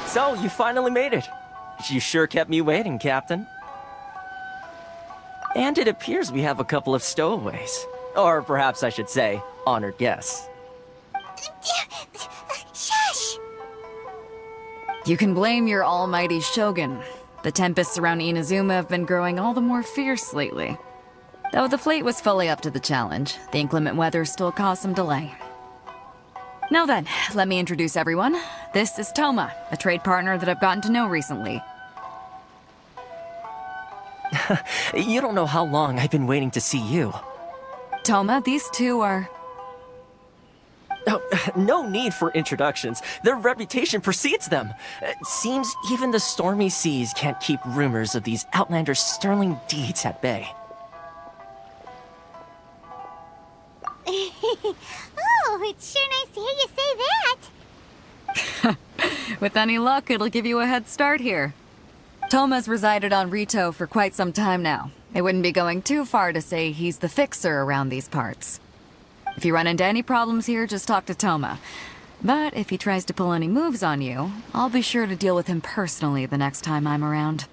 So, you finally made it. You sure kept me waiting, Captain. And it appears we have a couple of stowaways. Or perhaps I should say, honored guests. Shush! You can blame your almighty Shogun. The tempests around Inazuma have been growing all the more fierce lately. Though the fleet was fully up to the challenge, the inclement weather still caused some delay. Now then, let me introduce everyone. This is Toma, a trade partner that I've gotten to know recently. You don't know how long I've been waiting to see you. Toma, these two are... Oh, no need for introductions. Their reputation precedes them. It seems even the stormy seas can't keep rumors of these outlanders' sterling deeds at bay. Oh, it's sure nice to hear you say that. With any luck, it'll give you a head start here. Toma's resided on Rito for quite some time now. It wouldn't be going too far to say he's the fixer around these parts. If you run into any problems here, just talk to Toma. But if he tries to pull any moves on you, I'll be sure to deal with him personally the next time I'm around.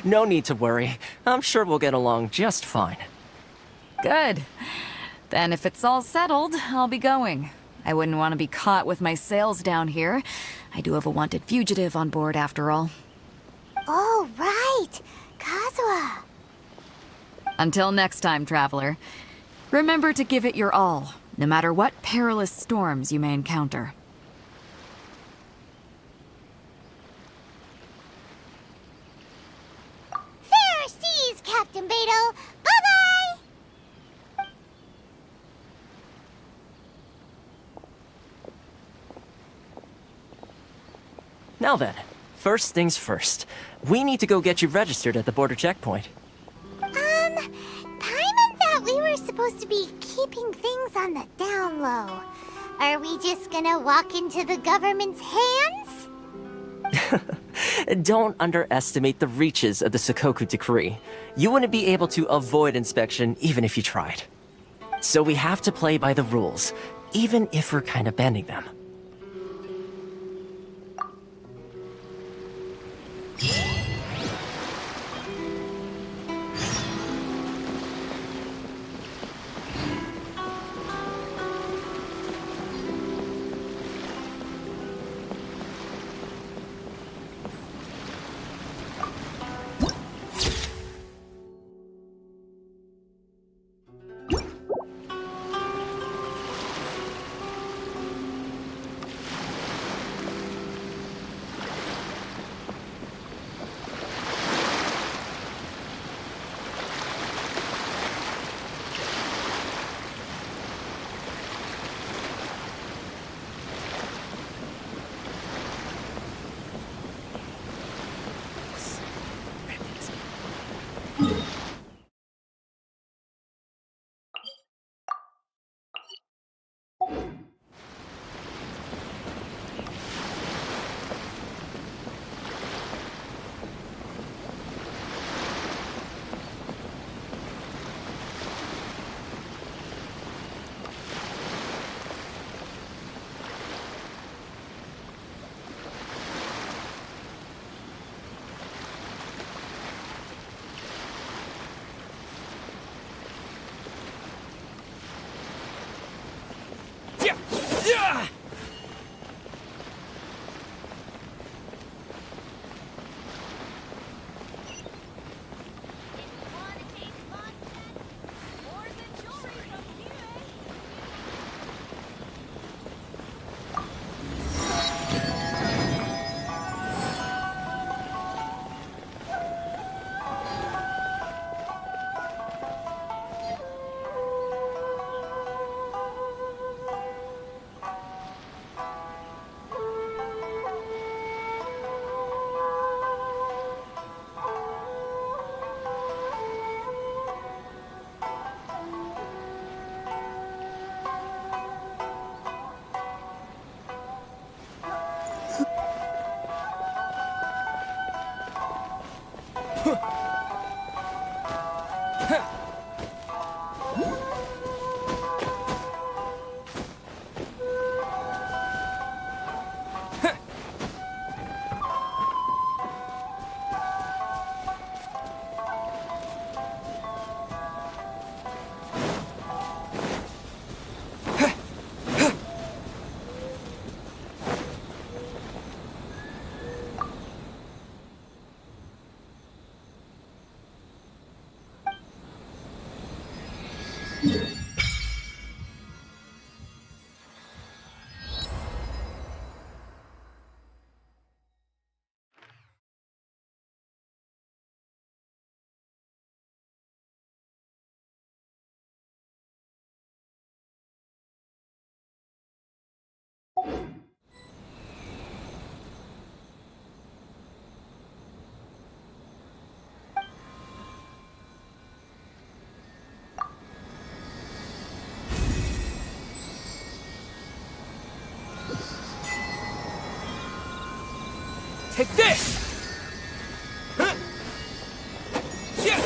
No need to worry. I'm sure we'll get along just fine. Good. Then if it's all settled, I'll be going. I wouldn't want to be caught with my sails down here. I do have a wanted fugitive on board after all. Oh, right. Kazuha. Until next time, traveler. Remember to give it your all, no matter what perilous storms you may encounter. Fair seas, Captain Beto. Bye-bye! Now then, first things first. We need to go get you registered at the border checkpoint. Paimon thought we were supposed to be keeping things on the down low. Are we just gonna walk into the government's hands? Don't underestimate the reaches of the Sakoku Decree. You wouldn't be able to avoid inspection even if you tried. So we have to play by the rules, even if we're kind of bending them. Take this! Huh? Yeah!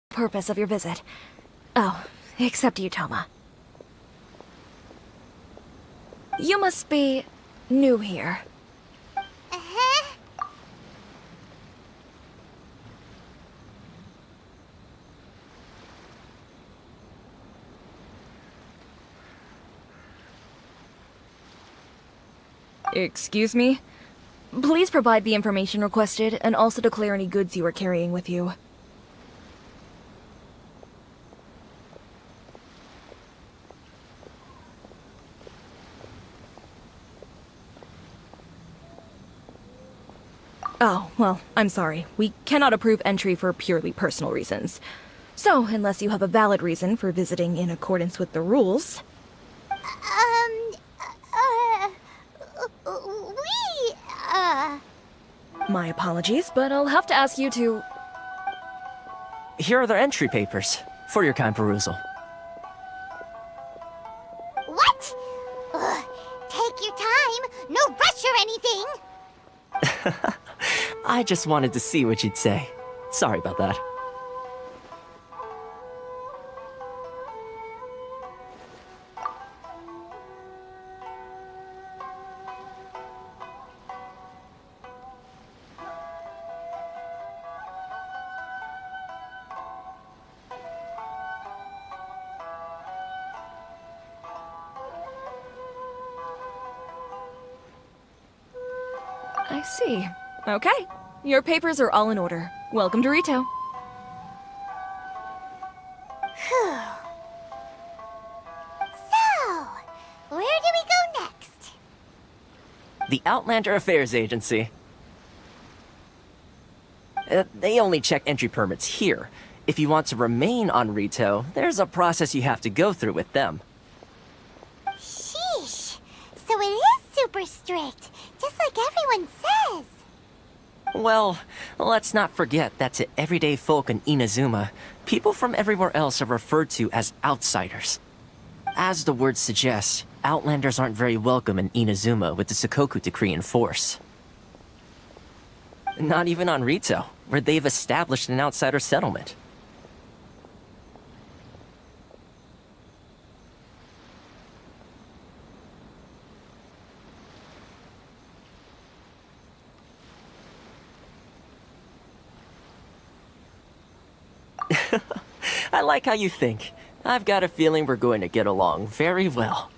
Purpose of your visit. Oh, except you, Toma. You must be new here. Uh-huh. Excuse me? Please provide the information requested, and also declare any goods you are carrying with you. Oh, well, I'm sorry. We cannot approve entry for purely personal reasons. So, unless you have a valid reason for visiting in accordance with the rules... My apologies, but I'll have to ask you to... Here are their entry papers, for your kind perusal. What? Ugh, take your time. No rush or anything. I just wanted to see what you'd say. Sorry about that. I see. Okay. Your papers are all in order. Welcome to Rito. Phew. So, where do we go next? The Outlander Affairs Agency. They only check entry permits here. If you want to remain on Rito, there's a process you have to go through with them. Sheesh. So it is super strict, just like everyone says. Well, Let's not forget that to everyday folk in Inazuma, people from everywhere else are referred to as outsiders. As the word suggests, Outlanders aren't very welcome in Inazuma with the Sakoku Decree in force. Not even on Rito, where they've established an outsider settlement. I like how you think. I've got a feeling we're going to get along very well.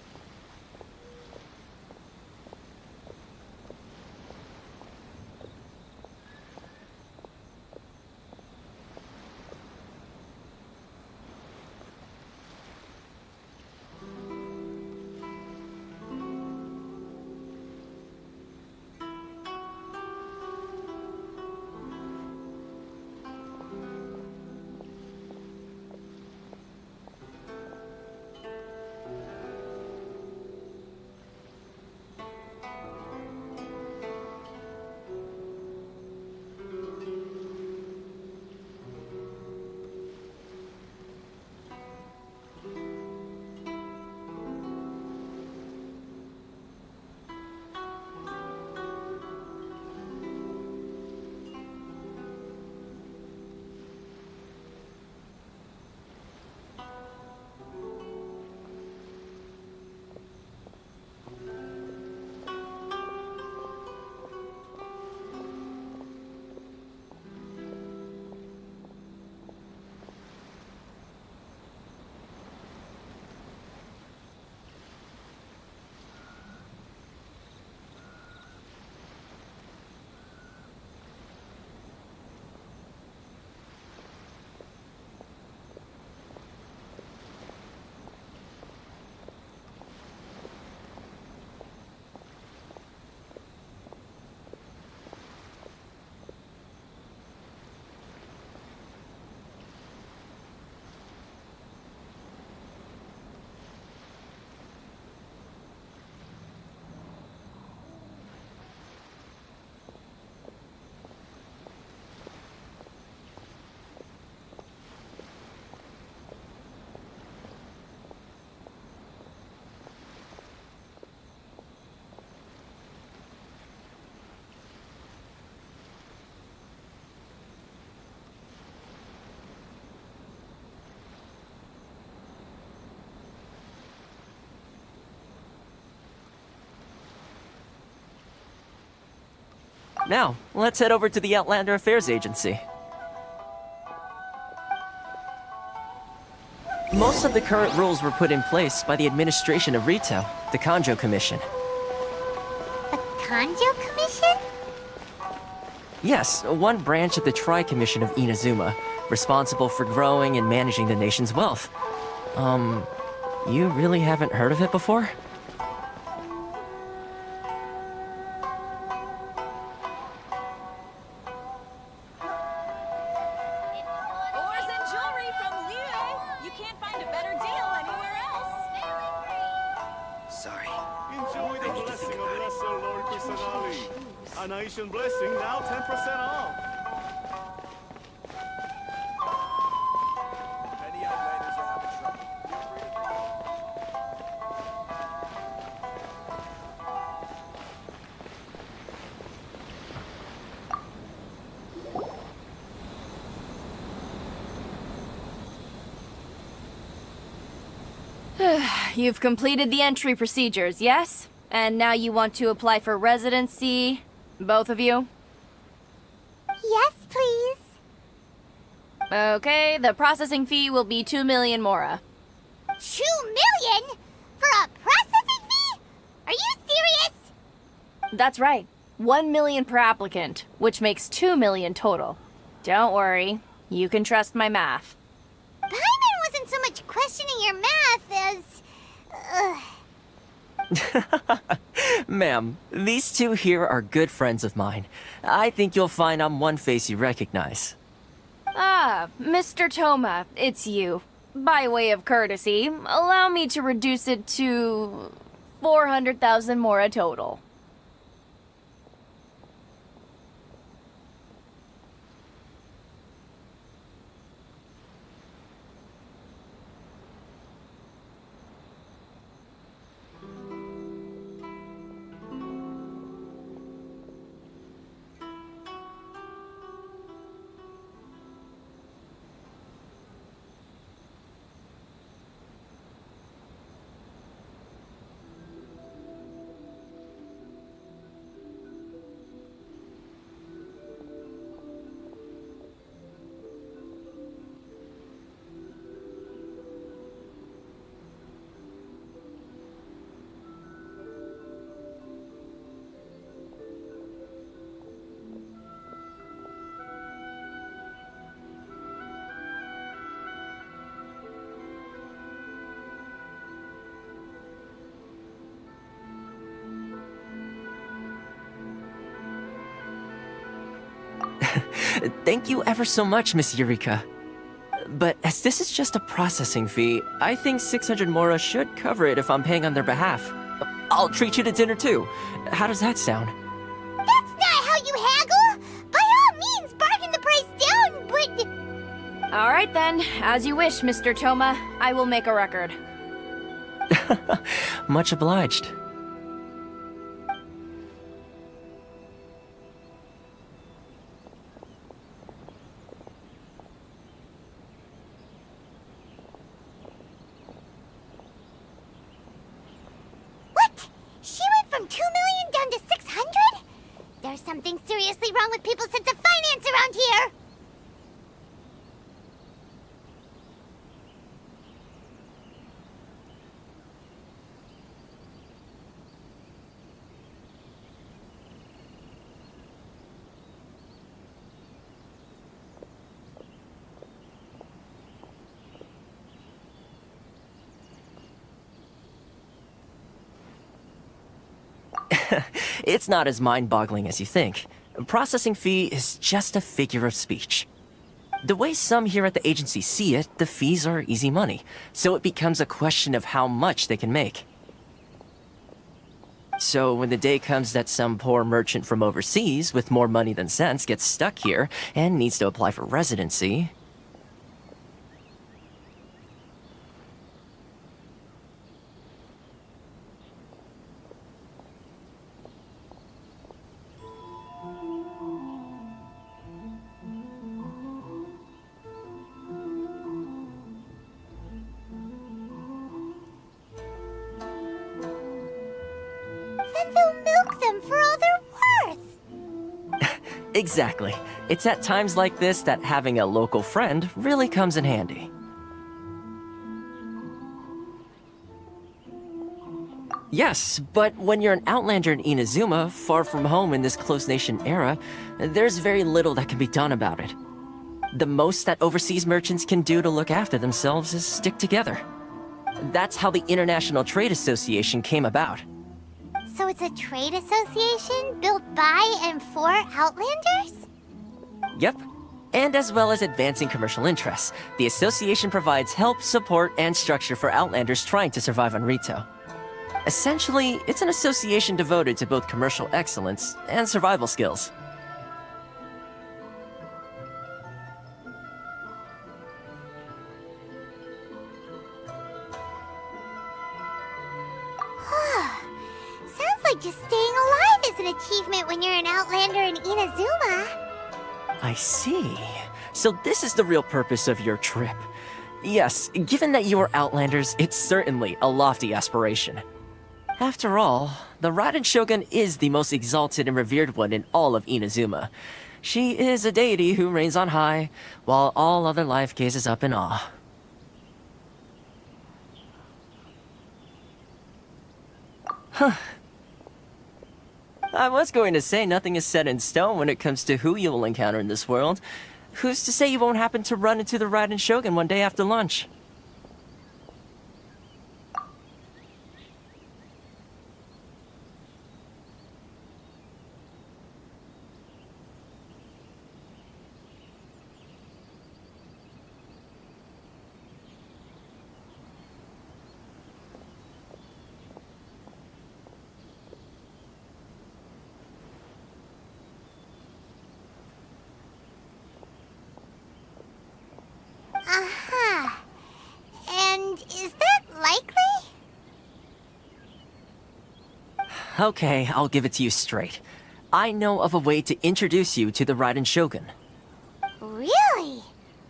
Now, let's head over to the Outlander Affairs Agency. Most of the current rules were put in place by the administration of Rito, the Kanjo Commission. The Kanjo Commission? Yes, one branch of the Tri-Commission of Inazuma, responsible for growing and managing the nation's wealth. You really haven't heard of it before? Oars and jewelry from Liyue. You can't find a better deal anywhere else. Sorry. Enjoy the blessing of Lesser Lord Kusanagi. A nation blessing now 10% off. Any outlanders are having trouble. You've completed the entry procedures, yes? And now you want to apply for residency? Both of you? Yes, please. Okay, the processing fee will be 2 million mora. 2 million? For a processing fee? Are you serious? That's right. 1 million per applicant, which makes 2 million total. Don't worry, you can trust my math. Paimon wasn't so much questioning your math as... Ma'am, these two here are good friends of mine. I think you'll find I'm one face you recognize. Ah, Mr. Toma, it's you. By way of courtesy, allow me to reduce it to 400,000 mora total. Thank you ever so much, Miss Eureka. But as this is just a processing fee, I think 600 Mora should cover it if I'm paying on their behalf. I'll treat you to dinner too. How does that sound? That's not how you haggle! By all means, bargain the price down, but... All right then, as you wish, Mr. Toma. I will make a record. Much obliged. What? She went from 2 million down to 600? There's something seriously wrong with people's sense of finance around here! It's not as mind-boggling as you think. Processing fee is just a figure of speech. The way some here at the agency see it, the fees are easy money, so it becomes a question of how much they can make. So when the day comes that some poor merchant from overseas with more money than sense gets stuck here and needs to apply for residency... Then they'll milk them for all they're worth! Exactly. It's at times like this that having a local friend really comes in handy. Yes, but when you're an outlander in Inazuma, far from home in this closed nation era, there's very little that can be done about it. The most that overseas merchants can do to look after themselves is stick together. That's how the International Trade Association came about. So it's a trade association built by and for Outlanders? Yep. And as well as advancing commercial interests, the association provides help, support, and structure for Outlanders trying to survive on Rito. Essentially, it's an association devoted to both commercial excellence and survival skills. Sounds like just staying alive is an achievement when you're an Outlander in Inazuma. I see. So this is the real purpose of your trip. Yes, given that you are Outlanders, it's certainly a lofty aspiration. After all, the Raiden Shogun is the most exalted and revered one in all of Inazuma. She is a deity who reigns on high, while all other life gazes up in awe. Huh. I was going to say nothing is set in stone when it comes to who you will encounter in this world. Who's to say you won't happen to run into the Raiden Shogun one day after lunch? Uh-huh. And is that likely? Okay, I'll give it to you straight. I know of a way to introduce you to the Raiden Shogun. Really?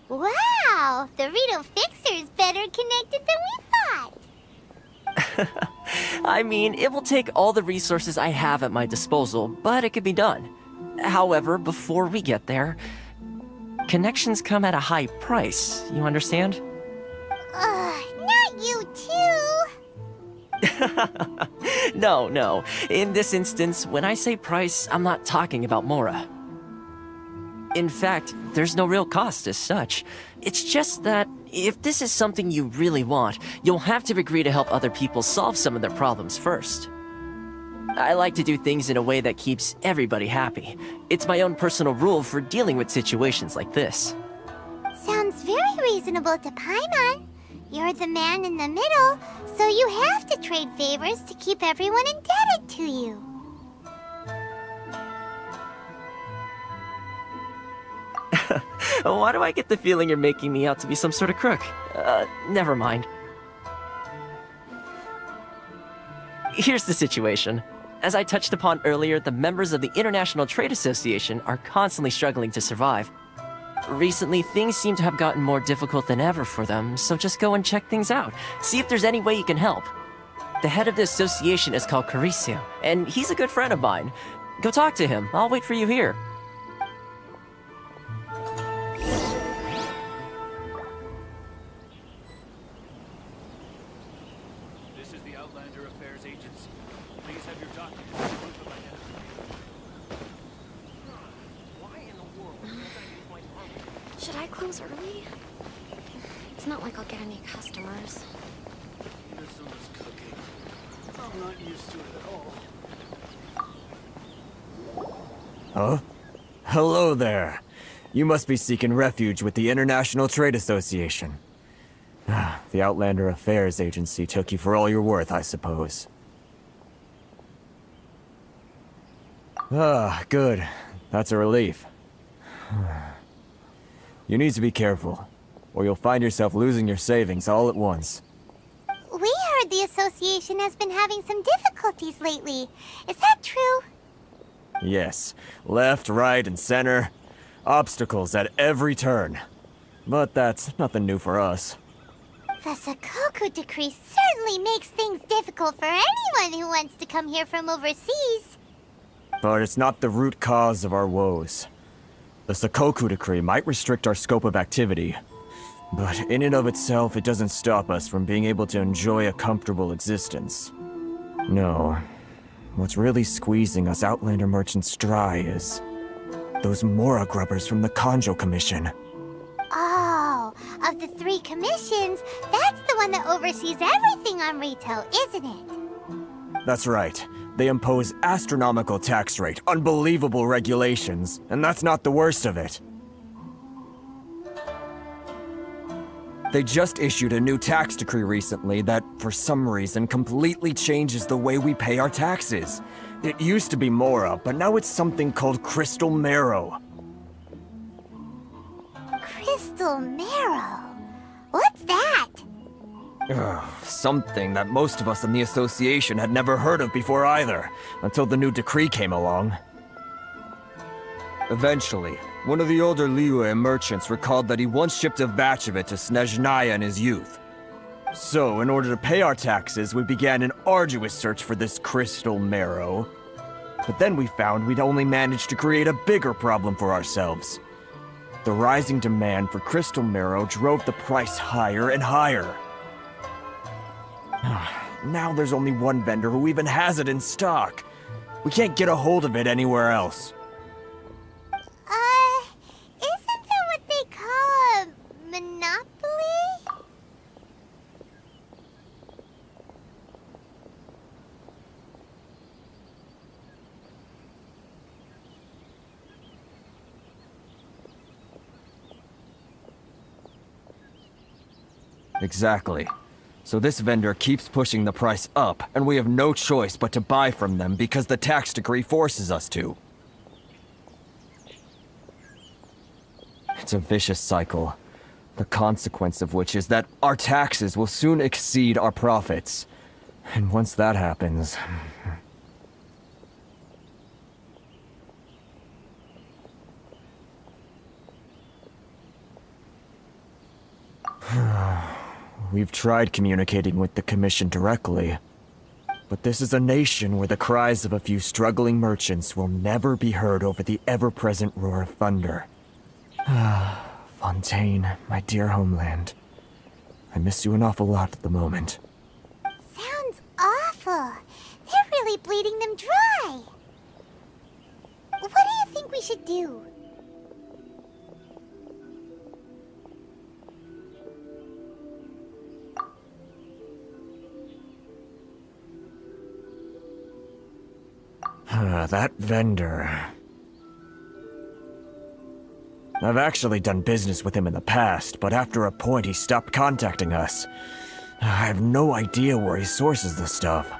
Wow! The Rito Fixer's better connected than we thought! I mean, it will take all the resources I have at my disposal, but it could be done. However, before we get there, connections come at a high price, you understand? Not you too! No. In this instance, when I say price, I'm not talking about Mora. In fact, there's no real cost as such. It's just that, if this is something you really want, you'll have to agree to help other people solve some of their problems first. I like to do things in a way that keeps everybody happy. It's my own personal rule for dealing with situations like this. Sounds very reasonable to Paimon. You're the man in the middle, so you have to trade favors to keep everyone indebted to you. Why do I get the feeling you're making me out to be some sort of crook? Never mind. Here's the situation. As I touched upon earlier, the members of the International Trade Association are constantly struggling to survive. Recently, things seem to have gotten more difficult than ever for them, so just go and check things out. See if there's any way you can help. The head of the association is called Karisu, and he's a good friend of mine. Go talk to him. I'll wait for you here. This is the Outlander Affairs Agency. Please have your documents and proof of identity. Why in the world was I going early? Should I close early? It's not like I'll get any customers. Inazuma's cooking. I'm not used to it at all. Huh? Hello there. You must be seeking refuge with the International Trade Association. The Outlander Affairs Agency took you for all you're worth, I suppose. Ah, good. That's a relief. You need to be careful, or you'll find yourself losing your savings all at once. We heard the association has been having some difficulties lately. Is that true? Yes, left, right, and center. Obstacles at every turn. But that's nothing new for us. The Sakoku decree certainly makes things difficult for anyone who wants to come here from overseas. But it's not the root cause of our woes. The Sakoku decree might restrict our scope of activity, but in and of itself, it doesn't stop us from being able to enjoy a comfortable existence. No. What's really squeezing us Outlander merchants dry is those Mora grubbers from the Kanjo Commission. Oh, of the 3 commissions, that's the one that oversees everything on Rito, isn't it? That's right. They impose astronomical tax rate, unbelievable regulations, and that's not the worst of it. They just issued a new tax decree recently that, for some reason, completely changes the way we pay our taxes. It used to be Mora, but now it's something called Crystal Marrow. Crystal Marrow? What's that? Something that most of us in the association had never heard of before either, until the new decree came along. Eventually, one of the older Liyue merchants recalled that he once shipped a batch of it to Snezhnaya in his youth. So, in order to pay our taxes, we began an arduous search for this crystal marrow. But then we found we'd only managed to create a bigger problem for ourselves. The rising demand for crystal marrow drove the price higher and higher. Now there's only one vendor who even has it in stock. We can't get a hold of it anywhere else. Isn't that what they call a monopoly? Exactly. So this vendor keeps pushing the price up, and we have no choice but to buy from them because the tax decree forces us to. It's a vicious cycle, the consequence of which is that our taxes will soon exceed our profits. And once that happens... We've tried communicating with the Commission directly, but this is a nation where the cries of a few struggling merchants will never be heard over the ever-present roar of thunder. Fontaine, my dear homeland. I miss you an awful lot at the moment. Sounds awful. They're really bleeding them dry. What do you think we should do? That vendor. I've actually done business with him in the past, but after a point he stopped contacting us. I have no idea where he sources the stuff.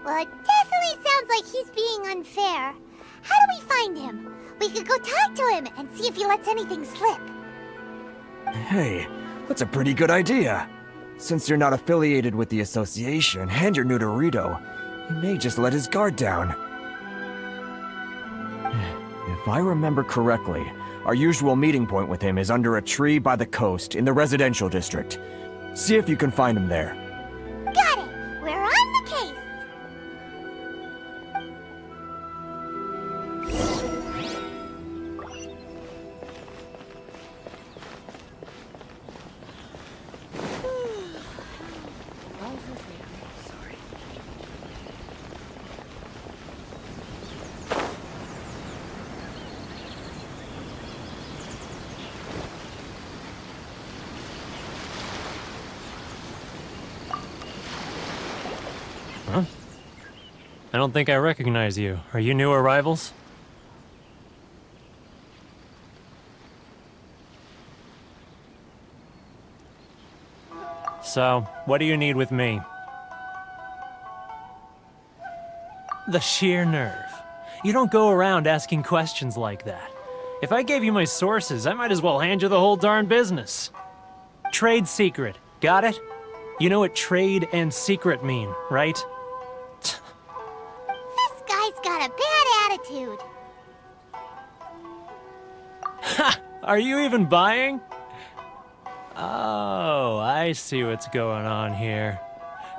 Well, it definitely sounds like he's being unfair. How do we find him? We could go talk to him and see if he lets anything slip. Hey, that's a pretty good idea. Since you're not affiliated with the association and you're new to Rito, he may just let his guard down. If I remember correctly, our usual meeting point with him is under a tree by the coast in the residential district. See if you can find him there. Got it! We're on the case! I don't think I recognize you. Are you new arrivals? So, what do you need with me? The sheer nerve. You don't go around asking questions like that. If I gave you my sources, I might as well hand you the whole darn business. Trade secret. Got it? You know what trade and secret mean, right? This guy's got a bad attitude. Ha! Are you even buying? Oh, I see what's going on here.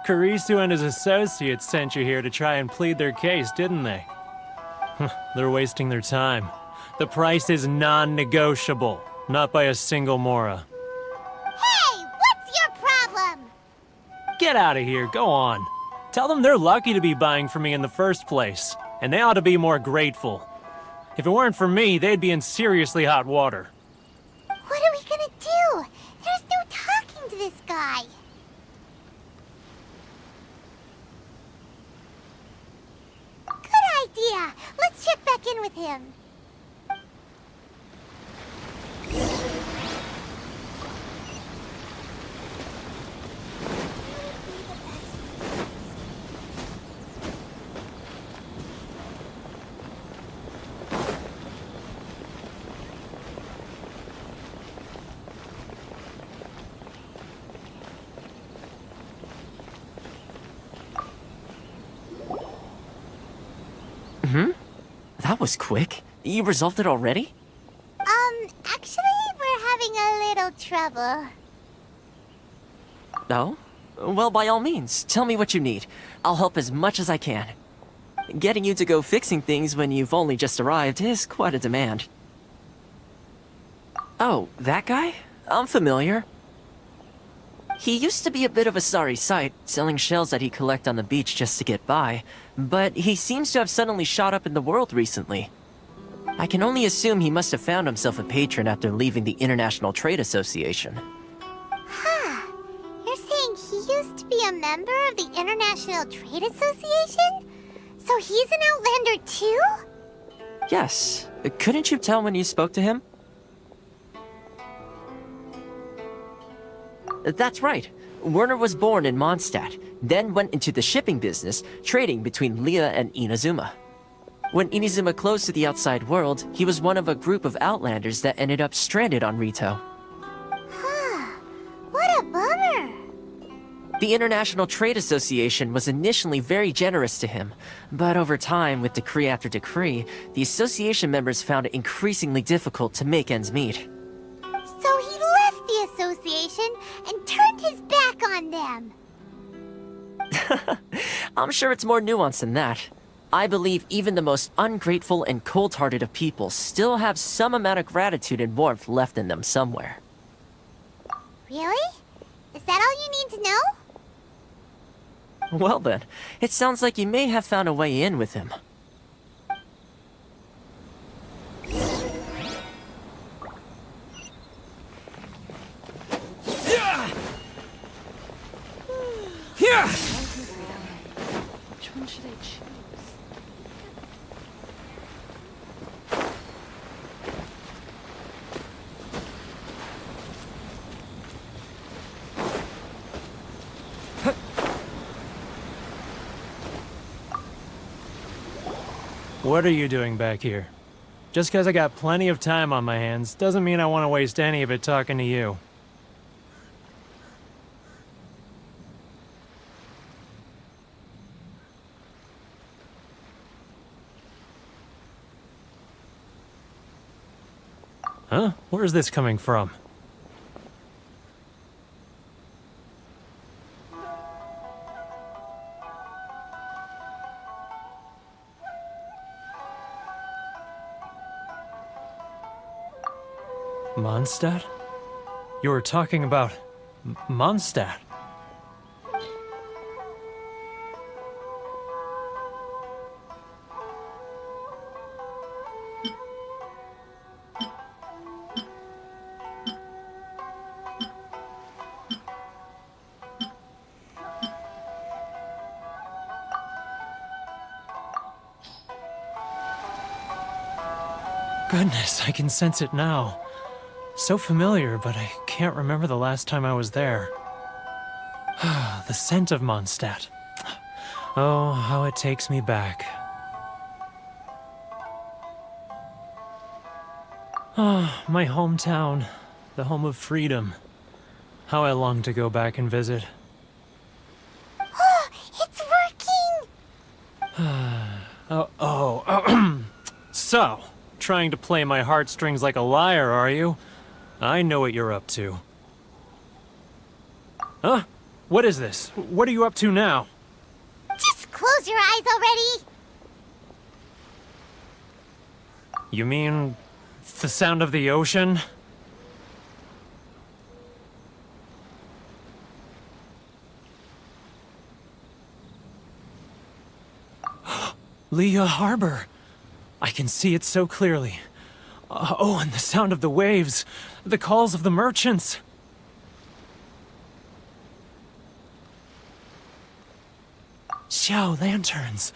Kurisu and his associates sent you here to try and plead their case, didn't they? They're wasting their time. The price is non-negotiable, not by a single Mora. Hey, what's your problem? Get out of here, go on. Tell them they're lucky to be buying from me in the first place, and they ought to be more grateful. If it weren't for me, they'd be in seriously hot water. What are we gonna do? There's no talking to this guy. Good idea. Let's check back in with him. That was quick. You resolved it already? Actually, we're having a little trouble. Oh? Well, by all means, tell me what you need. I'll help as much as I can. Getting you to go fixing things when you've only just arrived is quite a demand. Oh, that guy? I'm familiar. He used to be a bit of a sorry sight, selling shells that he'd collect on the beach just to get by, but he seems to have suddenly shot up in the world recently. I can only assume he must have found himself a patron after leaving the International Trade Association. Huh. You're saying he used to be a member of the International Trade Association? So he's an Outlander too? Yes. Couldn't you tell when you spoke to him? That's right. Werner was born in Mondstadt, then went into the shipping business, trading between Leah and Inazuma. When Inazuma closed to the outside world, he was one of a group of Outlanders that ended up stranded on Rito. Huh. What a bummer. The International Trade Association was initially very generous to him, but over time, with decree after decree, the association members found it increasingly difficult to make ends meet. So he left the association and turned his back on them. I'm sure it's more nuanced than that. I believe even the most ungrateful and cold-hearted of people still have some amount of gratitude and warmth left in them somewhere. Really? Is that all you need to know? Well then, it sounds like you may have found a way in with him. Yeah! Which one should I choose? What are you doing back here? Just because I got plenty of time on my hands doesn't mean I want to waste any of it talking to you. Huh? Where's this coming from? Mondstadt? You were talking about Mondstadt. Goodness, I can sense it now. So familiar, but I can't remember the last time I was there. The scent of Mondstadt. Oh, how it takes me back. Oh, my hometown. The home of freedom. How I long to go back and visit. Oh, it's working! So, trying to play my heartstrings like a liar, are you? I know what you're up to. Huh? What is this? What are you up to now? Just close your eyes already! You mean the sound of the ocean? Leah Harbor. I can see it so clearly. Oh, and the sound of the waves. The calls of the merchants. Xiao lanterns.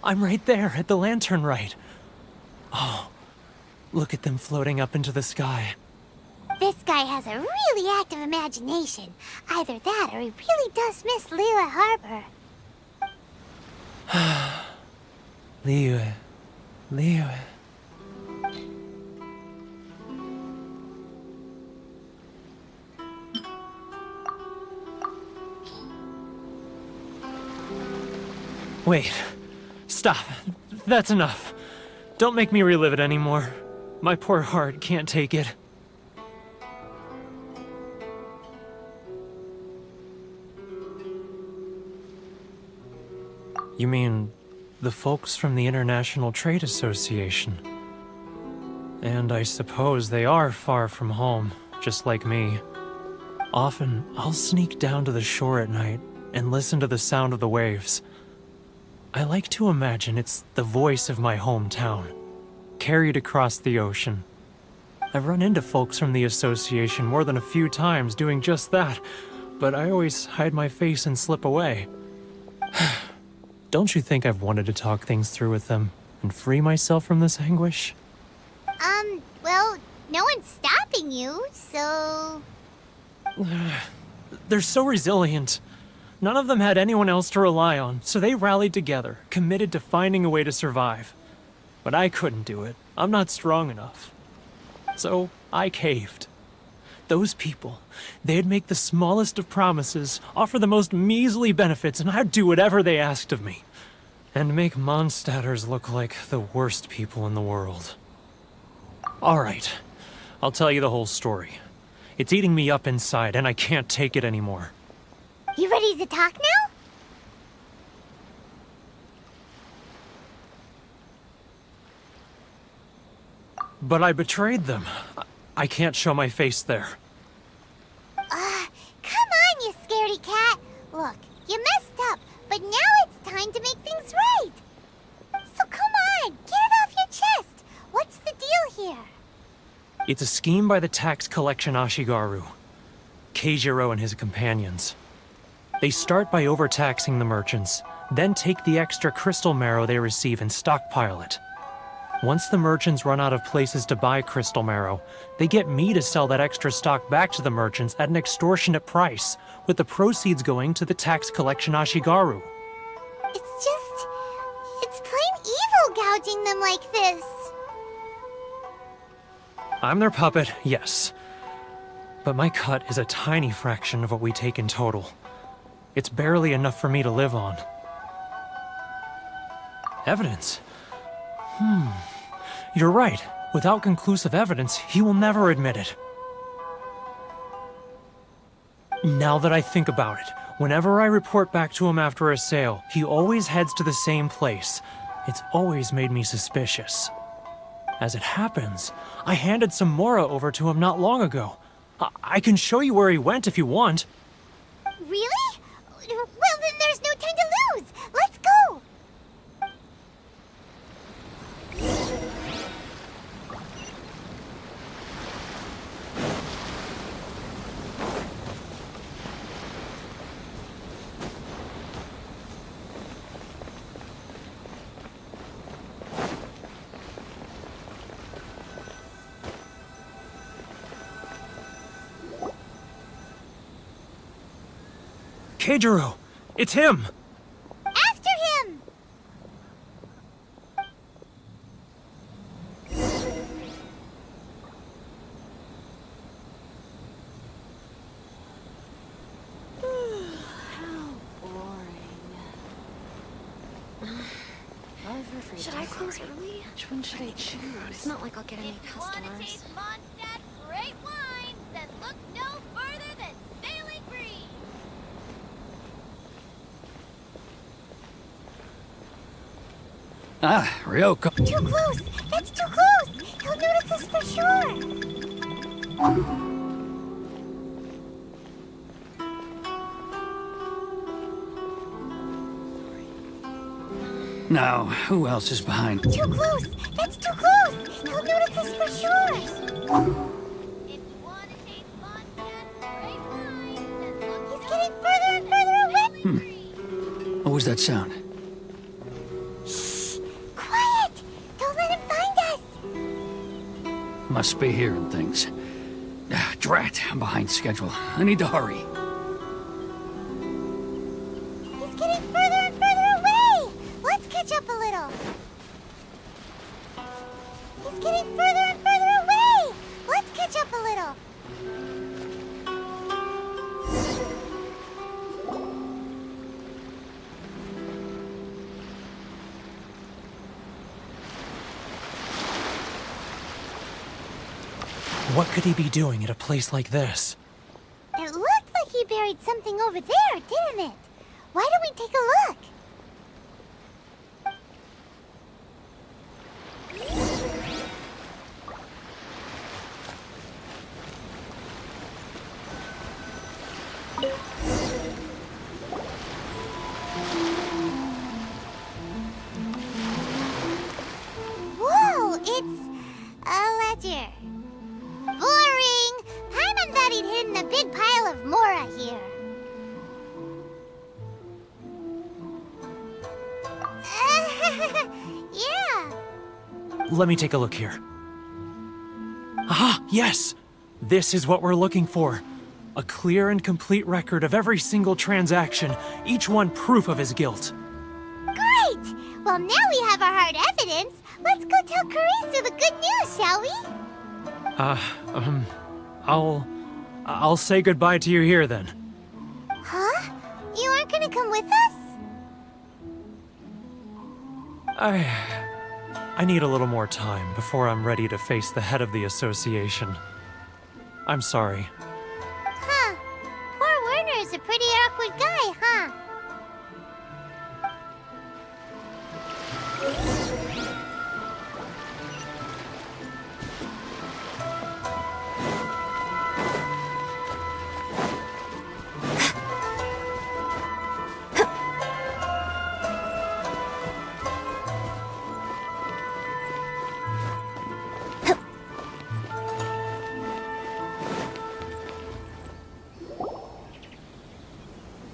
I'm right there at the lantern right. Oh, look at them floating up into the sky. This guy has a really active imagination. Either that or he really does miss Liyue Harbor. Liyue. Wait. Stop. That's enough. Don't make me relive it anymore. My poor heart can't take it. You mean the folks from the International Trade Association? And I suppose they are far from home, just like me. Often, I'll sneak down to the shore at night and listen to the sound of the waves. I like to imagine it's the voice of my hometown, carried across the ocean. I've run into folks from the association more than a few times doing just that, but I always hide my face and slip away. Don't you think I've wanted to talk things through with them and free myself from this anguish? Well, no one's stopping you, so... They're so resilient. None of them had anyone else to rely on, so they rallied together, committed to finding a way to survive. But I couldn't do it. I'm not strong enough. So I caved. Those people, they'd make the smallest of promises, offer the most measly benefits, and I'd do whatever they asked of me. And make Mondstadters look like the worst people in the world. Alright, I'll tell you the whole story. It's eating me up inside, and I can't take it anymore. You ready to talk now? But I betrayed them. I can't show my face there. Come on, you scaredy cat. Look, you messed up, but now it's time to make things right. So come on, get it off your chest. What's the deal here? It's a scheme by the tax collection Ashigaru, Keijiro and his companions. They start by overtaxing the merchants, then take the extra crystal marrow they receive and stockpile it. Once the merchants run out of places to buy crystal marrow, they get me to sell that extra stock back to the merchants at an extortionate price, with the proceeds going to the tax collection Ashigaru. It's plain managing them like this? I'm their puppet, yes. But my cut is a tiny fraction of what we take in total. It's barely enough for me to live on. Evidence? You're right. Without conclusive evidence, he will never admit it. Now that I think about it, whenever I report back to him after a sale, he always heads to the same place. It's always made me suspicious. As it happens, I handed some Mora over to him not long ago. I can show you where he went if you want. Really? Well, then there's no time to lose. Let's go. Keijiro! It's him! After him! Should I close early? Which one should I choose? It's not like I'll get any customers. Taste Mondstadt's great wines that look no further than sailing breeze. Ah, Ryoko. Too close! That's too close! He'll notice us for sure! Now, who else is behind? Too close! That's too close! He'll notice us for sure! If you want to taste Mondstadt's great wines that look He's getting further and further away! What was that sound? Quiet! Don't let him find us! Must be hearing things. Ah, drat, I'm behind schedule. I need to hurry. He's getting further and further away! Let's catch up a little. He's getting further and further away! Let's catch up a little. What could he be doing at a place like this? It looked like he buried something over there, didn't it? Why don't we take a look? Whoa, it's a ledger. Boring! Paimon thought he'd hidden a big pile of Mora here. Yeah. Let me take a look here. Aha! Yes! This is what we're looking for. A clear and complete record of every single transaction, each one proof of his guilt. Great! Well, now we have our hard evidence. Let's go tell Karisu the good news, shall we? I'll say goodbye to you here then. Huh? You aren't gonna come with us? I need a little more time before I'm ready to face the head of the association. I'm sorry. Huh. Poor Werner's a pretty awkward guy, huh?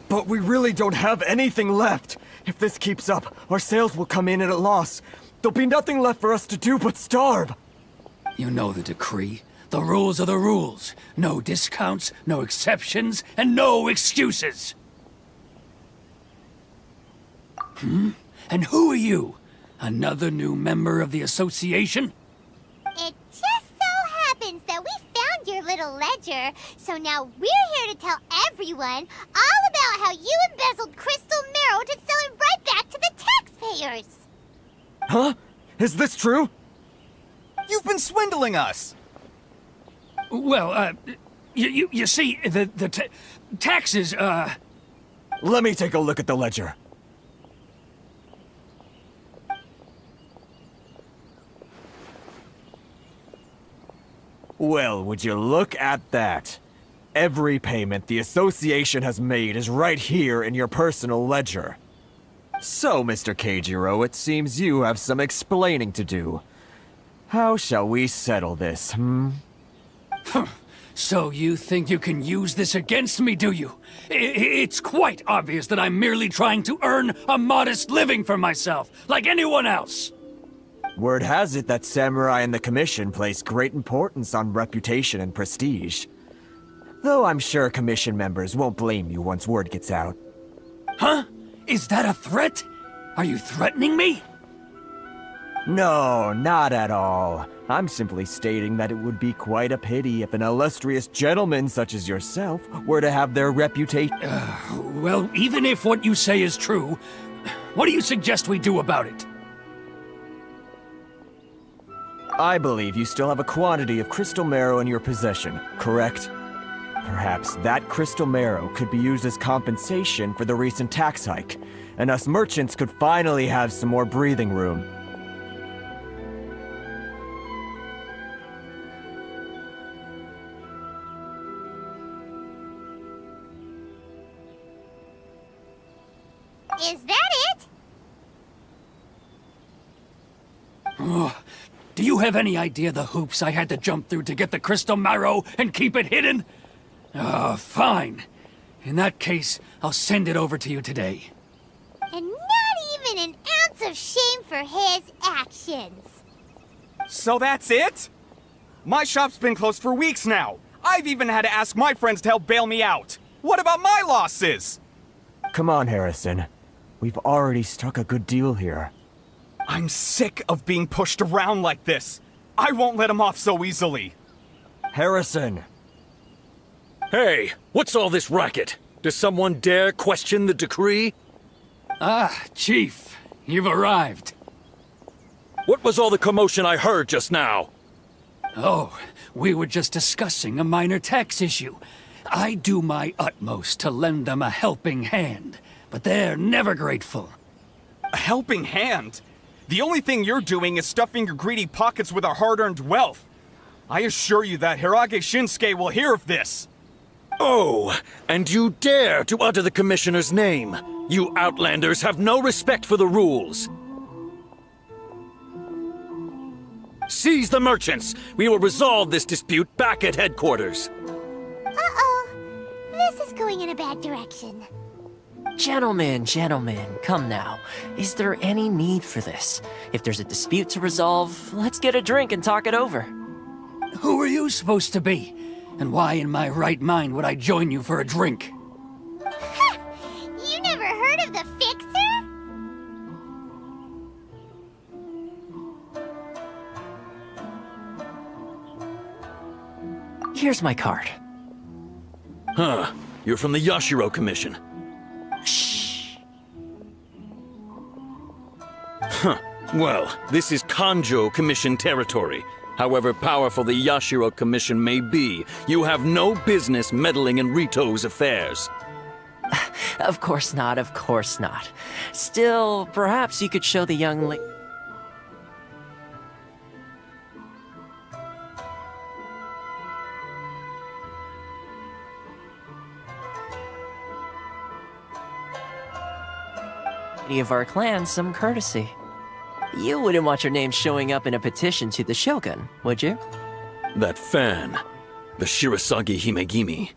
But we really don't have anything left. If this keeps up, our sales will come in at a loss. There'll be nothing left for us to do but starve. You know the decree. The rules are the rules. No discounts, no exceptions, and no excuses. And who are you? Another new member of the association? It just so happens that we found your little ledger, so now we're here to tell everyone all about how you embezzled crystal marrow to sell it right back to the taxpayers. Huh? Is this true? You've been swindling us! Well, you see, the taxes, Let me take a look at the ledger. Well, would you look at that? Every payment the association has made is right here in your personal ledger. So, Mr. Keijiro, it seems you have some explaining to do. How shall we settle this, So you think you can use this against me, do you? It's quite obvious that I'm merely trying to earn a modest living for myself, like anyone else. Word has it that Samurai and the Commission place great importance on reputation and prestige. Though I'm sure Commission members won't blame you once word gets out. Huh? Is that a threat? Are you threatening me? No, not at all. I'm simply stating that it would be quite a pity if an illustrious gentleman such as yourself were to have their reputation. Well, even if what you say is true, what do you suggest we do about it? I believe you still have a quantity of crystal marrow in your possession, correct? Perhaps that crystal marrow could be used as compensation for the recent tax hike, and us merchants could finally have some more breathing room. Is that it? Do you have any idea the hoops I had to jump through to get the crystal marrow and keep it hidden? Fine. In that case, I'll send it over to you today. And not even an ounce of shame for his actions. So that's it? My shop's been closed for weeks now. I've even had to ask my friends to help bail me out. What about my losses? Come on, Harrison. We've already struck a good deal here. I'm sick of being pushed around like this. I won't let him off so easily. Harrison! Hey, what's all this racket? Does someone dare question the decree? Ah, Chief, you've arrived. What was all the commotion I heard just now? Oh, we were just discussing a minor tax issue. I do my utmost to lend them a helping hand, but they're never grateful. A helping hand? The only thing you're doing is stuffing your greedy pockets with our hard-earned wealth. I assure you that Hirage Shinsuke will hear of this. Oh, and you dare to utter the Commissioner's name. You Outlanders have no respect for the rules. Seize the merchants. We will resolve this dispute back at headquarters. Uh-oh. This is going in a bad direction. Gentlemen, come now. Is there any need for this? If there's a dispute to resolve, let's get a drink and talk it over. Who are you supposed to be? And why in my right mind would I join you for a drink? You never heard of the Fixer? Here's my card. Huh. You're from the Yashiro Commission. Shh. Huh. Well, this is Kanjo Commission territory. However powerful the Yashiro Commission may be, you have no business meddling in Rito's affairs. Of course not, of course not. Still, perhaps you could show the young lady... of our clan some courtesy. You wouldn't want your name showing up in a petition to the Shogun, would you? That fan. The Shirasagi Himegimi.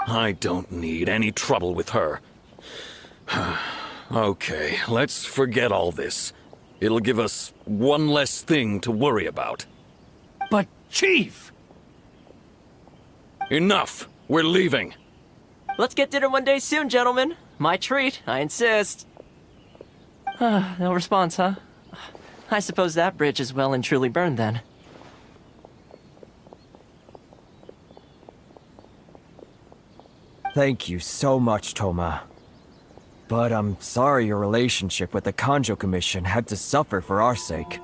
I don't need any trouble with her. Okay, let's forget all this. It'll give us one less thing to worry about. But, Chief! Enough! We're leaving! Let's get dinner one day soon, gentlemen. My treat, I insist. No response, huh? I suppose that bridge is well and truly burned then. Thank you so much, Toma. But I'm sorry your relationship with the Kanjo Commission had to suffer for our sake.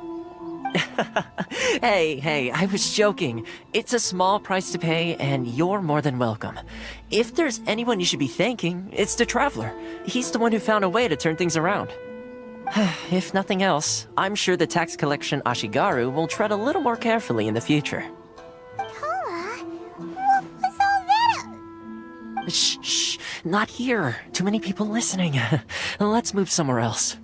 Hey, I was joking. It's a small price to pay, and you're more than welcome. If there's anyone you should be thanking, it's the Traveler. He's the one who found a way to turn things around. If nothing else, I'm sure the tax collection Ashigaru will tread a little more carefully in the future. Toma, what was all that? Shh, not here. Too many people listening. Let's move somewhere else.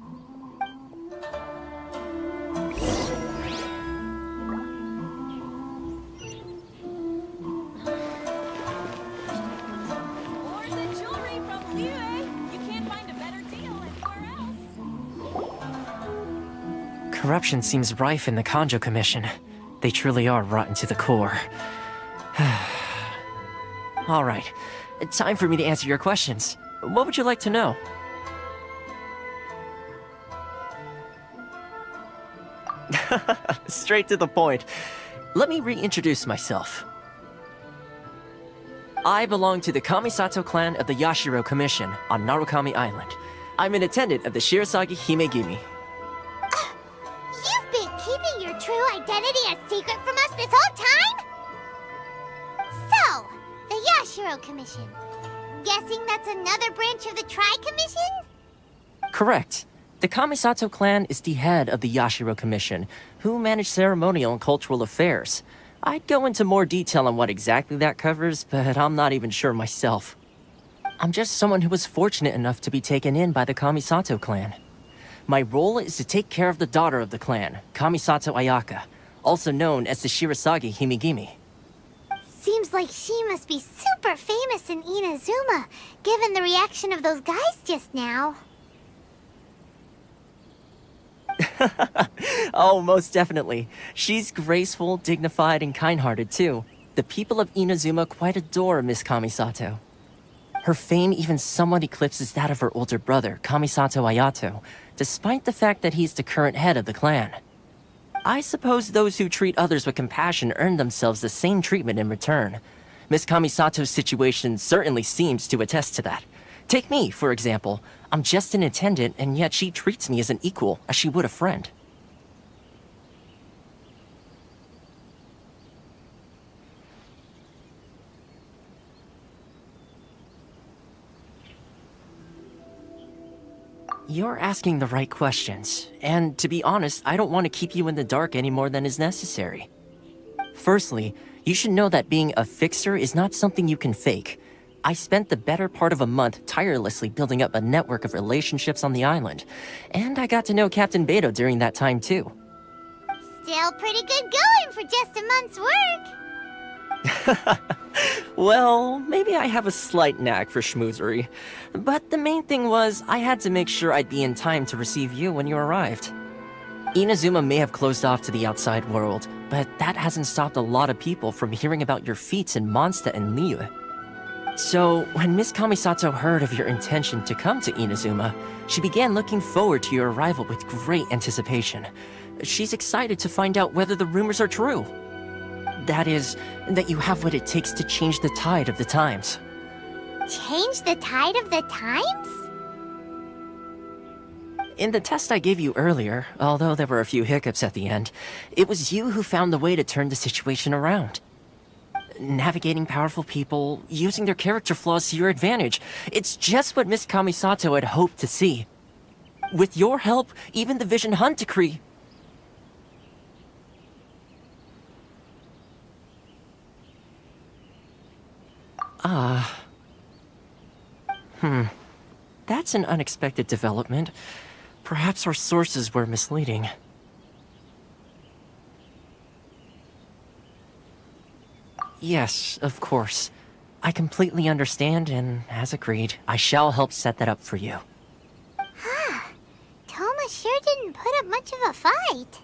Corruption seems rife in the Kanjo Commission. They truly are rotten to the core. All right, time for me to answer your questions. What would you like to know? Straight to the point. Let me reintroduce myself. I belong to the Kamisato clan of the Yashiro Commission on Narukami Island. I'm an attendant of the Shirasagi Himegimi. You've been keeping your true identity a secret from us this whole time? So, the Yashiro Commission. Guessing that's another branch of the Tri-Commission? Correct. The Kamisato clan is the head of the Yashiro Commission, who manage ceremonial and cultural affairs. I'd go into more detail on what exactly that covers, but I'm not even sure myself. I'm just someone who was fortunate enough to be taken in by the Kamisato clan. My role is to take care of the daughter of the clan, Kamisato Ayaka, also known as the Shirasagi Himegimi. Seems like she must be super famous in Inazuma, given the reaction of those guys just now. Oh, most definitely. She's graceful, dignified, and kind-hearted too. The people of Inazuma quite adore Miss Kamisato. Her fame even somewhat eclipses that of her older brother, Kamisato Ayato, despite the fact that he's the current head of the clan. I suppose those who treat others with compassion earn themselves the same treatment in return. Miss Kamisato's situation certainly seems to attest to that. Take me, for example. I'm just an attendant, and yet she treats me as an equal, as she would a friend. You're asking the right questions, and to be honest, I don't want to keep you in the dark any more than is necessary. Firstly, you should know that being a fixer is not something you can fake. I spent the better part of a month tirelessly building up a network of relationships on the island, and I got to know Captain Beto during that time too. Still pretty good going for just a month's work. Well, maybe I have a slight knack for schmoozery, but the main thing was I had to make sure I'd be in time to receive you when you arrived. Inazuma may have closed off to the outside world, but that hasn't stopped a lot of people from hearing about your feats in Mondstadt and Liyue. So, when Miss Kamisato heard of your intention to come to Inazuma, she began looking forward to your arrival with great anticipation. She's excited to find out whether the rumors are true. That is, that you have what it takes to change the tide of the times. Change the tide of the times? In the test I gave you earlier, although there were a few hiccups at the end, it was you who found the way to turn the situation around. Navigating powerful people, using their character flaws to your advantage. It's just what Miss Kamisato had hoped to see. With your help, even the Vision Hunt Decree... That's an unexpected development. Perhaps our sources were misleading. Yes, of course. I completely understand, and as agreed, I shall help set that up for you. Toma sure didn't put up much of a fight.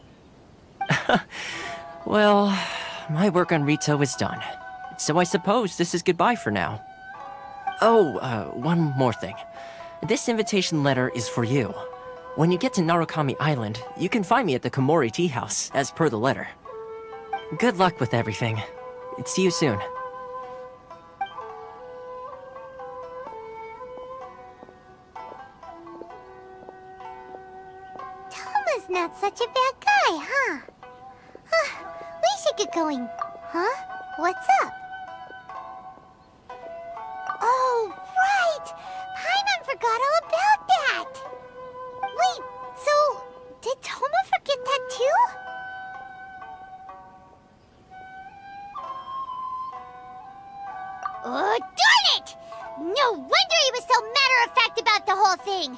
Well, my work on Rito is done, so I suppose this is goodbye for now. Oh, one more thing. This invitation letter is for you. When you get to Narukami Island, you can find me at the Komori Tea House, as per the letter. Good luck with everything. See you soon. Toma's not such a bad guy, huh? We should get going. Huh? What's up? Oh, right! Paimon forgot all about that! Wait, so did Toma forget that too? Oh, darn it! No wonder he was so matter-of-fact about the whole thing!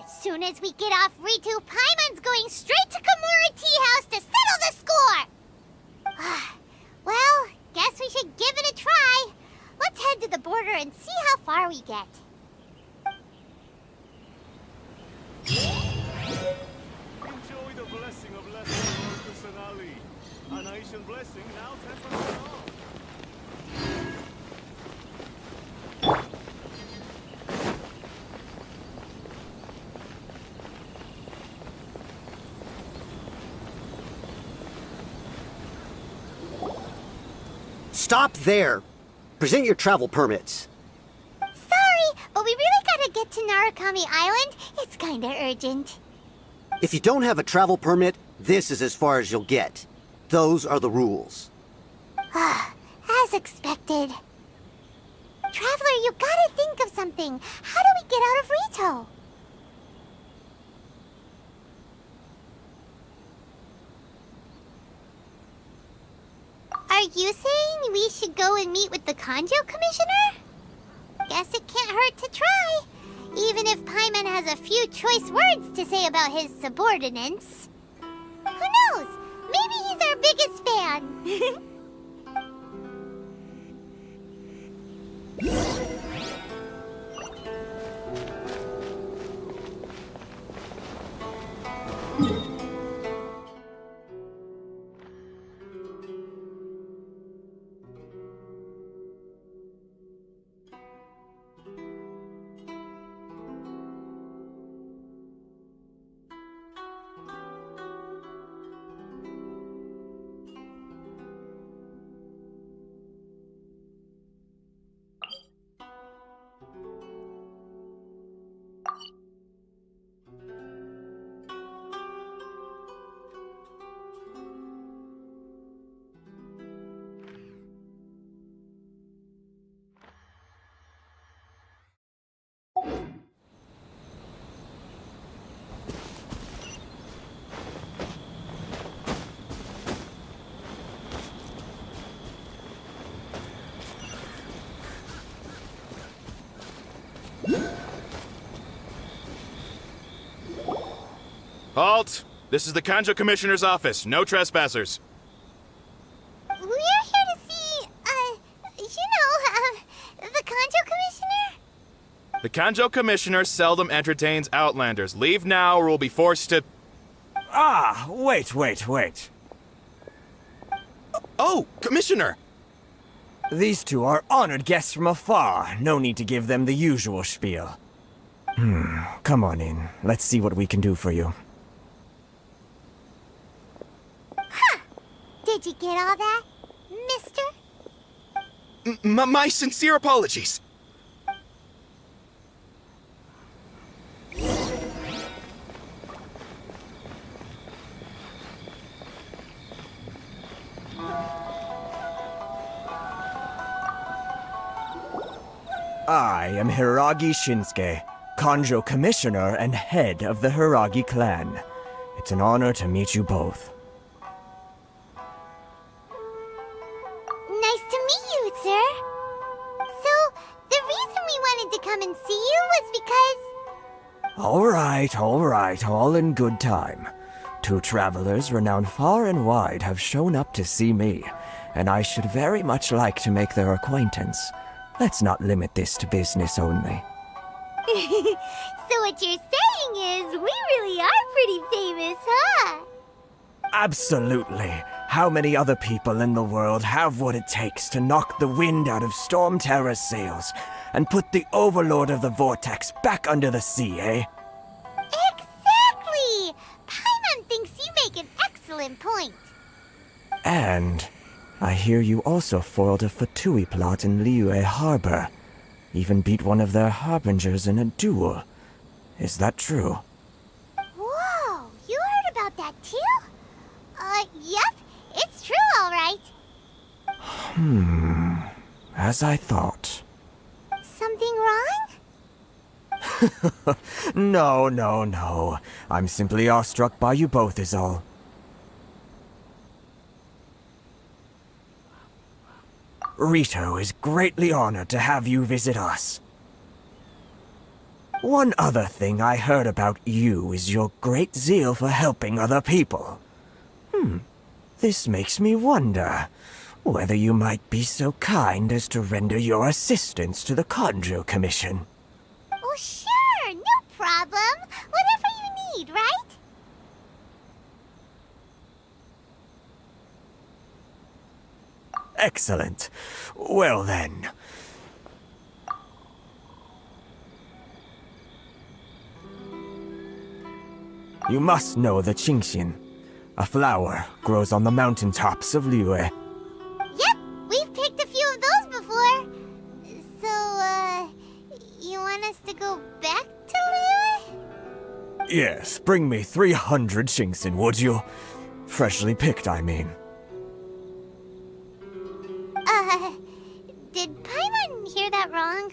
As soon as we get off Ritu, Paimon's going straight to Komori Tea House to settle the score! Well, guess we should give it a try. Let's head to the border and see how far we get. Enjoy the blessing of Lesser Marcus and Ali. An Aishan blessing now temporarily off. Stop there! Present your travel permits. Sorry, but we really gotta get to Narukami Island. It's kinda urgent. If you don't have a travel permit, this is as far as you'll get. Those are the rules. As expected. Traveler, you gotta think of something. How do we get out of Rito? Are you saying we should go and meet with the Kanjo Commissioner? Guess it can't hurt to try. Even if Paimon has a few choice words to say about his subordinates. Who knows? Maybe he's our biggest fan. Halt! This is the Kanjo Commissioner's office. No trespassers. We're here to see, the Kanjo Commissioner? The Kanjo Commissioner seldom entertains Outlanders. Leave now or we'll be forced to... Ah, wait. Oh, Commissioner! These two are honored guests from afar. No need to give them the usual spiel. Come on in. Let's see what we can do for you. Did you get all that, mister? My sincere apologies. I am Hiragi Shinsuke, Kanjo Commissioner and head of the Hiragi clan. It's an honor to meet you both. Nice to meet you, sir. So, the reason we wanted to come and see you was because... All right, all in good time. Two travelers renowned far and wide have shown up to see me, and I should very much like to make their acquaintance. Let's not limit this to business only. So what you're saying is, we really are pretty famous, huh? Absolutely. How many other people in the world have what it takes to knock the wind out of Storm Terror's sails and put the Overlord of the Vortex back under the sea, eh? Exactly! Paimon thinks you make an excellent point. And I hear you also foiled a Fatui plot in Liyue Harbor. Even beat one of their harbingers in a duel. Is that true? Whoa, you heard about that too? Yep, it's true, all right. As I thought. Something wrong? No. I'm simply awestruck by you both is all. Rito is greatly honored to have you visit us. One other thing I heard about you is your great zeal for helping other people. This makes me wonder whether you might be so kind as to render your assistance to the Kanjo Commission. Oh, sure, no problem. Whatever you need, right? Excellent. Well then. You must know the Genshin. A flower grows on the mountaintops of Liyue. Yep, we've picked a few of those before. So, you want us to go back to Liyue? Yes, bring me 300 Genshin, would you? Freshly picked, I mean. Did Paimon hear that wrong?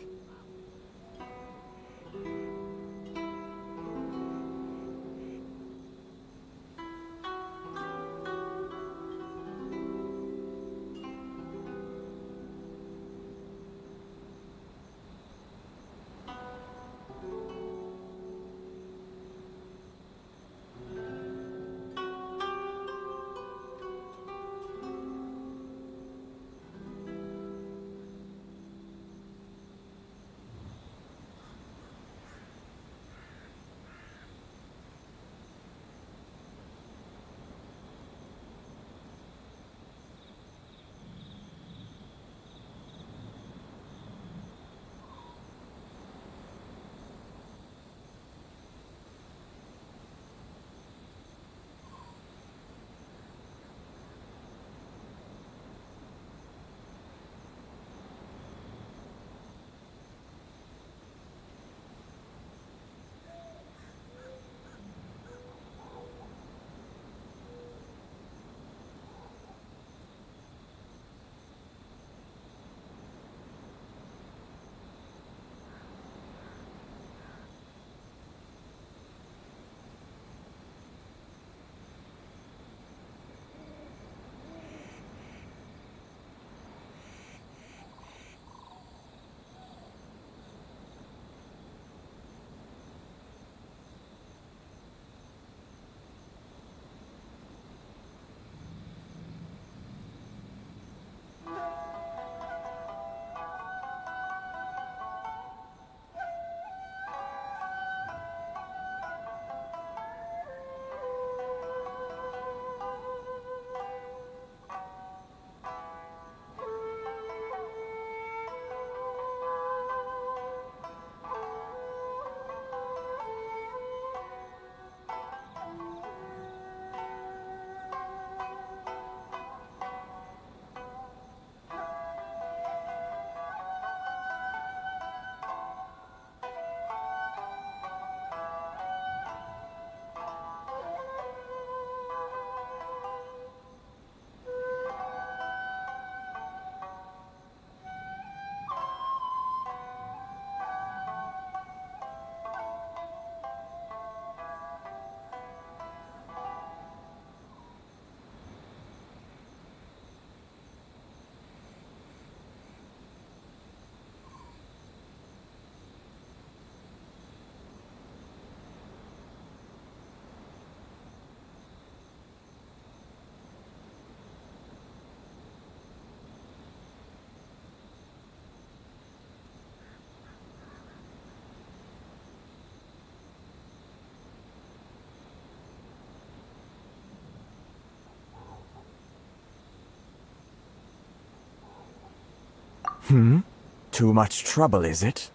Too much trouble, is it?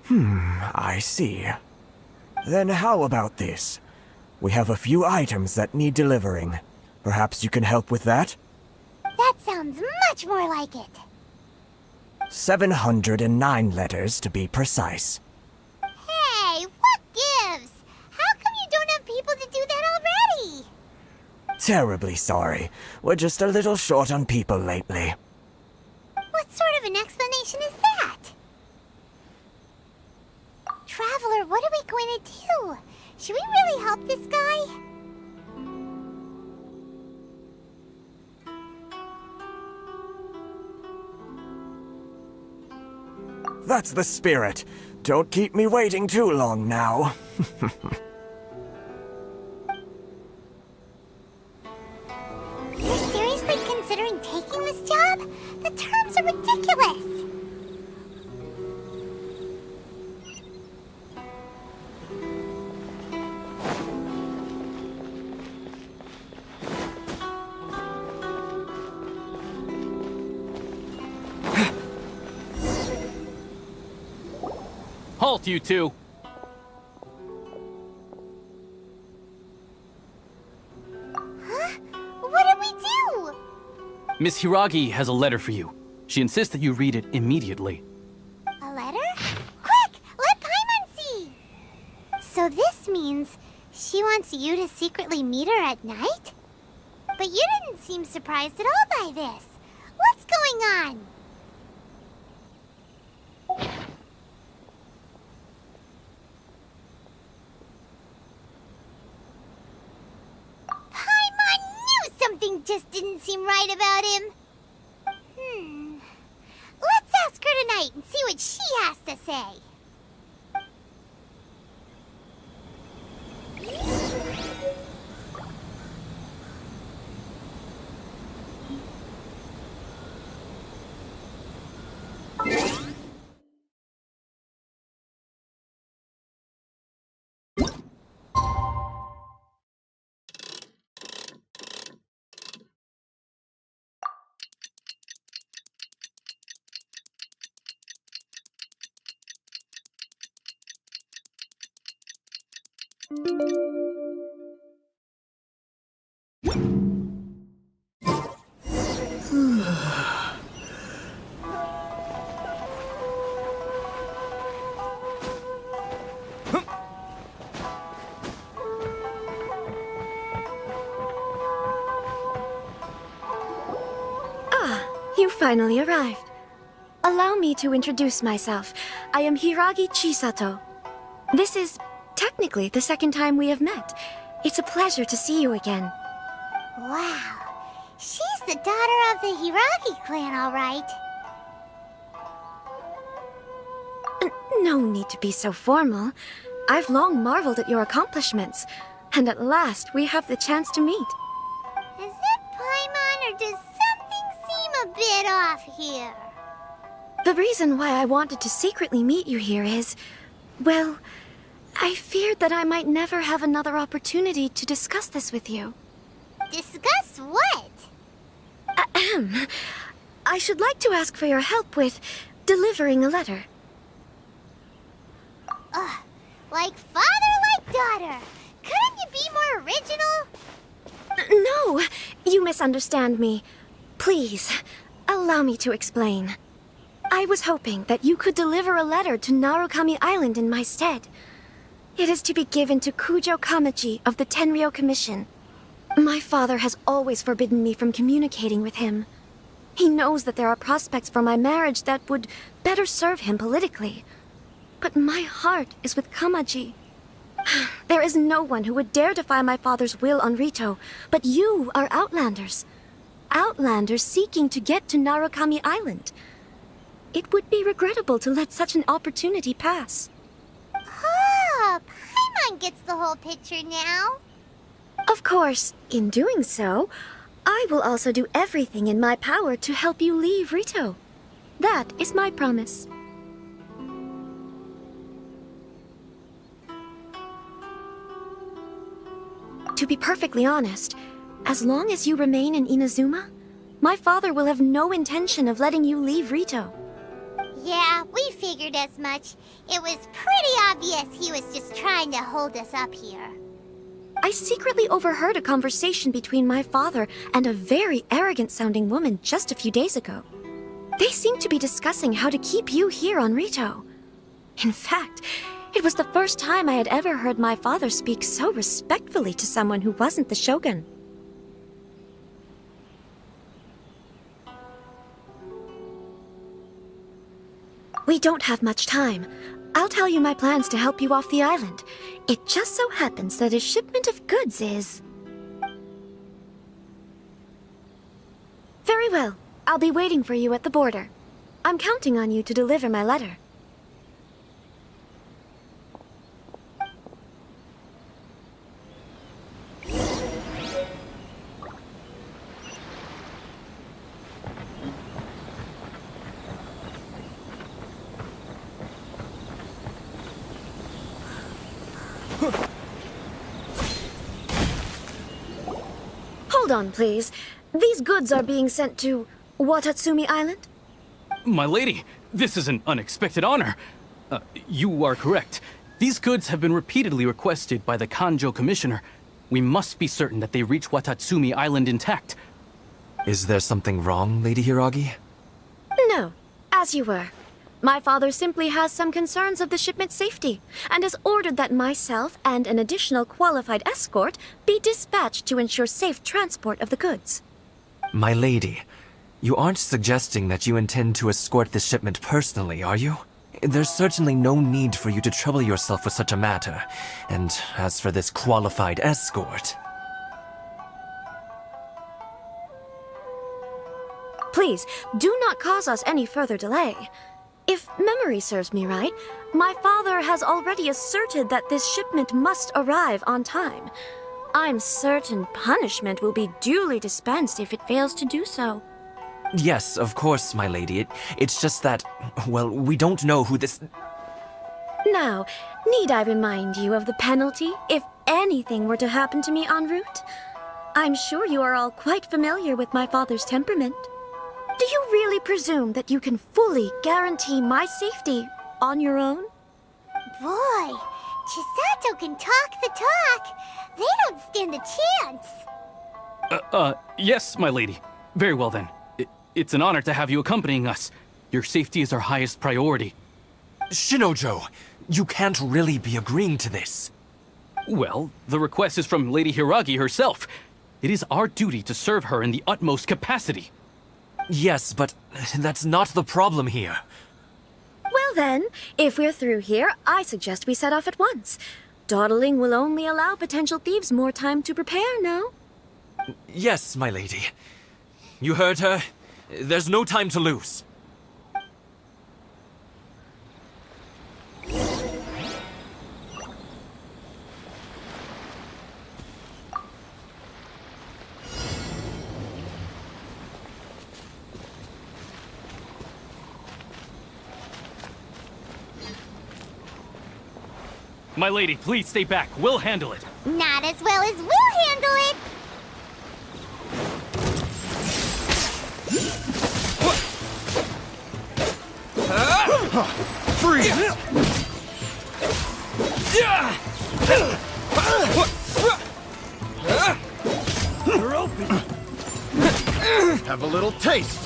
I see. Then how about this? We have a few items that need delivering. Perhaps you can help with that? That sounds much more like it. 709 letters to be precise. Hey, what gives? How come you don't have people to do that already? Terribly sorry. We're just a little short on people lately. What sort of an explanation is that? Traveler, what are we going to do? Should we really help this guy? That's the spirit. Don't keep me waiting too long now. You're seriously considering taking this job? The terms are ridiculous. Halt, you two! Huh? What did we do? Miss Hiragi has a letter for you. She insists that you read it immediately. A letter? Quick! Let Paimon see! So this means she wants you to secretly meet her at night? But you didn't seem surprised at all by this. What's going on? Paimon knew something just didn't seem right about him. Let's ask her tonight and see what she has to say. You finally arrived. Allow me to introduce myself. I am Hiragi Chisato. This is technically the second time we have met. It's a pleasure to see you again. Wow. She's the daughter of the Hiragi clan, all right. No need to be so formal. I've long marveled at your accomplishments, and at last we have the chance to meet. Is it Paimon, or does something seem a bit off here? The reason why I wanted to secretly meet you here is, well, I feared that I might never have another opportunity to discuss this with you. Discuss what? Ahem. I should like to ask for your help with delivering a letter. Like father, like daughter. Couldn't you be more original? No, you misunderstand me. Please, allow me to explain. I was hoping that you could deliver a letter to Narukami Island in my stead. It is to be given to Kujo Kamaji of the Tenryou Commission. My father has always forbidden me from communicating with him. He knows that there are prospects for my marriage that would better serve him politically. But my heart is with Kamaji. There is no one who would dare defy my father's will on Rito, but you are Outlanders. Outlanders seeking to get to Narukami Island. It would be regrettable to let such an opportunity pass. Oh, Paimon gets the whole picture now. Of course, in doing so, I will also do everything in my power to help you leave Rito. That is my promise. To be perfectly honest, as long as you remain in Inazuma, my father will have no intention of letting you leave Rito. Yeah, we figured as much. It was pretty obvious he was just trying to hold us up here. I secretly overheard a conversation between my father and a very arrogant-sounding woman just a few days ago. They seemed to be discussing how to keep you here on Rito. In fact, it was the first time I had ever heard my father speak so respectfully to someone who wasn't the Shogun. We don't have much time. I'll tell you my plans to help you off the island. It just so happens that a shipment of goods is... Very well. I'll be waiting for you at the border. I'm counting on you to deliver my letter. Hold on, please. These goods are being sent to Watatsumi Island? My lady, this is an unexpected honor. You are correct. These goods have been repeatedly requested by the Kanjo Commissioner. We must be certain that they reach Watatsumi Island intact. Is there something wrong, Lady Hiragi? No, as you were. My father simply has some concerns of the shipment's safety, and has ordered that myself and an additional qualified escort be dispatched to ensure safe transport of the goods. My lady, you aren't suggesting that you intend to escort this shipment personally, are you? There's certainly no need for you to trouble yourself with such a matter. And as for this qualified escort... Please, do not cause us any further delay. If memory serves me right, my father has already asserted that this shipment must arrive on time. I'm certain punishment will be duly dispensed if it fails to do so. Yes, of course, my lady. It's just that, well, we don't know who this... Now, need I remind you of the penalty if anything were to happen to me en route? I'm sure you are all quite familiar with my father's temperament. Do you really presume that you can fully guarantee my safety on your own? Boy, Chisato can talk the talk. They don't stand a chance. Yes, my lady. Very well then. It's an honor to have you accompanying us. Your safety is our highest priority. Shinojo, you can't really be agreeing to this. Well, the request is from Lady Hiragi herself. It is our duty to serve her in the utmost capacity. Yes, but that's not the problem here. Well then, if we're through here, I suggest we set off at once. Dawdling will only allow potential thieves more time to prepare, no? Yes, my lady. You heard her. There's no time to lose. My lady, please stay back. We'll handle it. Not as well as we'll handle it. Freeze! You're open. Have a little taste.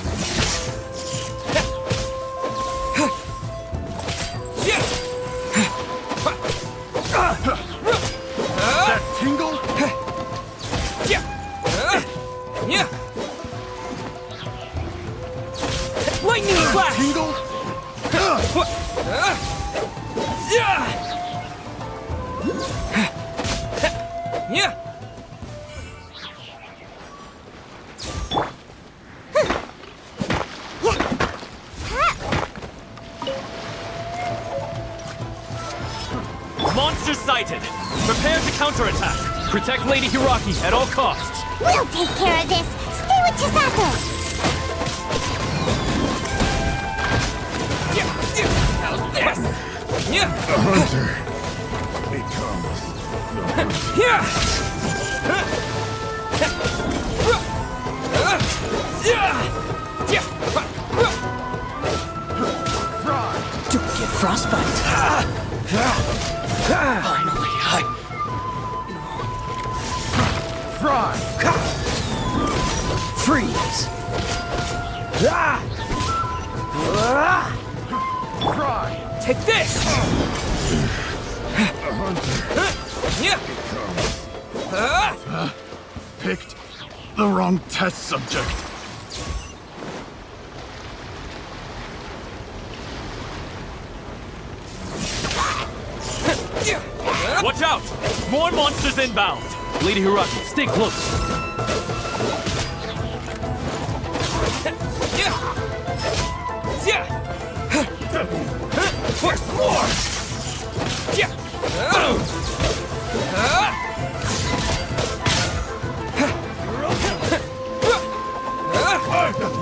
That tingle? Lightning flash! Tingle? Monster sighted! Prepare to counterattack! Protect Lady Hiragi at all costs. We'll take care of this. Stay with Chisato. How's this? The hunter becomes the hunter. Frostbite. Finally, Fry! freeze. Fry! Take this. A hunter becomes... picked the wrong test subject. Watch out! More monsters inbound! Lady Hiraki, stay close. There's more.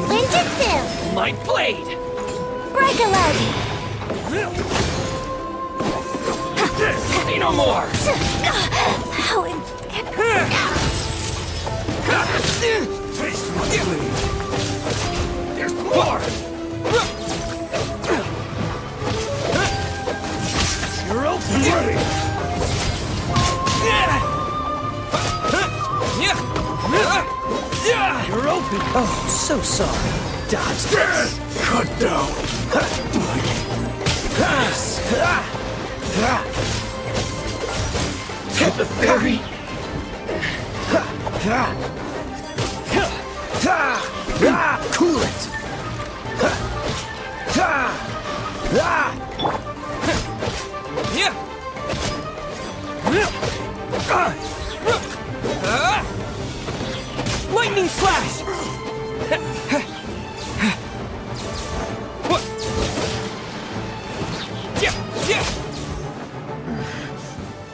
Ninjutsu! Light blade. Break a leg! Say no more. How Taste my blade. There's more. You're open. Ready. You're open. Oh, so sorry. Dodge this. Cut down. To the fairy. Cool it. Lightning slash.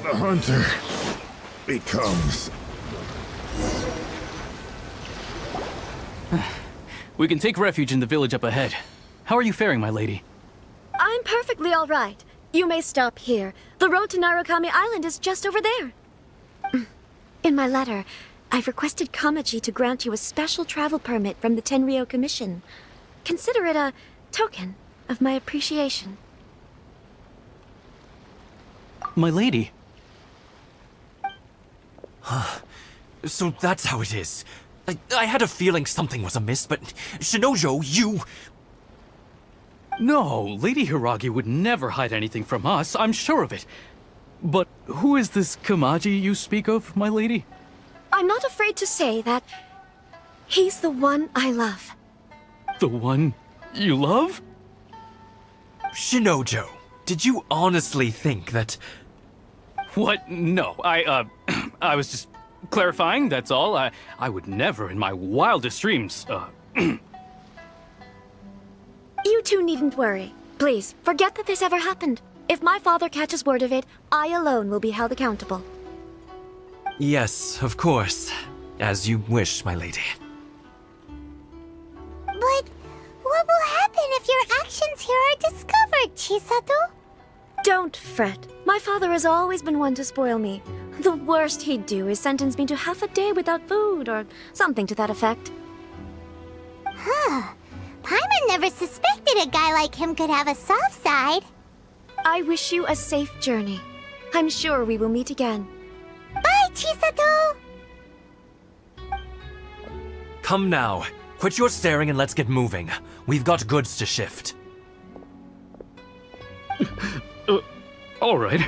The hunter becomes... We can take refuge in the village up ahead. How are you faring, my lady? I'm perfectly all right. You may stop here. The road to Narukami Island is just over there. In my letter, I've requested Kamaji to grant you a special travel permit from the Tenryou Commission. Consider it a token of my appreciation. My lady. So that's how it is. I had a feeling something was amiss, but Shinojo, you... No, Lady Hiragi would never hide anything from us, I'm sure of it. But who is this Kamaji you speak of, my lady? I'm not afraid to say that he's the one I love. The one you love? Shinojo, did you honestly think that... What? No, I was just clarifying, that's all. I would never in my wildest dreams, You two needn't worry. Please, forget that this ever happened. If my father catches word of it, I alone will be held accountable. Yes, of course. As you wish, my lady. But what will happen if your actions here are discovered, Chisato? Don't fret. My father has always been one to spoil me. The worst he'd do is sentence me to half a day without food, or something to that effect. Huh. Paimon never suspected a guy like him could have a soft side. I wish you a safe journey. I'm sure we will meet again. Bye, Chisato! Come now. Quit your staring and let's get moving. We've got goods to shift. All right.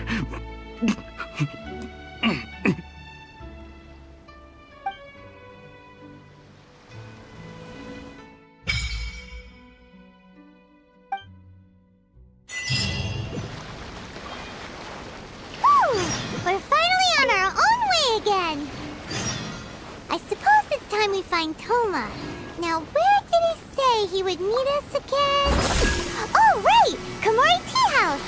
We're finally on our own way again! I suppose it's time we find Toma. Now, where did he say he would meet us again? Oh, right! Komori Tea House!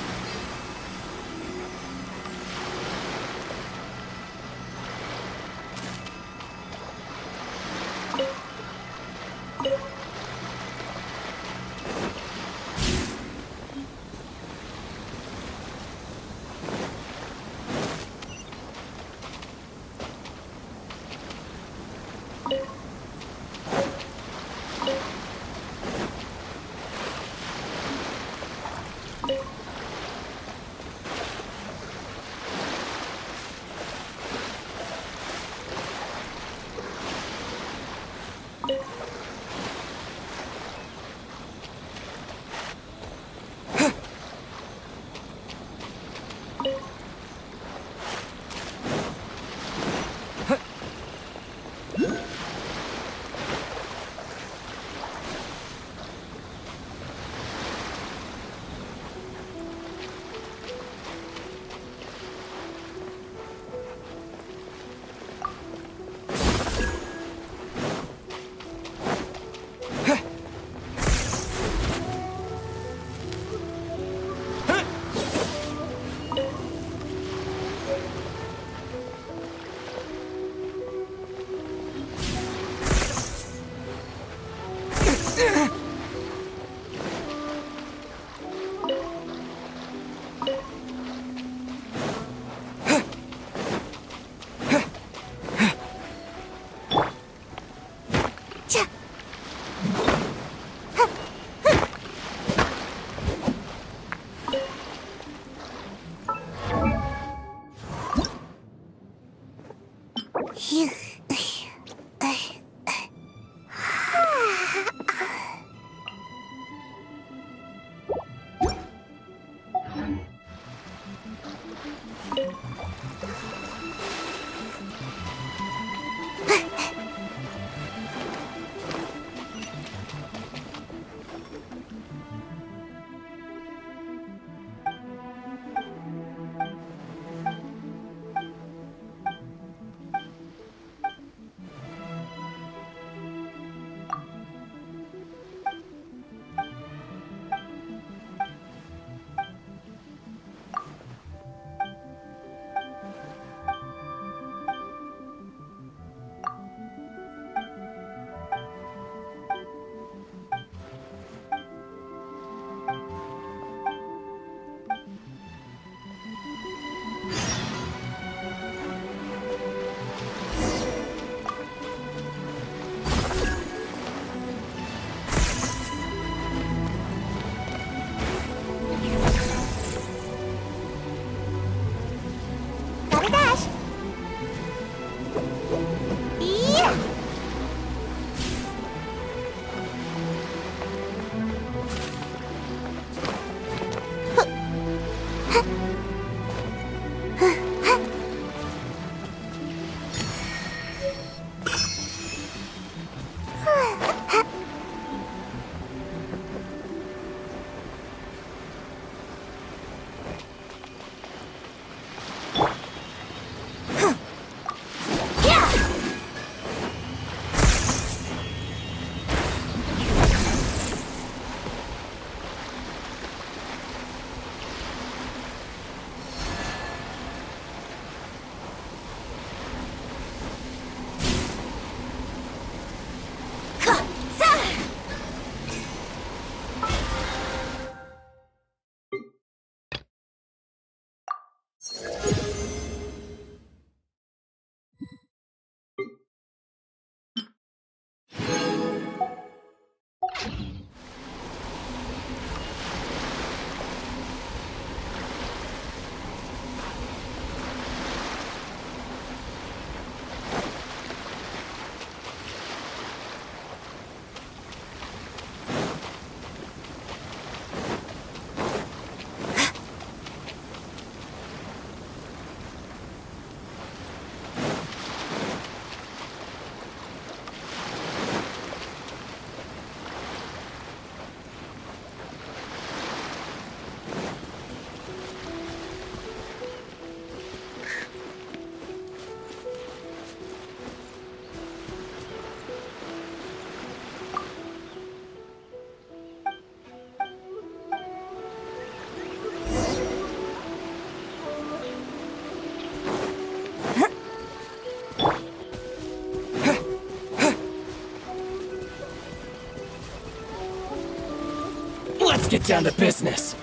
Let's get down to business.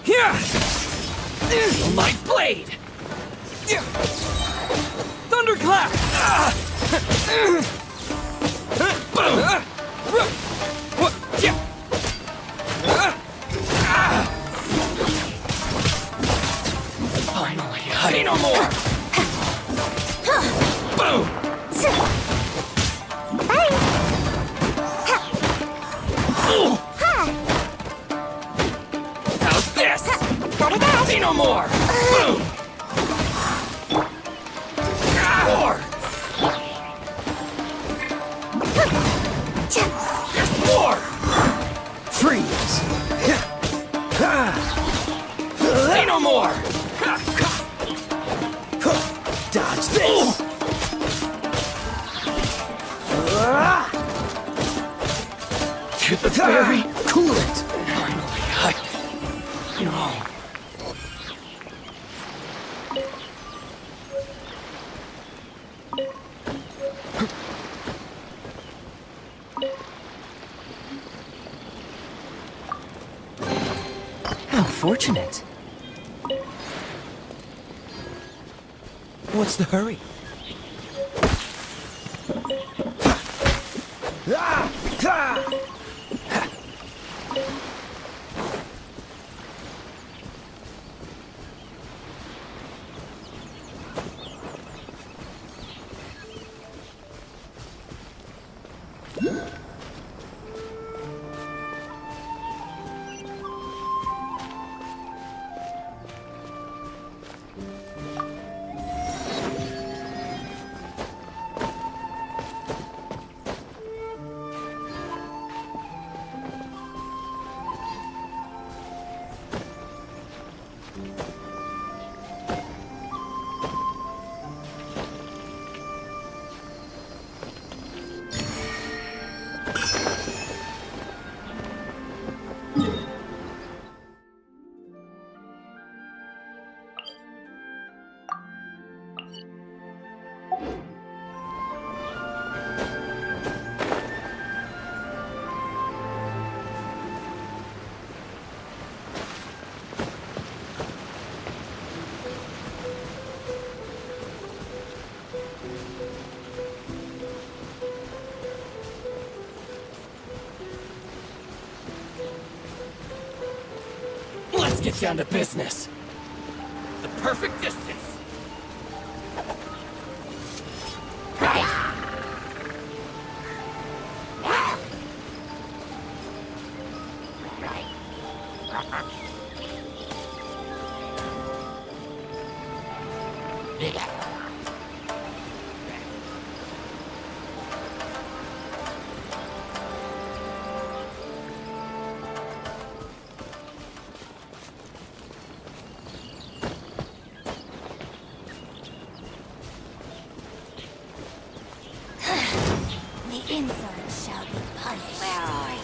Here! My blade! Thunderclap! Boom! Finally, say no more! Boom! How's this? Say no more! Boom! More! There's more! Freeze! Say no more! Dodge this! To the very cool it! Finally, no. unfortunate. What's the hurry? Let's get down to business. The perfect distance. The insolent shall be punished. Where are you?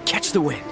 Catch the wind.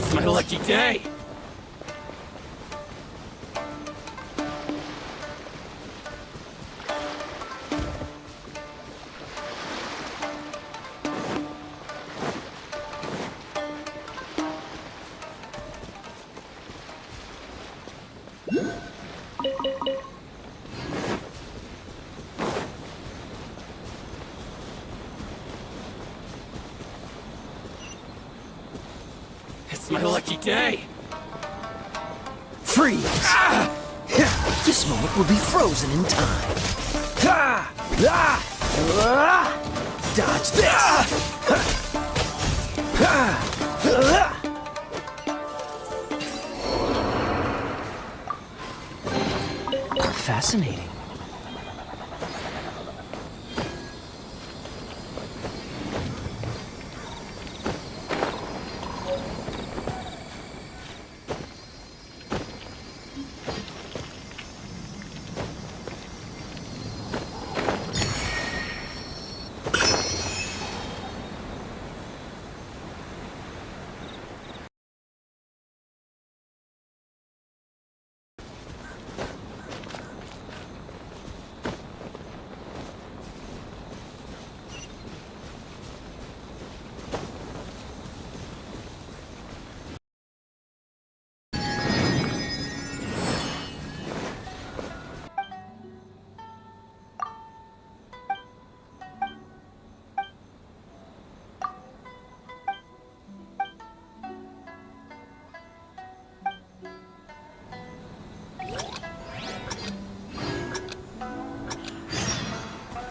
It's my lucky day! It's my lucky day! Freeze! This moment will be frozen in time. Dodge this! Fascinating.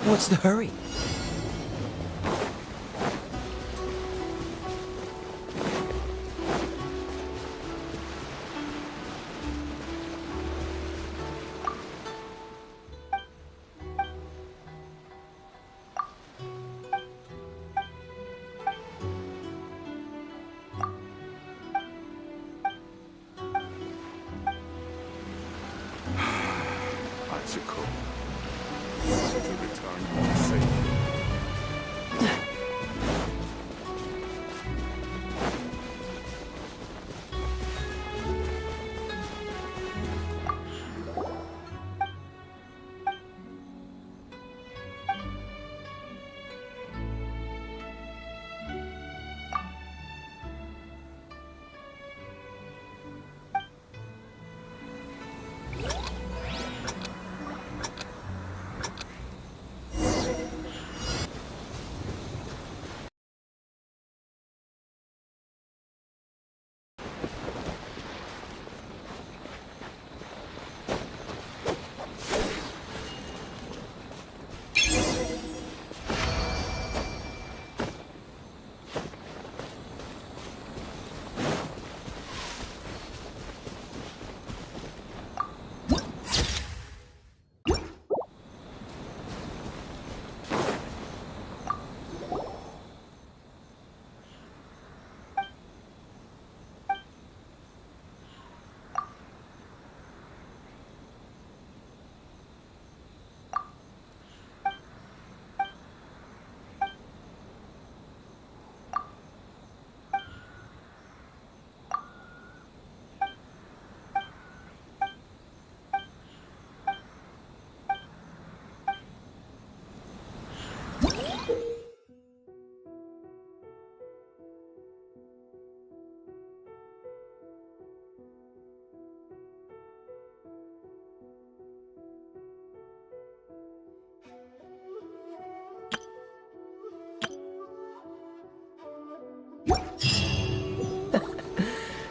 What's the hurry? Atsuko. To return home safely.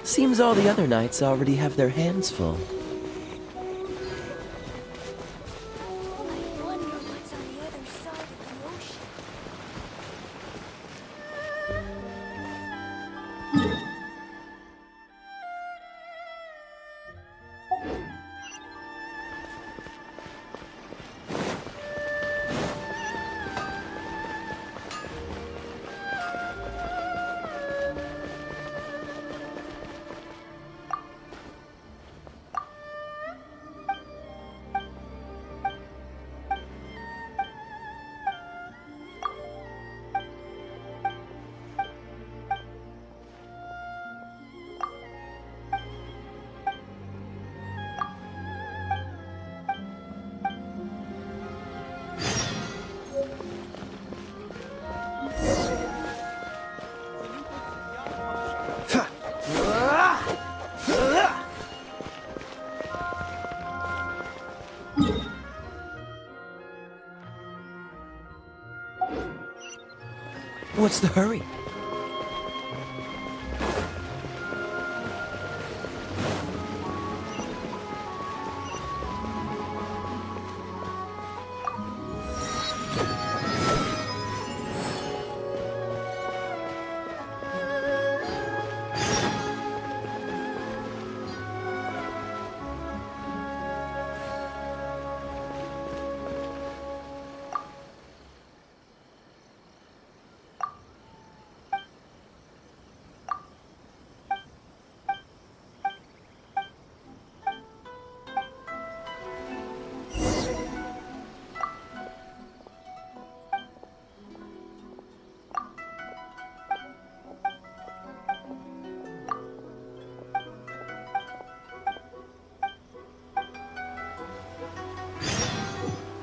Seems all the other knights already have their hands full. I wonder what's on the other side of the ocean. What's the hurry?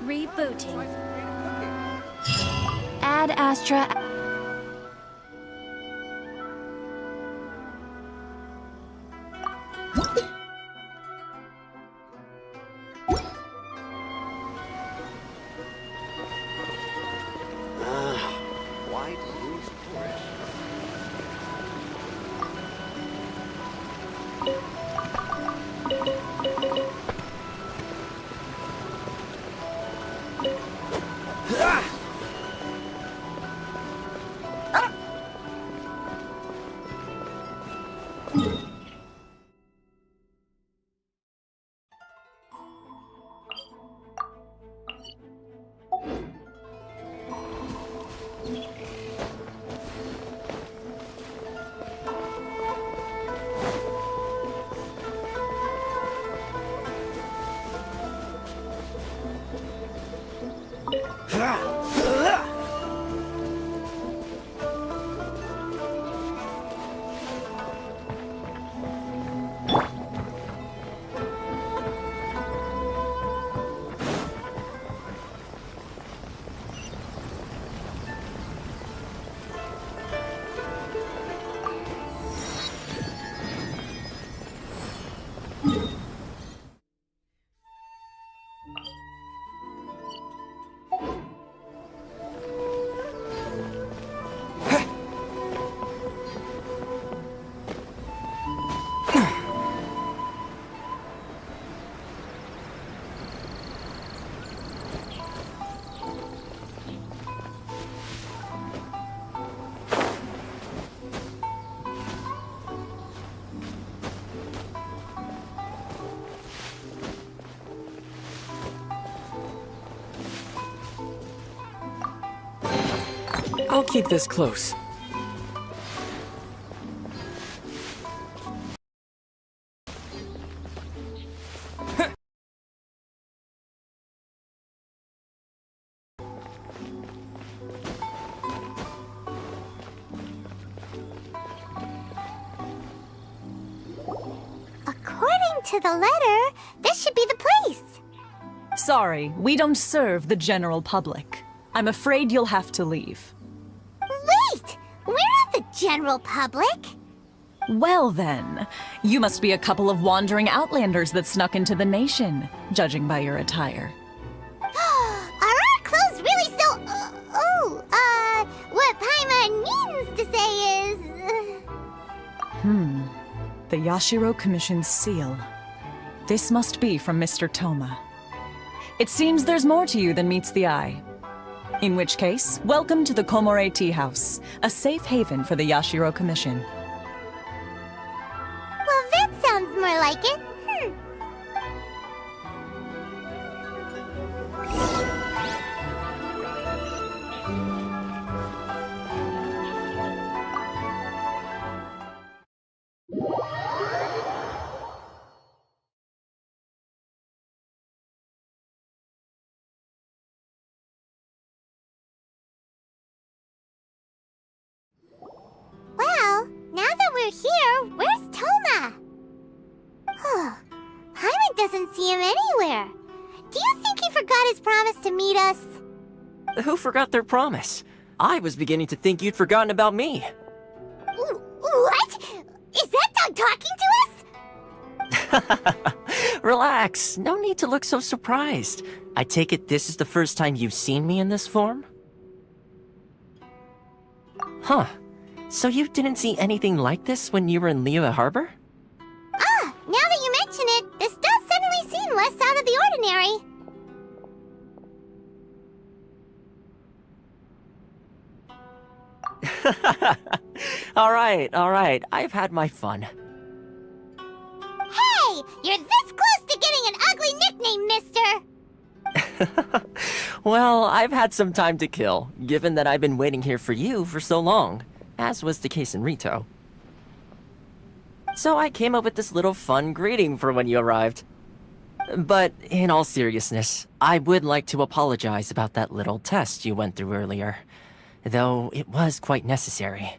Rebooting. Ad Astra. Why lose Porsche? I'll keep this close. According to the letter, this should be the place. Sorry, we don't serve the general public. I'm afraid you'll have to leave. Wait! We're not the general public! Well then, you must be a couple of wandering outlanders that snuck into the nation, judging by your attire. Are our clothes really so... what Paimon means to say is... The Yashiro Commission's seal. This must be from Mr. Toma. It seems there's more to you than meets the eye. In which case, welcome to the Komore Tea House, a safe haven for the Yashiro Commission. Well, that sounds more like it. Well, now that we're here, where's Toma? Paimon doesn't see him anywhere. Do you think he forgot his promise to meet us? Who forgot their promise? I was beginning to think you'd forgotten about me. What? Is that dog talking to us? Relax, no need to look so surprised. I take it this is the first time you've seen me in this form? Huh. So you didn't see anything like this when you were in Liyue Harbor? Ah, now that you mention it, this does suddenly seem less out of the ordinary. Alright. I've had my fun. Hey! You're this close to getting an ugly nickname, mister! Well, I've had some time to kill, given that I've been waiting here for you for so long, as was the case in Rito. So I came up with this little fun greeting for when you arrived. But in all seriousness, I would like to apologize about that little test you went through earlier, though it was quite necessary.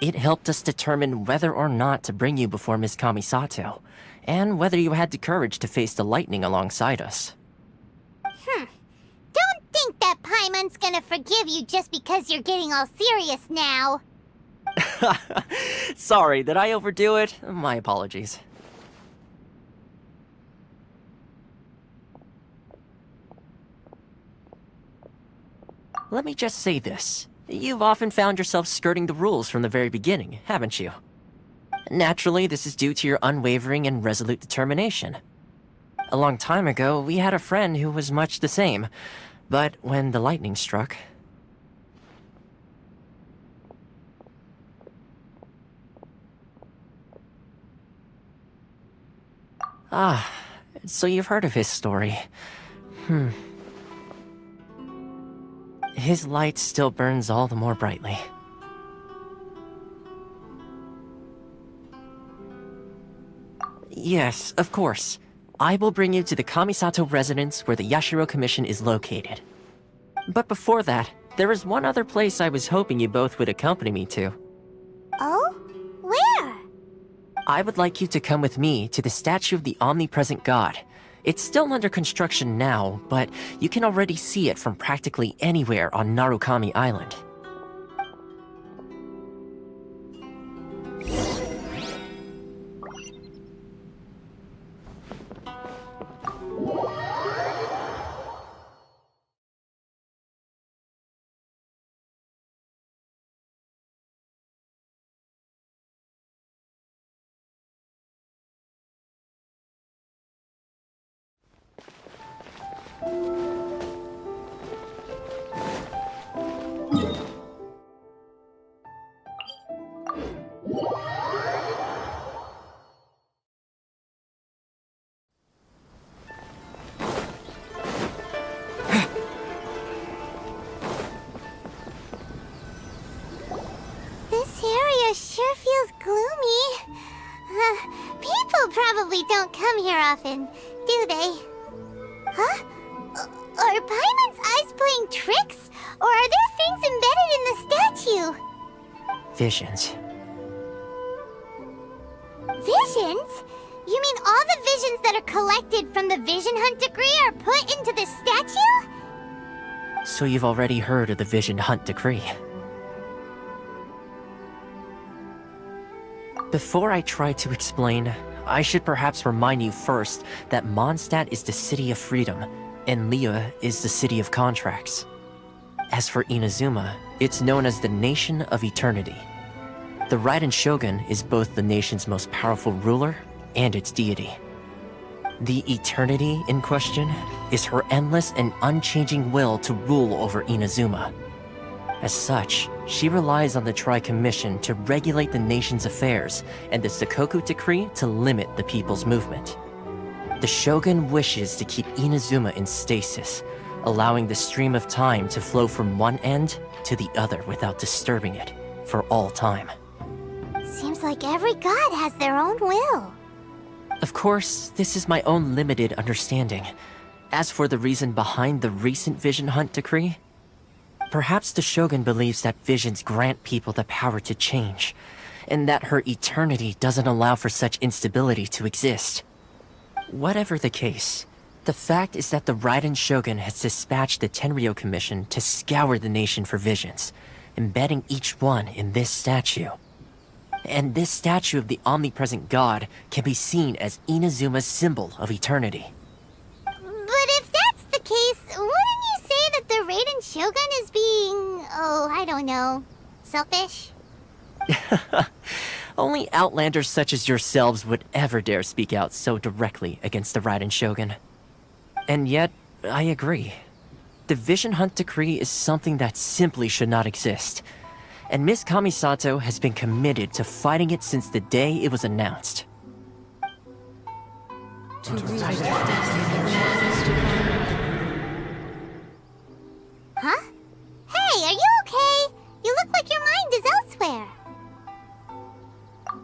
It helped us determine whether or not to bring you before Miss Kamisato, and whether you had the courage to face the lightning alongside us. Don't think that Paimon's gonna forgive you just because you're getting all serious now. Sorry, did I overdo it? My apologies. Let me just say this. You've often found yourself skirting the rules from the very beginning, haven't you? Naturally, this is due to your unwavering and resolute determination. A long time ago, we had a friend who was much the same, but when the lightning struck... Ah, so you've heard of his story. His light still burns all the more brightly. Yes, of course. I will bring you to the Kamisato residence where the Yashiro Commission is located. But before that, there is one other place I was hoping you both would accompany me to. Oh? Where? I would like you to come with me to the statue of the omnipresent god. It's still under construction now, but you can already see it from practically anywhere on Narukami Island. This area sure feels gloomy. People probably don't come here often, do they? Huh? Are Paimon's eyes playing tricks? Or are there things embedded in the statue? Visions. Visions? You mean all the visions that are collected from the Vision Hunt decree are put into this statue? So you've already heard of the Vision Hunt decree. Before I try to explain, I should perhaps remind you first that Mondstadt is the city of freedom, and Liyue is the city of contracts. As for Inazuma, it's known as the Nation of Eternity. The Raiden Shogun is both the nation's most powerful ruler and its deity. The Eternity in question is her endless and unchanging will to rule over Inazuma. As such, she relies on the Tri-Commission to regulate the nation's affairs and the Sakoku Decree to limit the people's movement. The Shogun wishes to keep Inazuma in stasis, allowing the stream of time to flow from one end to the other without disturbing it for all time. Seems like every god has their own will. Of course, this is my own limited understanding. As for the reason behind the recent Vision Hunt decree, perhaps the Shogun believes that visions grant people the power to change, and that her eternity doesn't allow for such instability to exist. Whatever the case, the fact is that the Raiden Shogun has dispatched the Tenryou Commission to scour the nation for visions, embedding each one in this statue. And this statue of the omnipresent god can be seen as Inazuma's symbol of eternity. But if that's the case, wouldn't you say that the Raiden Shogun is being, I don't know, selfish? Only outlanders such as yourselves would ever dare speak out so directly against the Raiden Shogun. And yet, I agree. The Vision Hunt Decree is something that simply should not exist. And Miss Kamisato has been committed to fighting it since the day it was announced. Huh? Hey, are you okay? You look like your mind is elsewhere.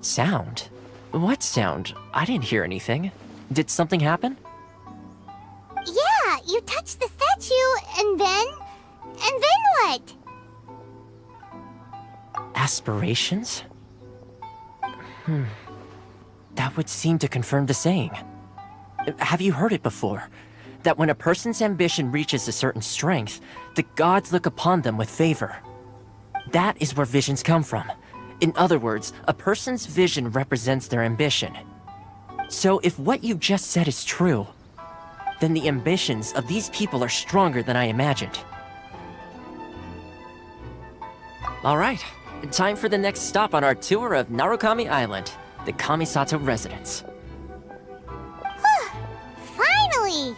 Sound? What sound? I didn't hear anything. Did something happen? Yeah, you touched the statue, and then what? Aspirations? That would seem to confirm the saying. Have you heard it before? That when a person's ambition reaches a certain strength, the gods look upon them with favor. That is where visions come from. In other words, a person's vision represents their ambition. So if what you just said is true, then the ambitions of these people are stronger than I imagined. Alright, time for the next stop on our tour of Narukami Island, the Kamisato residence. Finally!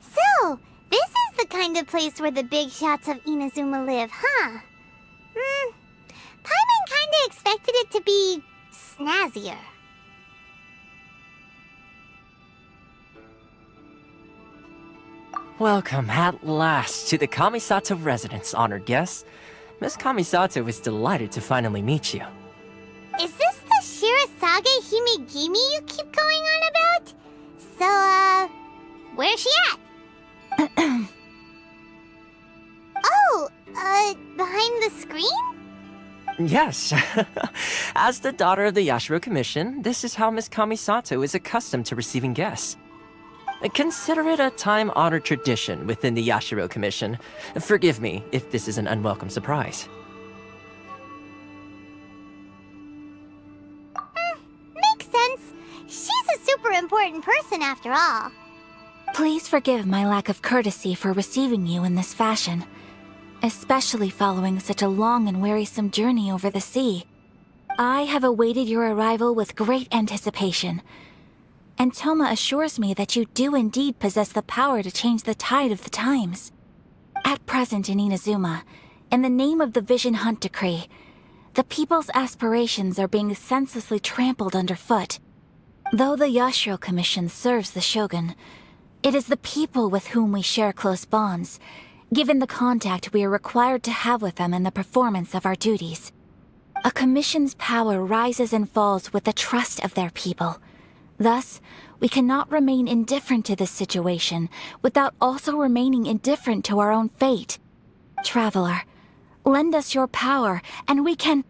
So, this is the kind of place where the big shots of Inazuma live, huh? Paimon kinda expected it to be snazzier. Welcome at last to the Kamisato residence, honored guests. Miss Kamisato is delighted to finally meet you. Is this the Shirasage Himegimi you keep going on about? So, where's she at? Behind the screen? Yes. As the daughter of the Yashiro Commission, this is how Miss Kamisato is accustomed to receiving guests. Consider it a time-honored tradition within the Yashiro Commission. Forgive me if this is an unwelcome surprise. Makes sense. She's a super important person after all. Please forgive my lack of courtesy for receiving you in this fashion, especially following such a long and wearisome journey over the sea. I have awaited your arrival with great anticipation, and Toma assures me that you do indeed possess the power to change the tide of the times. At present in Inazuma, in the name of the Vision Hunt Decree, the people's aspirations are being senselessly trampled underfoot. Though the Yashiro Commission serves the Shogun, it is the people with whom we share close bonds, given the contact we are required to have with them in the performance of our duties. A commission's power rises and falls with the trust of their people. Thus, we cannot remain indifferent to this situation without also remaining indifferent to our own fate. Traveler, lend us your power, and we can...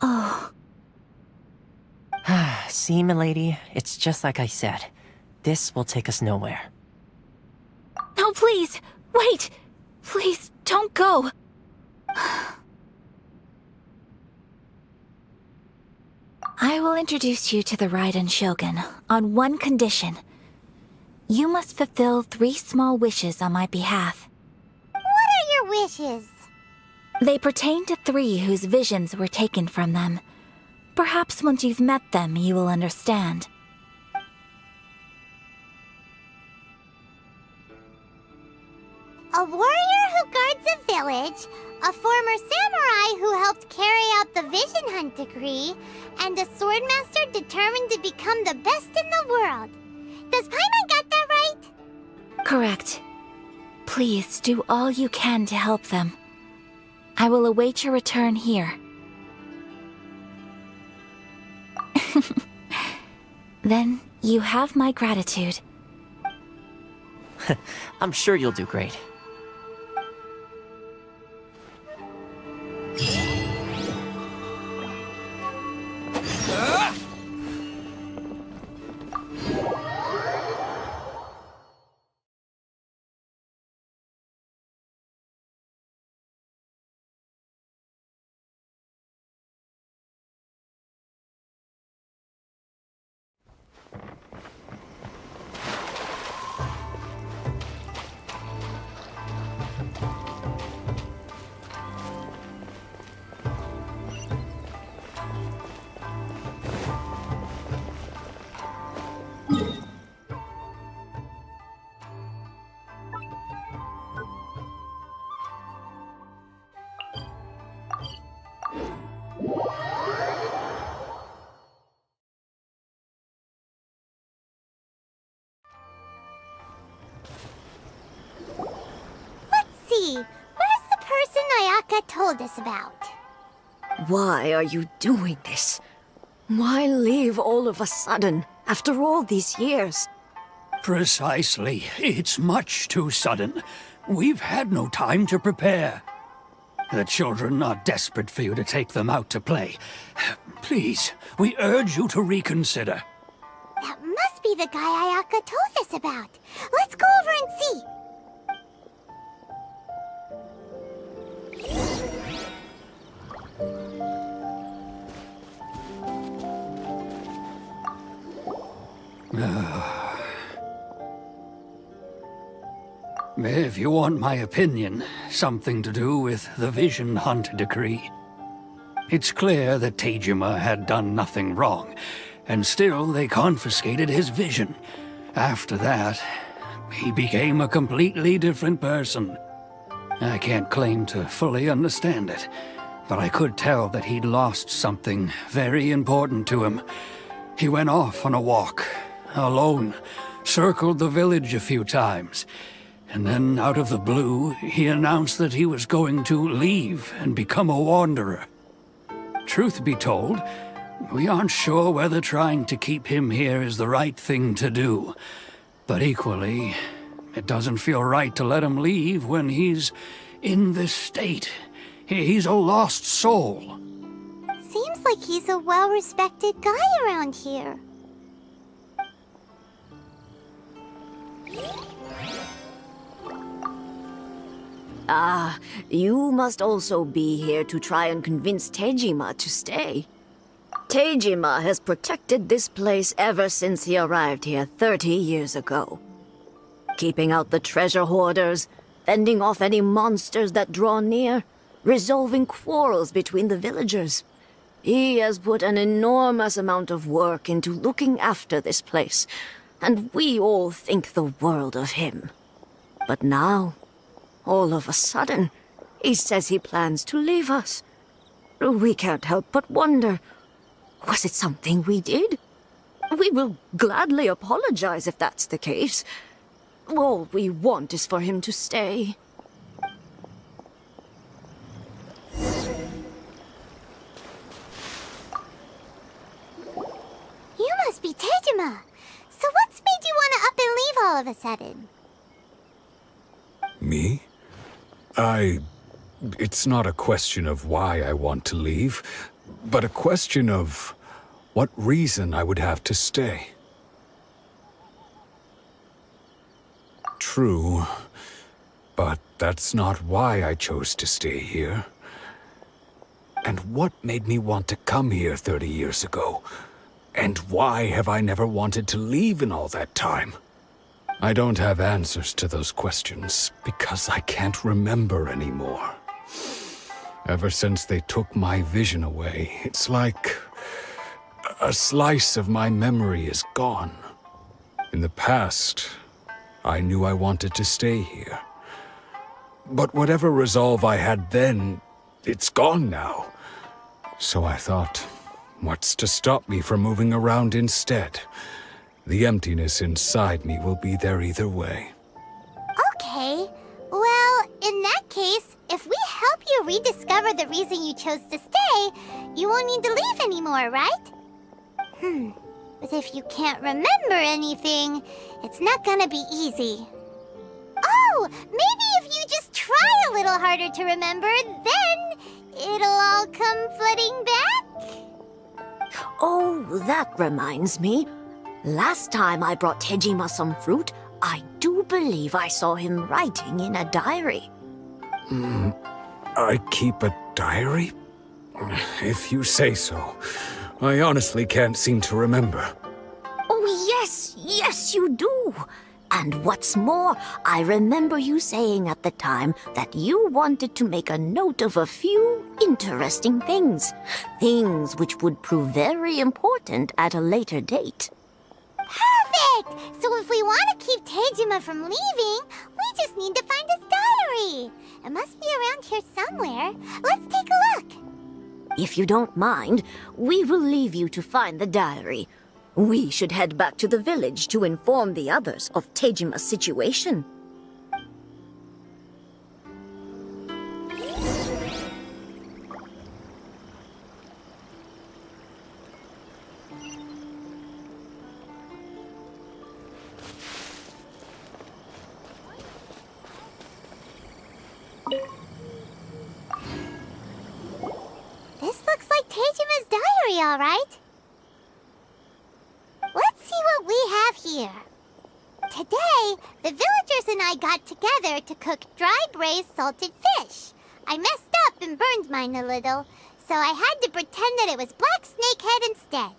Oh... See, milady, it's just like I said. This will take us nowhere. No, please! Wait! Please, don't go! I will introduce you to the Raiden Shogun on one condition. You must fulfill 3 small wishes on my behalf. What are your wishes? They pertain to 3 whose visions were taken from them. Perhaps once you've met them, you will understand. A warrior who guards a village, a former samurai who helped carry out the Vision Hunt Decree, and a swordmaster determined to become the best in the world. Does Paimon got that right? Correct. Please do all you can to help them. I will await your return here. Then you have my gratitude. I'm sure you'll do great. See, where's the person Ayaka told us about? Why are you doing this? Why leave all of a sudden, after all these years? Precisely. It's much too sudden. We've had no time to prepare. The children are desperate for you to take them out to play. Please, we urge you to reconsider. That must be the guy Ayaka told us about. Let's go over and see. If you want my opinion, something to do with the Vision Hunt decree. It's clear that Tejima had done nothing wrong, and still they confiscated his vision. After that, he became a completely different person. I can't claim to fully understand it, but I could tell that he'd lost something very important to him. He went off on a walk, alone, circled the village a few times, and then out of the blue, he announced that he was going to leave and become a wanderer. Truth be told, we aren't sure whether trying to keep him here is the right thing to do. But equally, it doesn't feel right to let him leave when he's in this state. He's a lost soul. Seems like he's a well-respected guy around here. Ah, you must also be here to try and convince Tejima to stay. Tejima has protected this place ever since he arrived here 30 years ago. Keeping out the treasure hoarders, fending off any monsters that draw near, resolving quarrels between the villagers. He has put an enormous amount of work into looking after this place, and we all think the world of him. But now, all of a sudden, he says he plans to leave us. We can't help but wonder, was it something we did? We will gladly apologize if that's the case. All we want is for him to stay. You must be Tejima. So what's made you want to up and leave all of a sudden? Me? It's not a question of why I want to leave, but a question of what reason I would have to stay. True, but that's not why I chose to stay here. And what made me want to come here 30 years ago? And why have I never wanted to leave in all that time? I don't have answers to those questions because I can't remember anymore. Ever since they took my vision away, it's like a slice of my memory is gone. In the past, I knew I wanted to stay here. But whatever resolve I had then, it's gone now. So I thought, what's to stop me from moving around instead? The emptiness inside me will be there either way. rediscover the reason you chose to stay, you won't need to leave anymore, right? But if you can't remember anything, it's not gonna be easy. Oh, maybe if you just try a little harder to remember, then it'll all come flooding back? Oh, that reminds me. Last time I brought Tejima some fruit, I do believe I saw him writing in a diary. I keep a diary? If you say so. I honestly can't seem to remember. Oh, yes, you do. And what's more, I remember you saying at the time that you wanted to make a note of a few interesting things. Things which would prove very important at a later date. Perfect! So if we want to keep Tejima from leaving, we just need to find his diary. It must be around here somewhere. Let's take a look. If you don't mind, we will leave you to find the diary. We should head back to the village to inform the others of Tejima's situation. This looks like Tejima's diary, all right. Let's see what we have here. Today, the villagers and I got together to cook dry braised salted fish. I messed up and burned mine a little, so I had to pretend that it was black snakehead instead.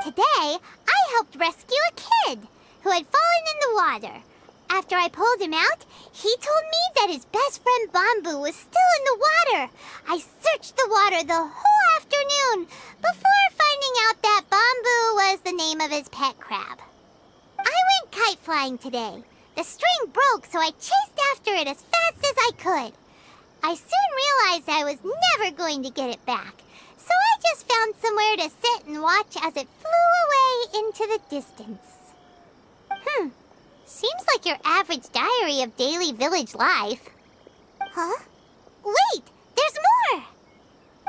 Today, I helped rescue a kid who had fallen in the water. After I pulled him out, he told me that his best friend Bamboo was still in the water. I searched the water the whole afternoon before finding out that Bamboo was the name of his pet crab. I went kite flying today. The string broke, so I chased after it as fast as I could. I soon realized I was never going to get it back, so I just found somewhere to sit and watch as it flew away into the distance. Seems like your average diary of daily village life. Huh? Wait! There's more!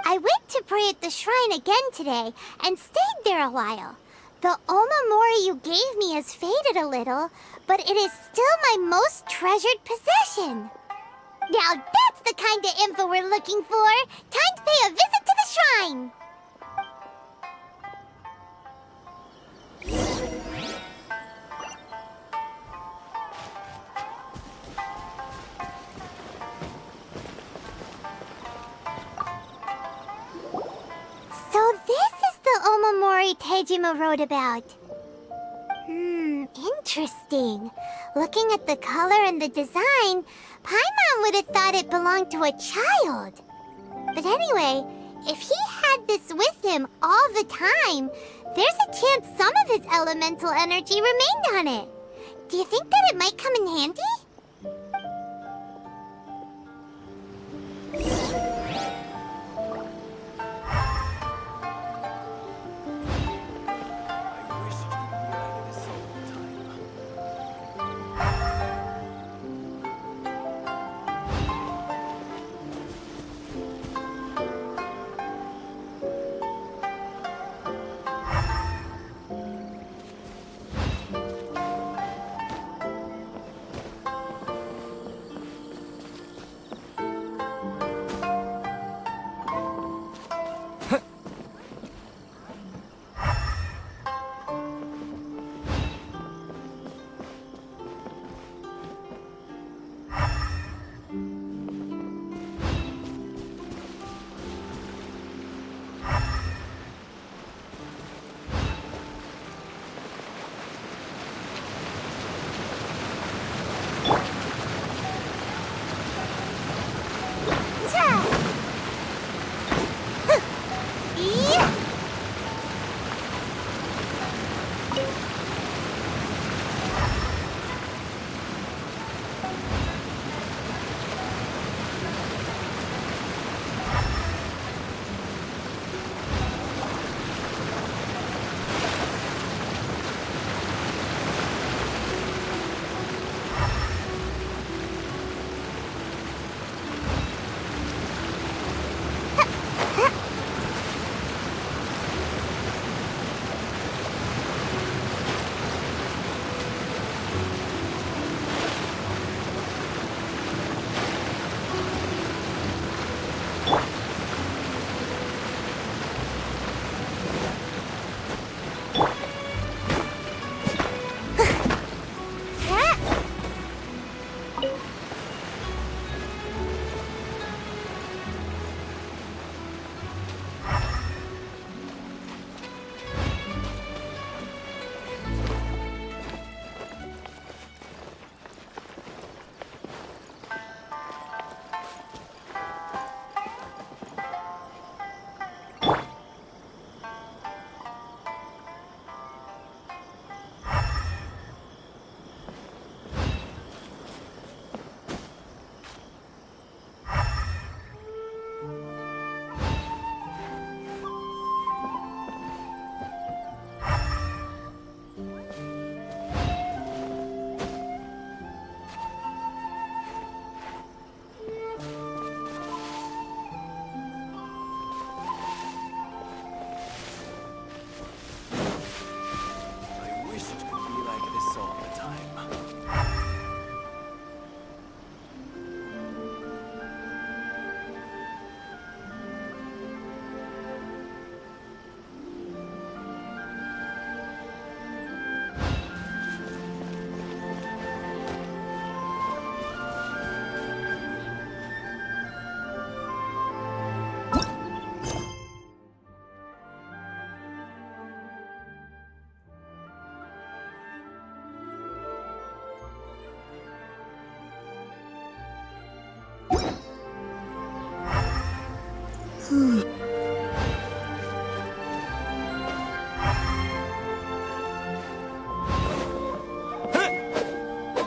I went to pray at the shrine again today and stayed there a while. The omamori you gave me has faded a little, but it is still my most treasured possession. Now that's the kind of info we're looking for! Time to pay a visit to the shrine! So this is the omamori Tejima wrote about. Interesting. Looking at the color and the design, Paimon would have thought it belonged to a child. But anyway, if he had this with him all the time, there's a chance some of his elemental energy remained on it. Do you think that it might come in handy?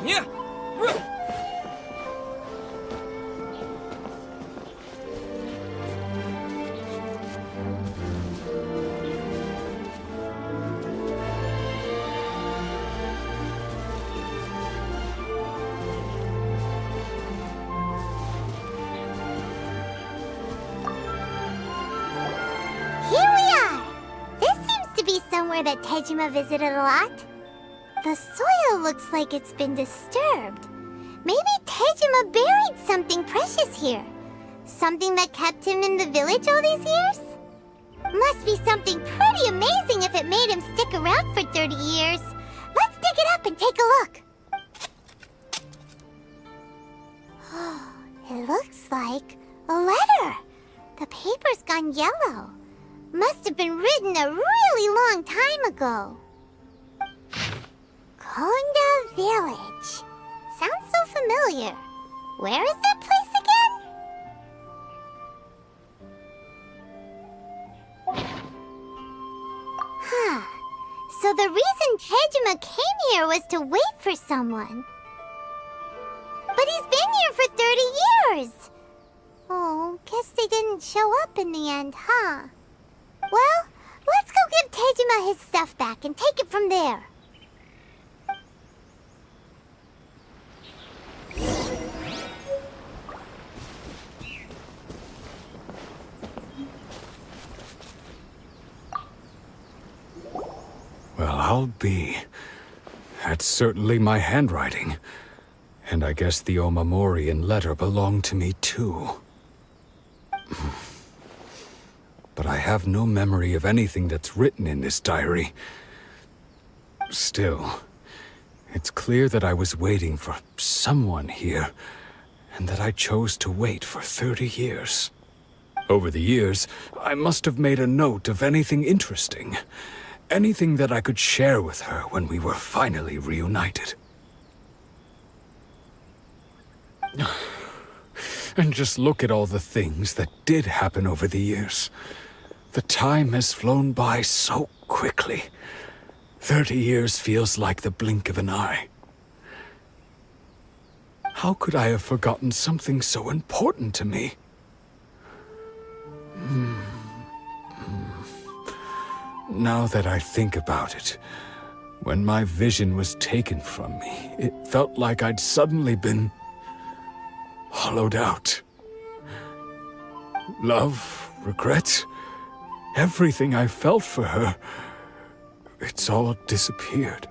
Yeah. Here we are! This seems to be somewhere that Tejima visited a lot. The soil looks like it's been disturbed. Maybe Tejima buried something precious here. Something that kept him in the village all these years? Must be something pretty amazing if it made him stick around for 30 years. Let's dig it up and take a look. It looks like a letter. The paper's gone yellow. Must have been written a really long time ago. Konda Village. Sounds so familiar. Where is that place again? Huh. So the reason Tejima came here was to wait for someone. But he's been here for 30 years. Oh, guess they didn't show up in the end, huh? Well, let's go give Tejima his stuff back and take it from there. Well, I'll be. That's certainly my handwriting. And I guess the Omamorian letter belonged to me too. But I have no memory of anything that's written in this diary. Still, it's clear that I was waiting for someone here, and that I chose to wait for 30 years. Over the years, I must have made a note of anything interesting. Anything that I could share with her when we were finally reunited. And just look at all the things that did happen over the years. The time has flown by so quickly. 30 years feels like the blink of an eye. How could I have forgotten something so important to me? Now that I think about it, when my vision was taken from me, it felt like I'd suddenly been hollowed out. Love, regret, everything I felt for her, it's all disappeared.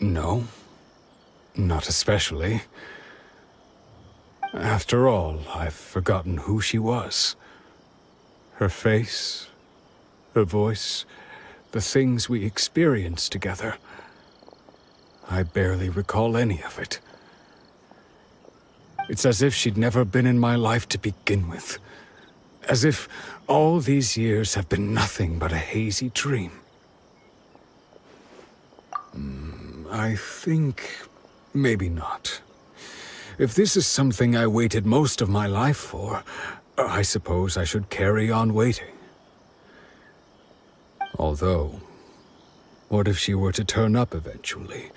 No, not especially. After all, I've forgotten who she was. Her face, her voice, the things we experienced together. I barely recall any of it. It's as if she'd never been in my life to begin with. As if all these years have been nothing but a hazy dream. I think maybe not. If this is something I waited most of my life for, I suppose I should carry on waiting. Although, what if she were to turn up eventually,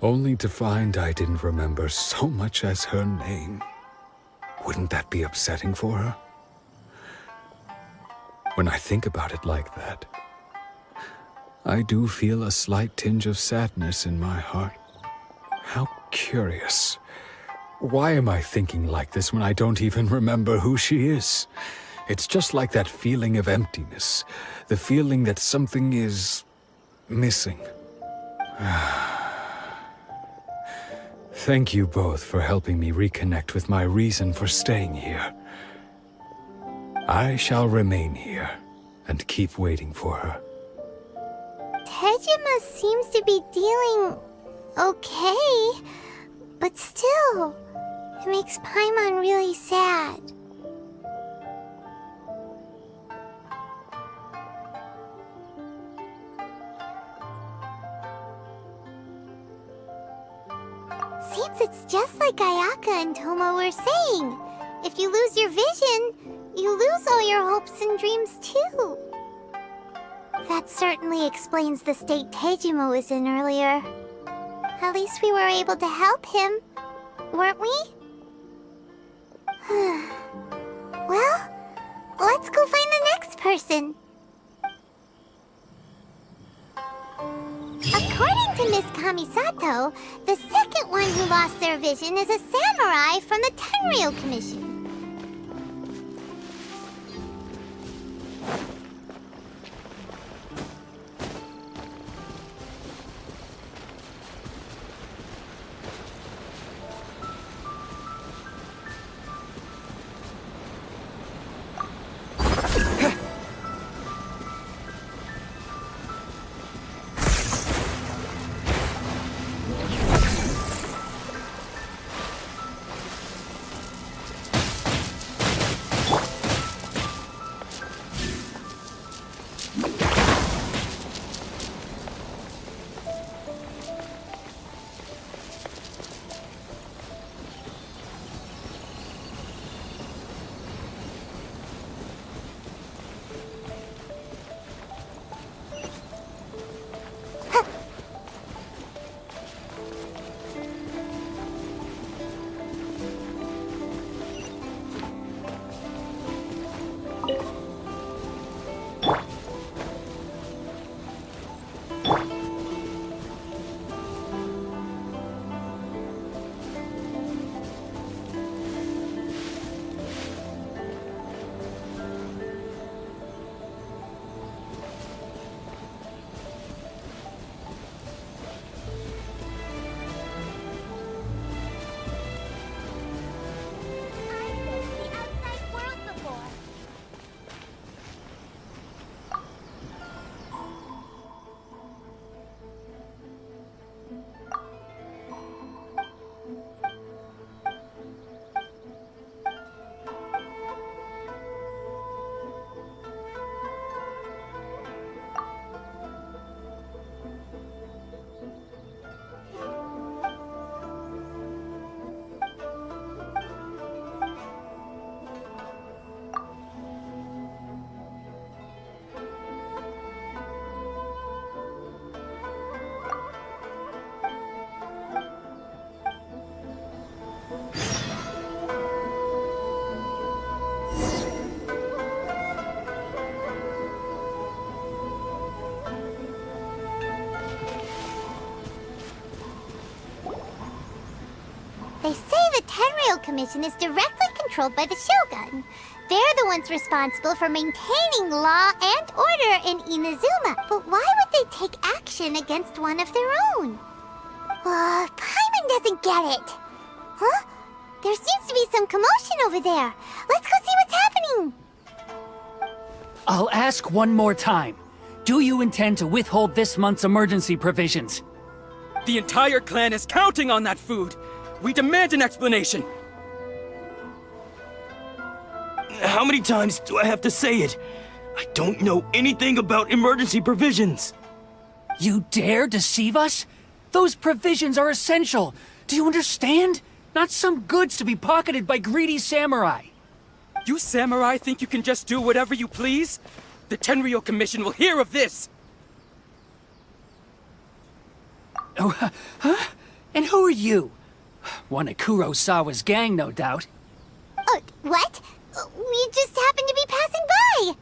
only to find I didn't remember so much as her name? Wouldn't that be upsetting for her? When I think about it like that, I do feel a slight tinge of sadness in my heart. How curious. Why am I thinking like this when I don't even remember who she is? It's just like that feeling of emptiness, the feeling that something is missing. Thank you both for helping me reconnect with my reason for staying here. I shall remain here and keep waiting for her. Tejima seems to be dealing okay, but still, it makes Paimon really sad. Seems it's just like Ayaka and Toma were saying. If you lose your vision, you lose all your hopes and dreams too. That certainly explains the state Tejima was in earlier. At least we were able to help him, weren't we? Well, let's go find the next person. According to Miss Kamisato, the second one who lost their vision is a samurai from the Tenryou Commission. They say the Tenryou Commission is directly controlled by the Shogun. They're the ones responsible for maintaining law and order in Inazuma. But why would they take action against one of their own? Paimon doesn't get it. Huh? There seems to be some commotion over there. Let's go see what's happening. I'll ask one more time. Do you intend to withhold this month's emergency provisions? The entire clan is counting on that food. We demand an explanation. How many times do I have to say it? I don't know anything about emergency provisions. You dare deceive us? Those provisions are essential. Do you understand? Not some goods to be pocketed by greedy samurai. You samurai think you can just do whatever you please? The Tenryou Commission will hear of this! Oh, huh? And who are you? One of Kurosawa's gang, no doubt. What? We just happened to be passing by.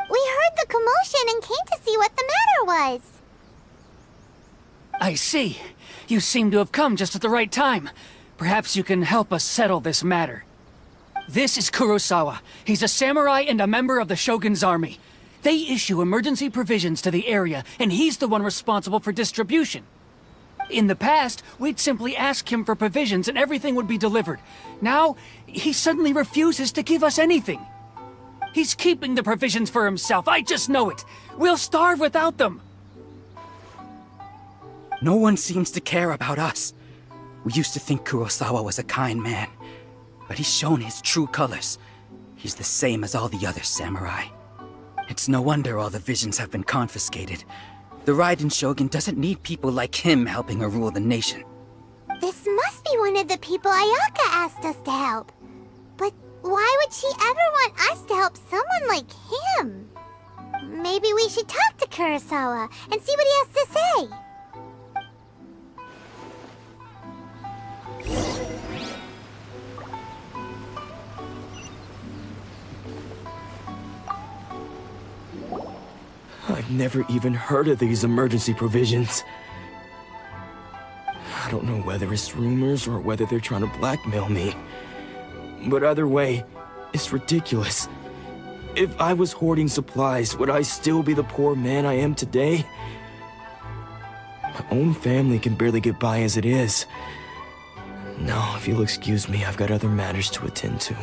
We heard the commotion and came to see what the matter was. I see. You seem to have come just at the right time. Perhaps you can help us settle this matter. This is Kurosawa. He's a samurai and a member of the Shogun's army. They issue emergency provisions to the area, and he's the one responsible for distribution. In the past, we'd simply ask him for provisions and everything would be delivered. Now, he suddenly refuses to give us anything. He's keeping the provisions for himself, I just know it. We'll starve without them. No one seems to care about us. We used to think Kurosawa was a kind man, but he's shown his true colors. He's the same as all the other samurai. It's no wonder all the visions have been confiscated. The Raiden Shogun doesn't need people like him helping her rule the nation. This must be one of the people Ayaka asked us to help. But why would she ever want us to help someone like him? Maybe we should talk to Kurosawa and see what he has to say. I've never even heard of these emergency provisions. I don't know whether it's rumors or whether they're trying to blackmail me. But either way, it's ridiculous. If I was hoarding supplies, would I still be the poor man I am today? My own family can barely get by as it is. No, if you'll excuse me, I've got other matters to attend to.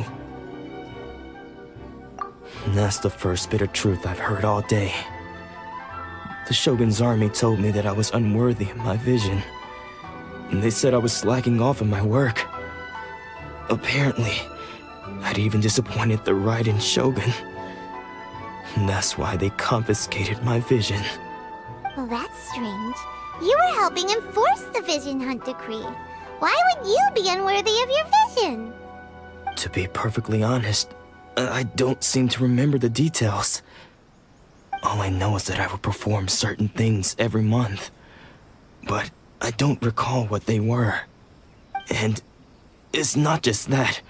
And that's the first bit of truth I've heard all day. The Shogun's army told me that I was unworthy of my vision. And they said I was slacking off in my work. Apparently, I'd even disappointed the Raiden Shogun. And that's why they confiscated my vision. Well, that's strange. You were helping enforce the Vision Hunt Decree. Why would you be unworthy of your vision? To be perfectly honest, I don't seem to remember the details. All I know is that I would perform certain things every month. But I don't recall what they were. And it's not just that.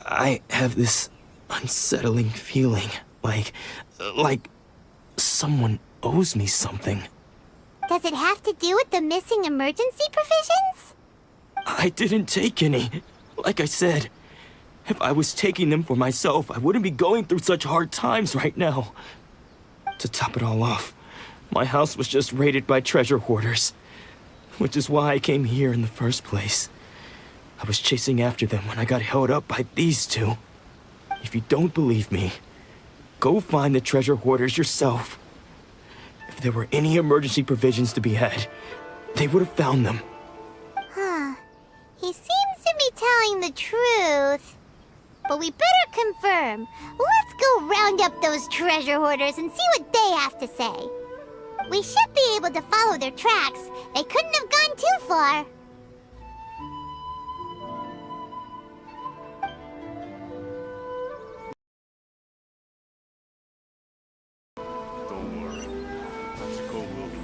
I have this unsettling feeling, like someone owes me something. Does it have to do with the missing emergency provisions? I didn't take any. Like I said, if I was taking them for myself, I wouldn't be going through such hard times right now. To top it all off, my house was just raided by treasure hoarders, which is why I came here in the first place. I was chasing after them when I got held up by these two. If you don't believe me, go find the treasure hoarders yourself. If there were any emergency provisions to be had, they would have found them. Huh. He seems to be telling the truth. But we better confirm. Let's go round up those treasure hoarders and see what they have to say. We should be able to follow their tracks. They couldn't have gone too far. Don't worry. Let's go, will be.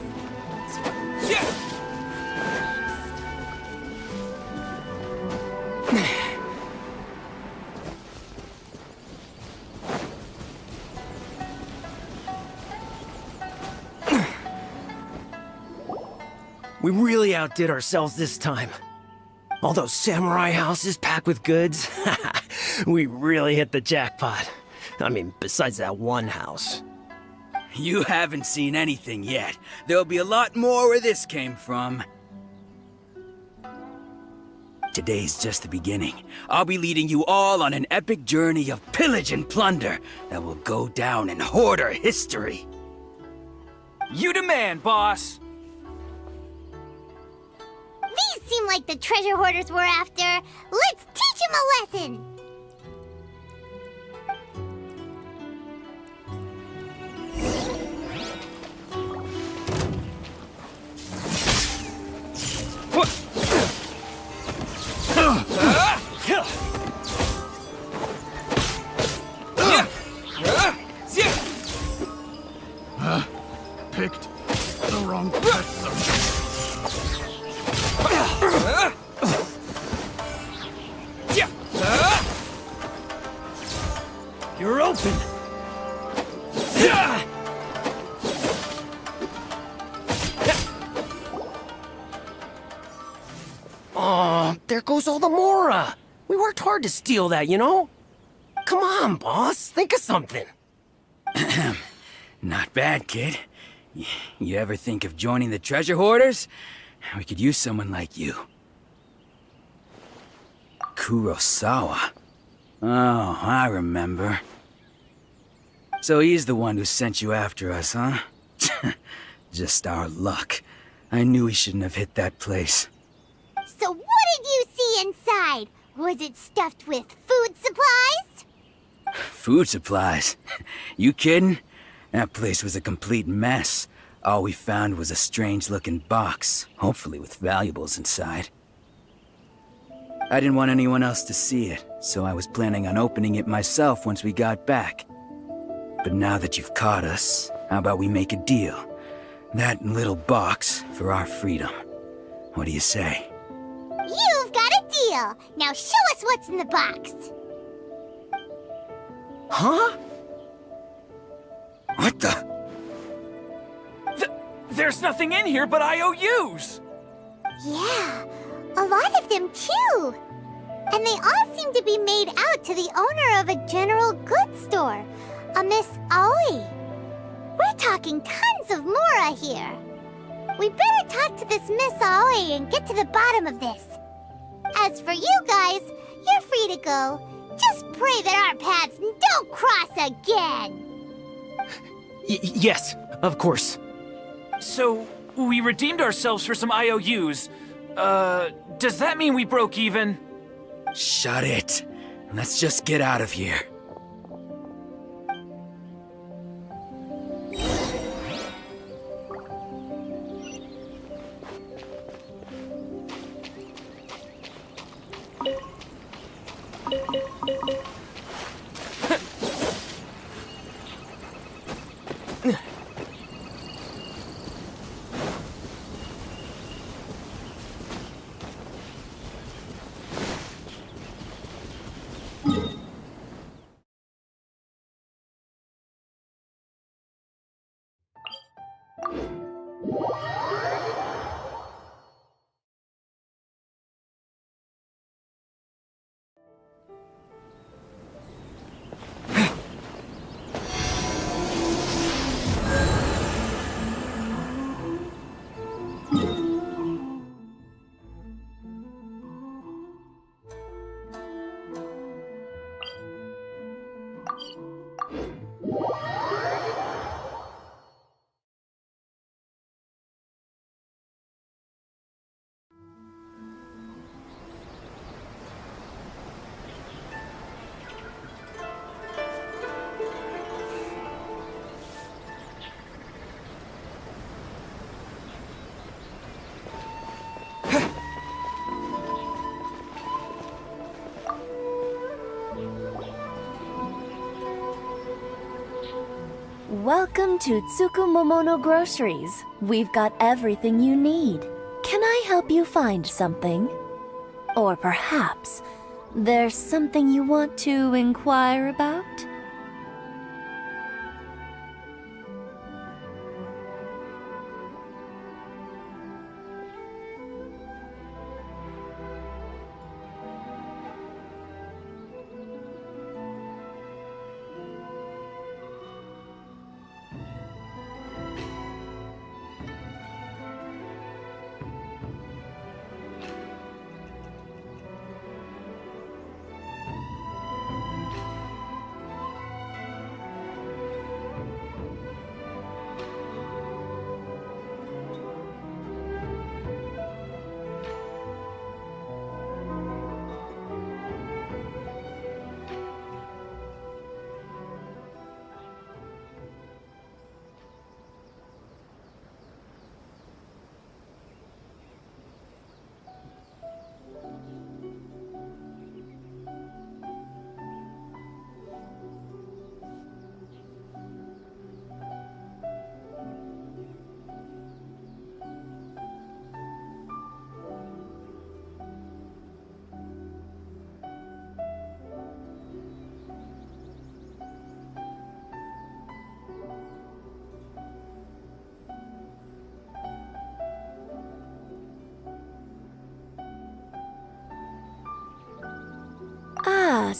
We really outdid ourselves this time. All those samurai houses packed with goods. We really hit the jackpot. I mean, besides that one house. You haven't seen anything yet. There'll be a lot more where this came from. Today's just the beginning. I'll be leading you all on an epic journey of pillage and plunder that will go down in Hoarder history. You demand, boss! These seem like the treasure hoarders we're after. Let's teach them a lesson! Picked the wrong person. You're open! Oh, there goes all the Mora! We worked hard to steal that, you know? Come on, boss, think of something. Not bad, kid. You ever think of joining the treasure hoarders? We could use someone like you. Kurosawa. Oh, I remember. So he's the one who sent you after us, huh? Just our luck. I knew he shouldn't have hit that place. So what did you see inside? Was it stuffed with food supplies? Food supplies? You kidding? That place was a complete mess. All we found was a strange-looking box, hopefully with valuables inside. I didn't want anyone else to see it, so I was planning on opening it myself once we got back. But now that you've caught us, how about we make a deal? That little box for our freedom. What do you say? You've got a deal! Now show us what's in the box! Huh? What the? There's nothing in here but IOUs! Yeah, a lot of them too! And they all seem to be made out to the owner of a general goods store, a Miss Aoi. We're talking tons of Mora here. We better talk to this Miss Aoi and get to the bottom of this. As for you guys, you're free to go. Just pray that our paths don't cross again! Yes, of course. So, we redeemed ourselves for some IOUs. Does that mean we broke even? Shut it. Let's just get out of here. Welcome to Tsukumomono Groceries. We've got everything you need. Can I help you find something? Or perhaps there's something you want to inquire about?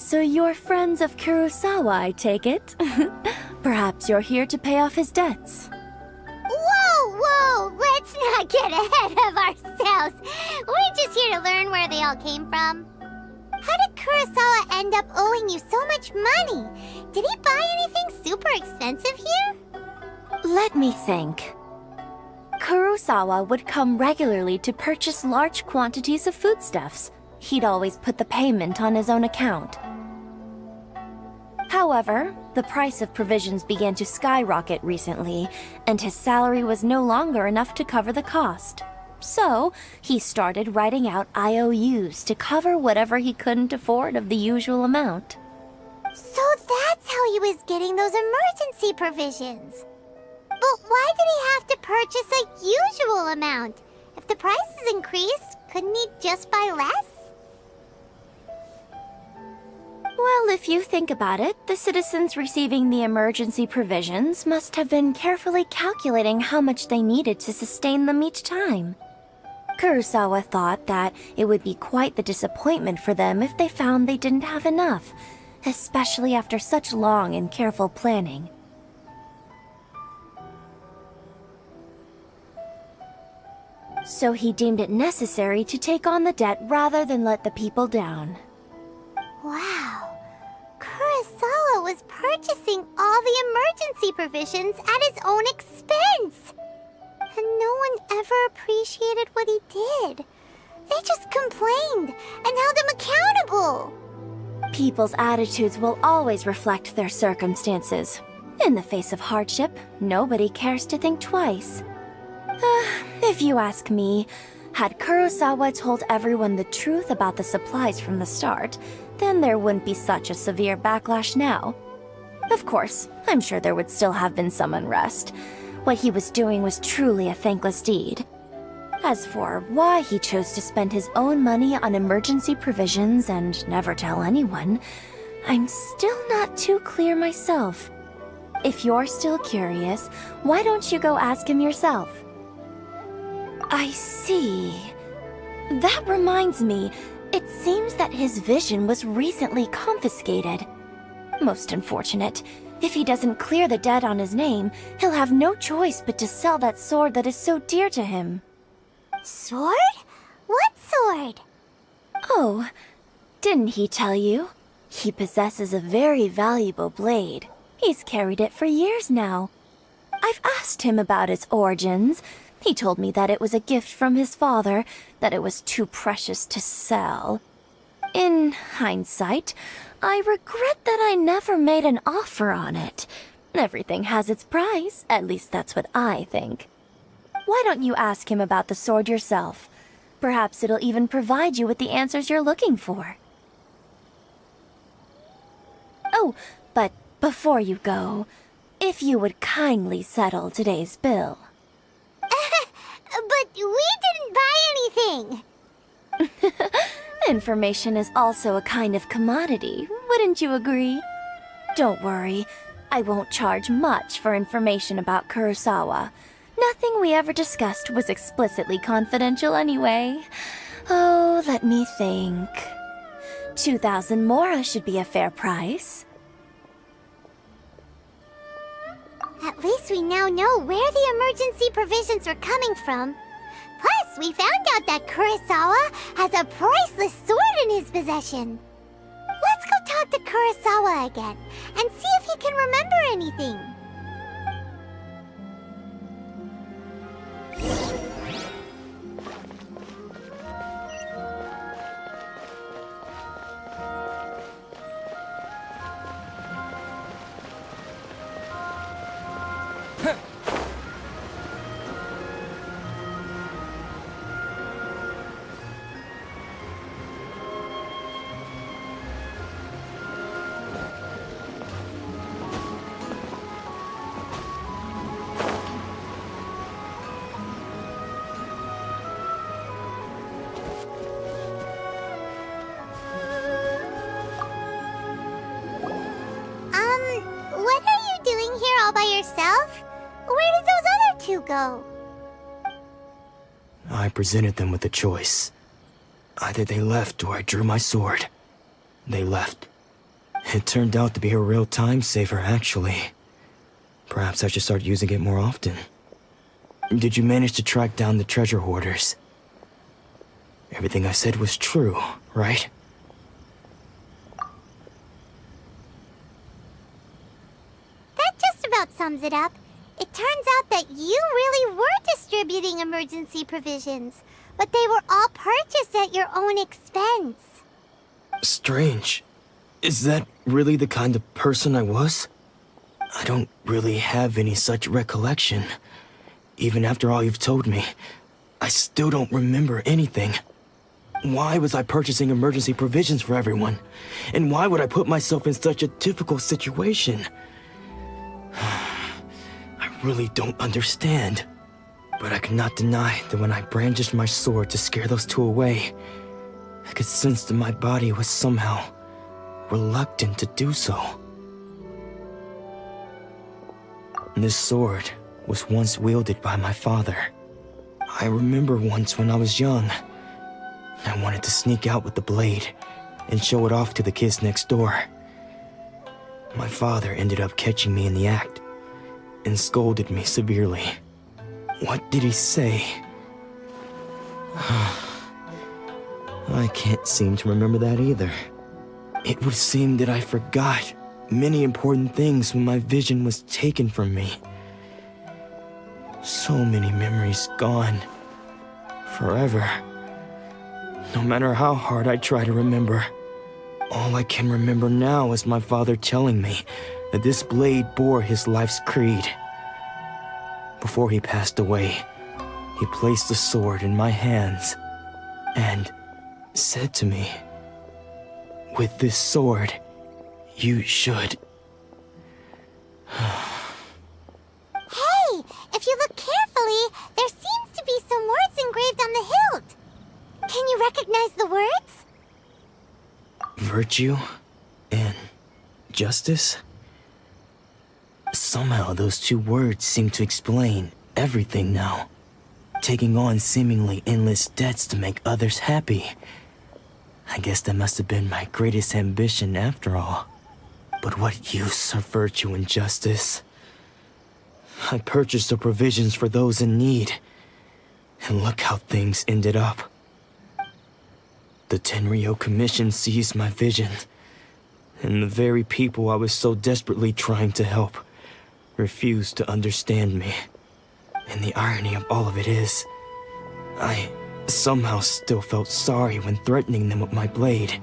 So you're friends of Kurosawa, I take it? Perhaps you're here to pay off his debts. Whoa, whoa! Let's not get ahead of ourselves. We're just here to learn where they all came from. How did Kurosawa end up owing you so much money? Did he buy anything super expensive here? Let me think. Kurosawa would come regularly to purchase large quantities of foodstuffs. He'd always put the payment on his own account. However, the price of provisions began to skyrocket recently, and his salary was no longer enough to cover the cost. So, he started writing out IOUs to cover whatever he couldn't afford of the usual amount. So that's how he was getting those emergency provisions. But why did he have to purchase a usual amount? If the prices increased, couldn't he just buy less? Well, if you think about it, the citizens receiving the emergency provisions must have been carefully calculating how much they needed to sustain them each time. Kurosawa thought that it would be quite the disappointment for them if they found they didn't have enough, especially after such long and careful planning. So he deemed it necessary to take on the debt rather than let the people down. Wow. Kurosawa was purchasing all the emergency provisions at his own expense. And no one ever appreciated what he did. They just complained and held him accountable. People's attitudes will always reflect their circumstances. In the face of hardship, nobody cares to think twice. If you ask me, had Kurosawa told everyone the truth about the supplies from the start, then there wouldn't be such a severe backlash now. Of course, I'm sure there would still have been some unrest. What he was doing was truly a thankless deed. As for why he chose to spend his own money on emergency provisions and never tell anyone, I'm still not too clear myself. If you're still curious, why don't you go ask him yourself? I see. That reminds me, it seems that his vision was recently confiscated. Most unfortunate. If he doesn't clear the debt on his name, he'll have no choice but to sell that sword that is so dear to him. Sword? What sword? Oh, didn't he tell you? He possesses a very valuable blade. He's carried it for years now. I've asked him about its origins. He told me that it was a gift from his father, that it was too precious to sell. In hindsight, I regret that I never made an offer on it. Everything has its price, at least that's what I think. Why don't you ask him about the sword yourself? Perhaps it'll even provide you with the answers you're looking for. Oh, but before you go, if you would kindly settle today's bill. But we didn't buy anything! Information is also a kind of commodity, wouldn't you agree? Don't worry, I won't charge much for information about Kurosawa. Nothing we ever discussed was explicitly confidential anyway. Oh, let me think. 2,000 mora should be a fair price. At least we now know where the emergency provisions were coming from. Plus, we found out that Kurosawa has a priceless sword in his possession. Let's go talk to Kurosawa again and see if he can remember anything. What are you doing here all by yourself? Where did those other two go? I presented them with a choice. Either they left or I drew my sword. They left. It turned out to be a real time saver, actually. Perhaps I should start using it more often. Did you manage to track down the treasure hoarders? Everything I said was true, right? That just about sums it up. It turns out that you really were distributing emergency provisions, but they were all purchased at your own expense. Strange. Is that really the kind of person I was? I don't really have any such recollection. Even after all you've told me, I still don't remember anything. Why was I purchasing emergency provisions for everyone? And why would I put myself in such a difficult situation? I really don't understand. But I cannot deny that when I brandished my sword to scare those two away, I could sense that my body was somehow reluctant to do so. This sword was once wielded by my father. I remember once when I was young, I wanted to sneak out with the blade and show it off to the kids next door. My father ended up catching me in the act and scolded me severely. What did he say? I can't seem to remember that either. It would seem that I forgot many important things when my vision was taken from me. So many memories gone. Forever. No matter how hard I try to remember, all I can remember now is my father telling me that this blade bore his life's creed. Before he passed away, he placed the sword in my hands and said to me, "With this sword, you should..." Hey, if you look carefully, there seems to be some words engraved on the hilt. Can you recognize the words? Virtue and justice? Somehow those two words seem to explain everything now. Taking on seemingly endless debts to make others happy. I guess that must have been my greatest ambition after all. But what use are virtue and justice? I purchased the provisions for those in need. And look how things ended up. The Tenryo Commission seized my vision. And the very people I was so desperately trying to help refused to understand me. And the irony of all of it is, I somehow still felt sorry when threatening them with my blade.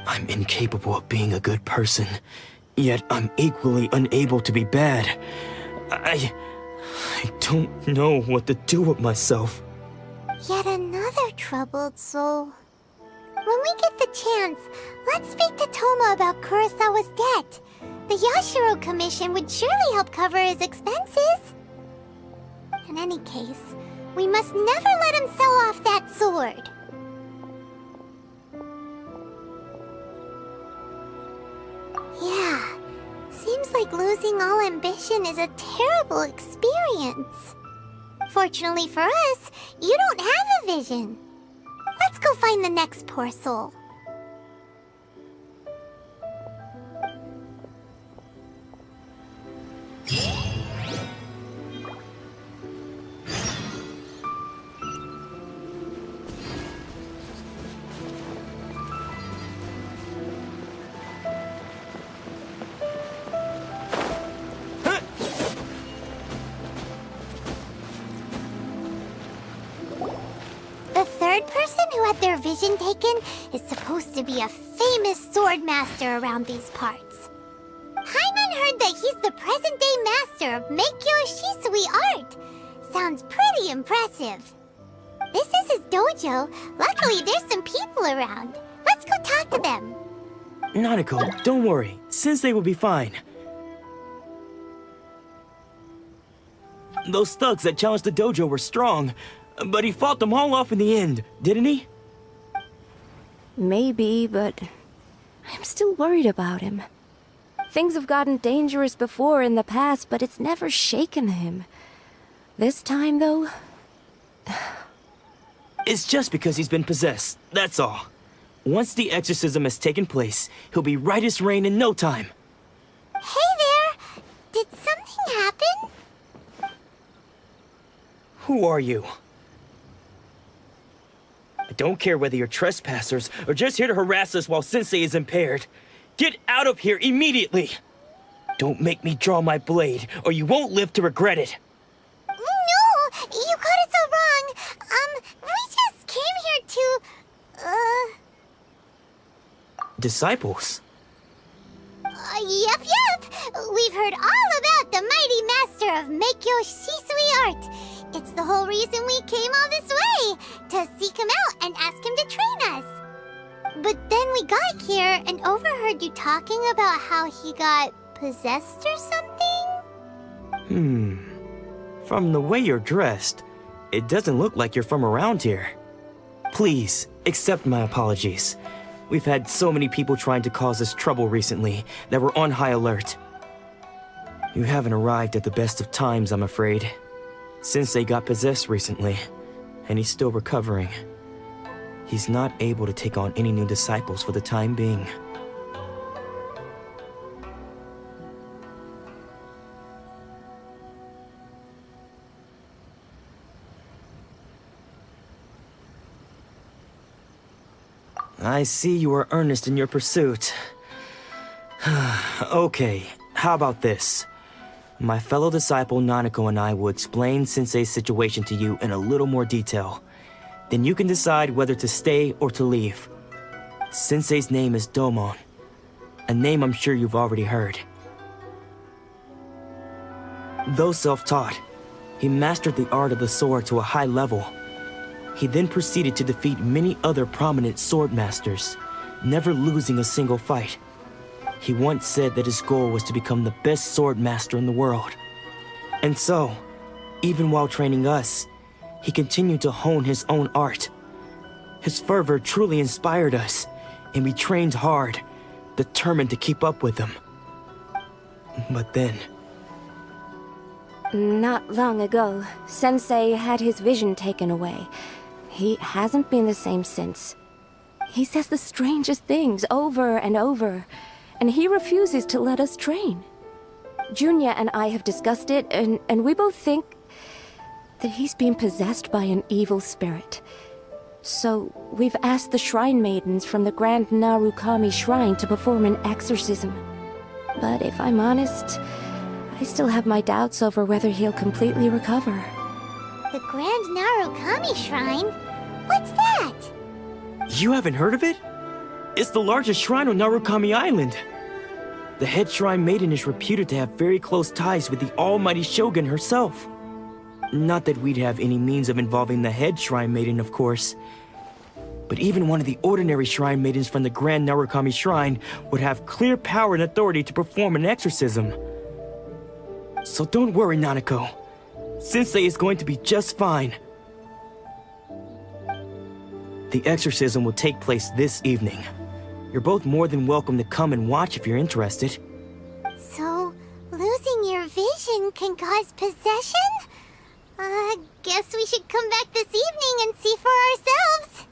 I'm incapable of being a good person, yet I'm equally unable to be bad. I don't know what to do with myself. Yet another troubled soul. When we get the chance, let's speak to Toma about Kurosawa's debt. The Yashiro Commission would surely help cover his expenses. In any case, we must never let him sell off that sword. Yeah, seems like losing all ambition is a terrible experience. Fortunately for us, you don't have a vision. Let's go find the next poor soul. The third person who had their vision taken is supposed to be a famous sword master around these parts. Paimon heard that he's the present-day master of Meikyo Shisui art. Sounds pretty impressive. This is his dojo. Luckily, there's some people around. Let's go talk to them. Nanako, don't worry. Sensei will be fine. Those thugs that challenged the dojo were strong, but he fought them all off in the end, didn't he? Maybe, but I'm still worried about him. Things have gotten dangerous before in the past, but it's never shaken him. This time, though... It's just because he's been possessed, that's all. Once the exorcism has taken place, he'll be right as rain in no time. Hey there! Did something happen? Who are you? I don't care whether you're trespassers or just here to harass us while Sensei is impaired. Get out of here immediately! Don't make me draw my blade, or you won't live to regret it. No! You got it so wrong! We just came here to... Disciples? Yep. We've heard all about the mighty master of Meikyo Shisui art. It's the whole reason we came all this way, to seek him out and ask him to train us. But then we got here and overheard you talking about how he got possessed or something? From the way you're dressed, it doesn't look like you're from around here. Please, accept my apologies. We've had so many people trying to cause us trouble recently that we're on high alert. You haven't arrived at the best of times, I'm afraid. Sensei got possessed recently, and he's still recovering. He's not able to take on any new disciples for the time being. I see you are earnest in your pursuit. Okay, how about this? My fellow disciple Nanako and I will explain Sensei's situation to you in a little more detail. Then you can decide whether to stay or to leave. Sensei's name is Domon, a name I'm sure you've already heard. Though self-taught, he mastered the art of the sword to a high level. He then proceeded to defeat many other prominent sword masters, never losing a single fight. He once said that his goal was to become the best sword master in the world. And so, even while training us, he continued to hone his own art. His fervor truly inspired us, and we trained hard, determined to keep up with him. But then... Not long ago, Sensei had his vision taken away. He hasn't been the same since. He says the strangest things over and over, and he refuses to let us train. Junya and I have discussed it, and we both think that he's been possessed by an evil spirit. So we've asked the shrine maidens from the Grand Narukami Shrine to perform an exorcism. But if I'm honest, I still have my doubts over whether he'll completely recover. The Grand Narukami Shrine? What's that? You haven't heard of it? It's the largest shrine on Narukami Island. The head shrine maiden is reputed to have very close ties with the almighty Shogun herself. Not that we'd have any means of involving the head shrine maiden, of course. But even one of the ordinary shrine maidens from the Grand Narukami Shrine would have clear power and authority to perform an exorcism. So don't worry, Nanako. Sensei is going to be just fine. The exorcism will take place this evening. You're both more than welcome to come and watch if you're interested. So, losing your vision can cause possession? Guess we should come back this evening and see for ourselves.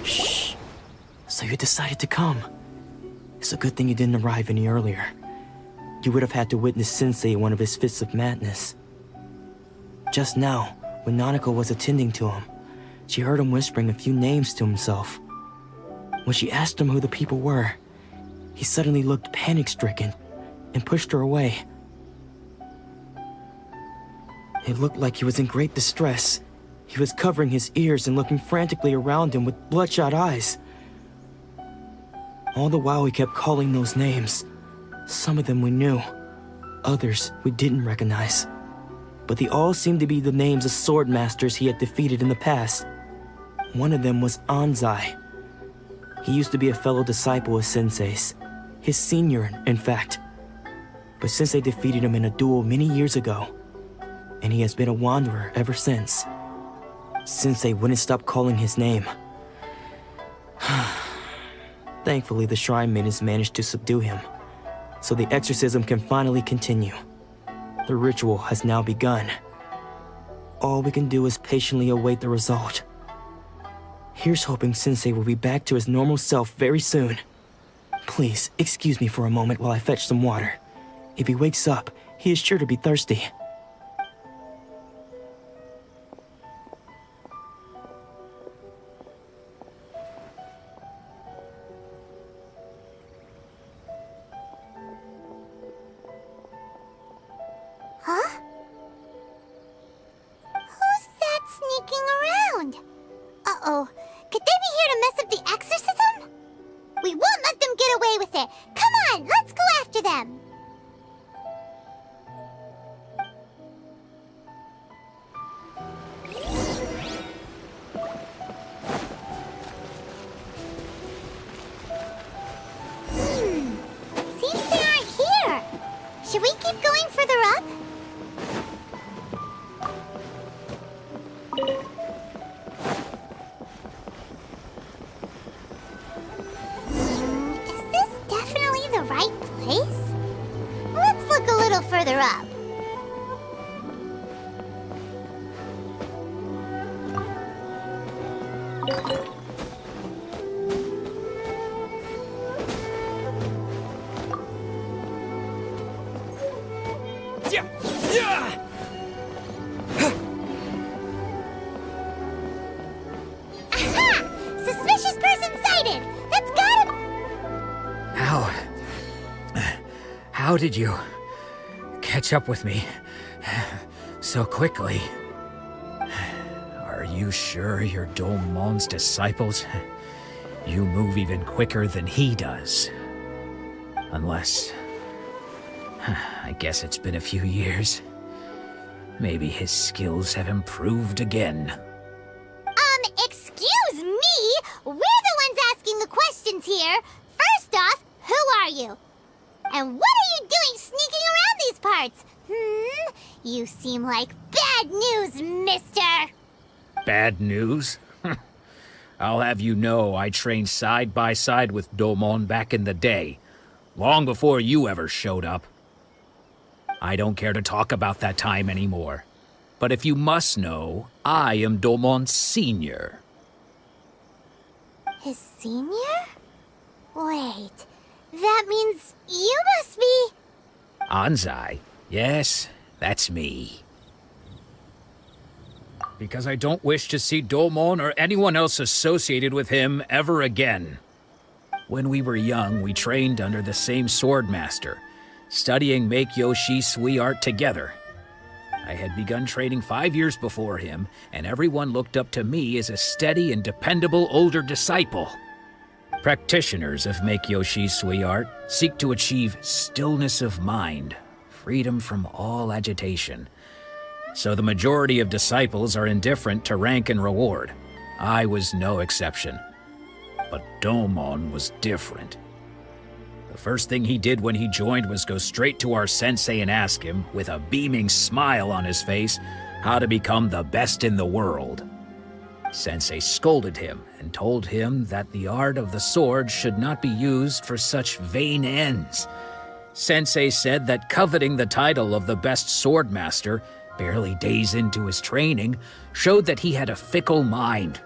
Shh. So you decided to come. It's a good thing you didn't arrive any earlier. You would have had to witness Sensei in one of his fits of madness. Just now, when Nanako was attending to him, she heard him whispering a few names to himself. When she asked him who the people were, he suddenly looked panic-stricken and pushed her away. It looked like he was in great distress. He was covering his ears and looking frantically around him with bloodshot eyes. All the while he kept calling those names. Some of them we knew, others we didn't recognize. But they all seemed to be the names of sword masters he had defeated in the past. One of them was Anzai. He used to be a fellow disciple of Sensei's, his senior, in fact. But Sensei defeated him in a duel many years ago, and he has been a wanderer ever since. Sensei wouldn't stop calling his name. Thankfully, the shrine maidens managed to subdue him, so the exorcism can finally continue. The ritual has now begun. All we can do is patiently await the result. Here's hoping Sensei will be back to his normal self very soon. Please, excuse me for a moment while I fetch some water. If he wakes up, he is sure to be thirsty. Huh? Who's that sneaking around? Uh-oh. Could they be here to mess up the exorcism? We won't let them get away with it. Come on, let's go after them. Seems they aren't here. Should we keep going further up? Is this definitely the right place? Let's look a little further up. Aha! Suspicious person sighted! That's gotta... How did you catch up with me so quickly? Are you sure you're Domon's disciples? You move even quicker than he does. Unless... I guess it's been a few years. Maybe his skills have improved again. Excuse me? We're the ones asking the questions here. First off, who are you? And what are you doing sneaking around these parts? You seem like bad news, mister. Bad news? I'll have you know I trained side by side with Domon back in the day, long before you ever showed up. I don't care to talk about that time anymore. But if you must know, I am Domon's senior. His senior? Wait, that means you must be... Anzai? Yes, that's me. Because I don't wish to see Domon or anyone else associated with him ever again. When we were young, we trained under the same swordmaster, studying Make-Yoshi Sui art together. I had begun training 5 years before him, and everyone looked up to me as a steady and dependable older disciple. Practitioners of Make-Yoshi Sui art seek to achieve stillness of mind, freedom from all agitation. So the majority of disciples are indifferent to rank and reward. I was no exception. But Domon was different. The first thing he did when he joined was go straight to our sensei and ask him, with a beaming smile on his face, how to become the best in the world. Sensei scolded him and told him that the art of the sword should not be used for such vain ends. Sensei said that coveting the title of the best swordmaster, barely days into his training, showed that he had a fickle mind,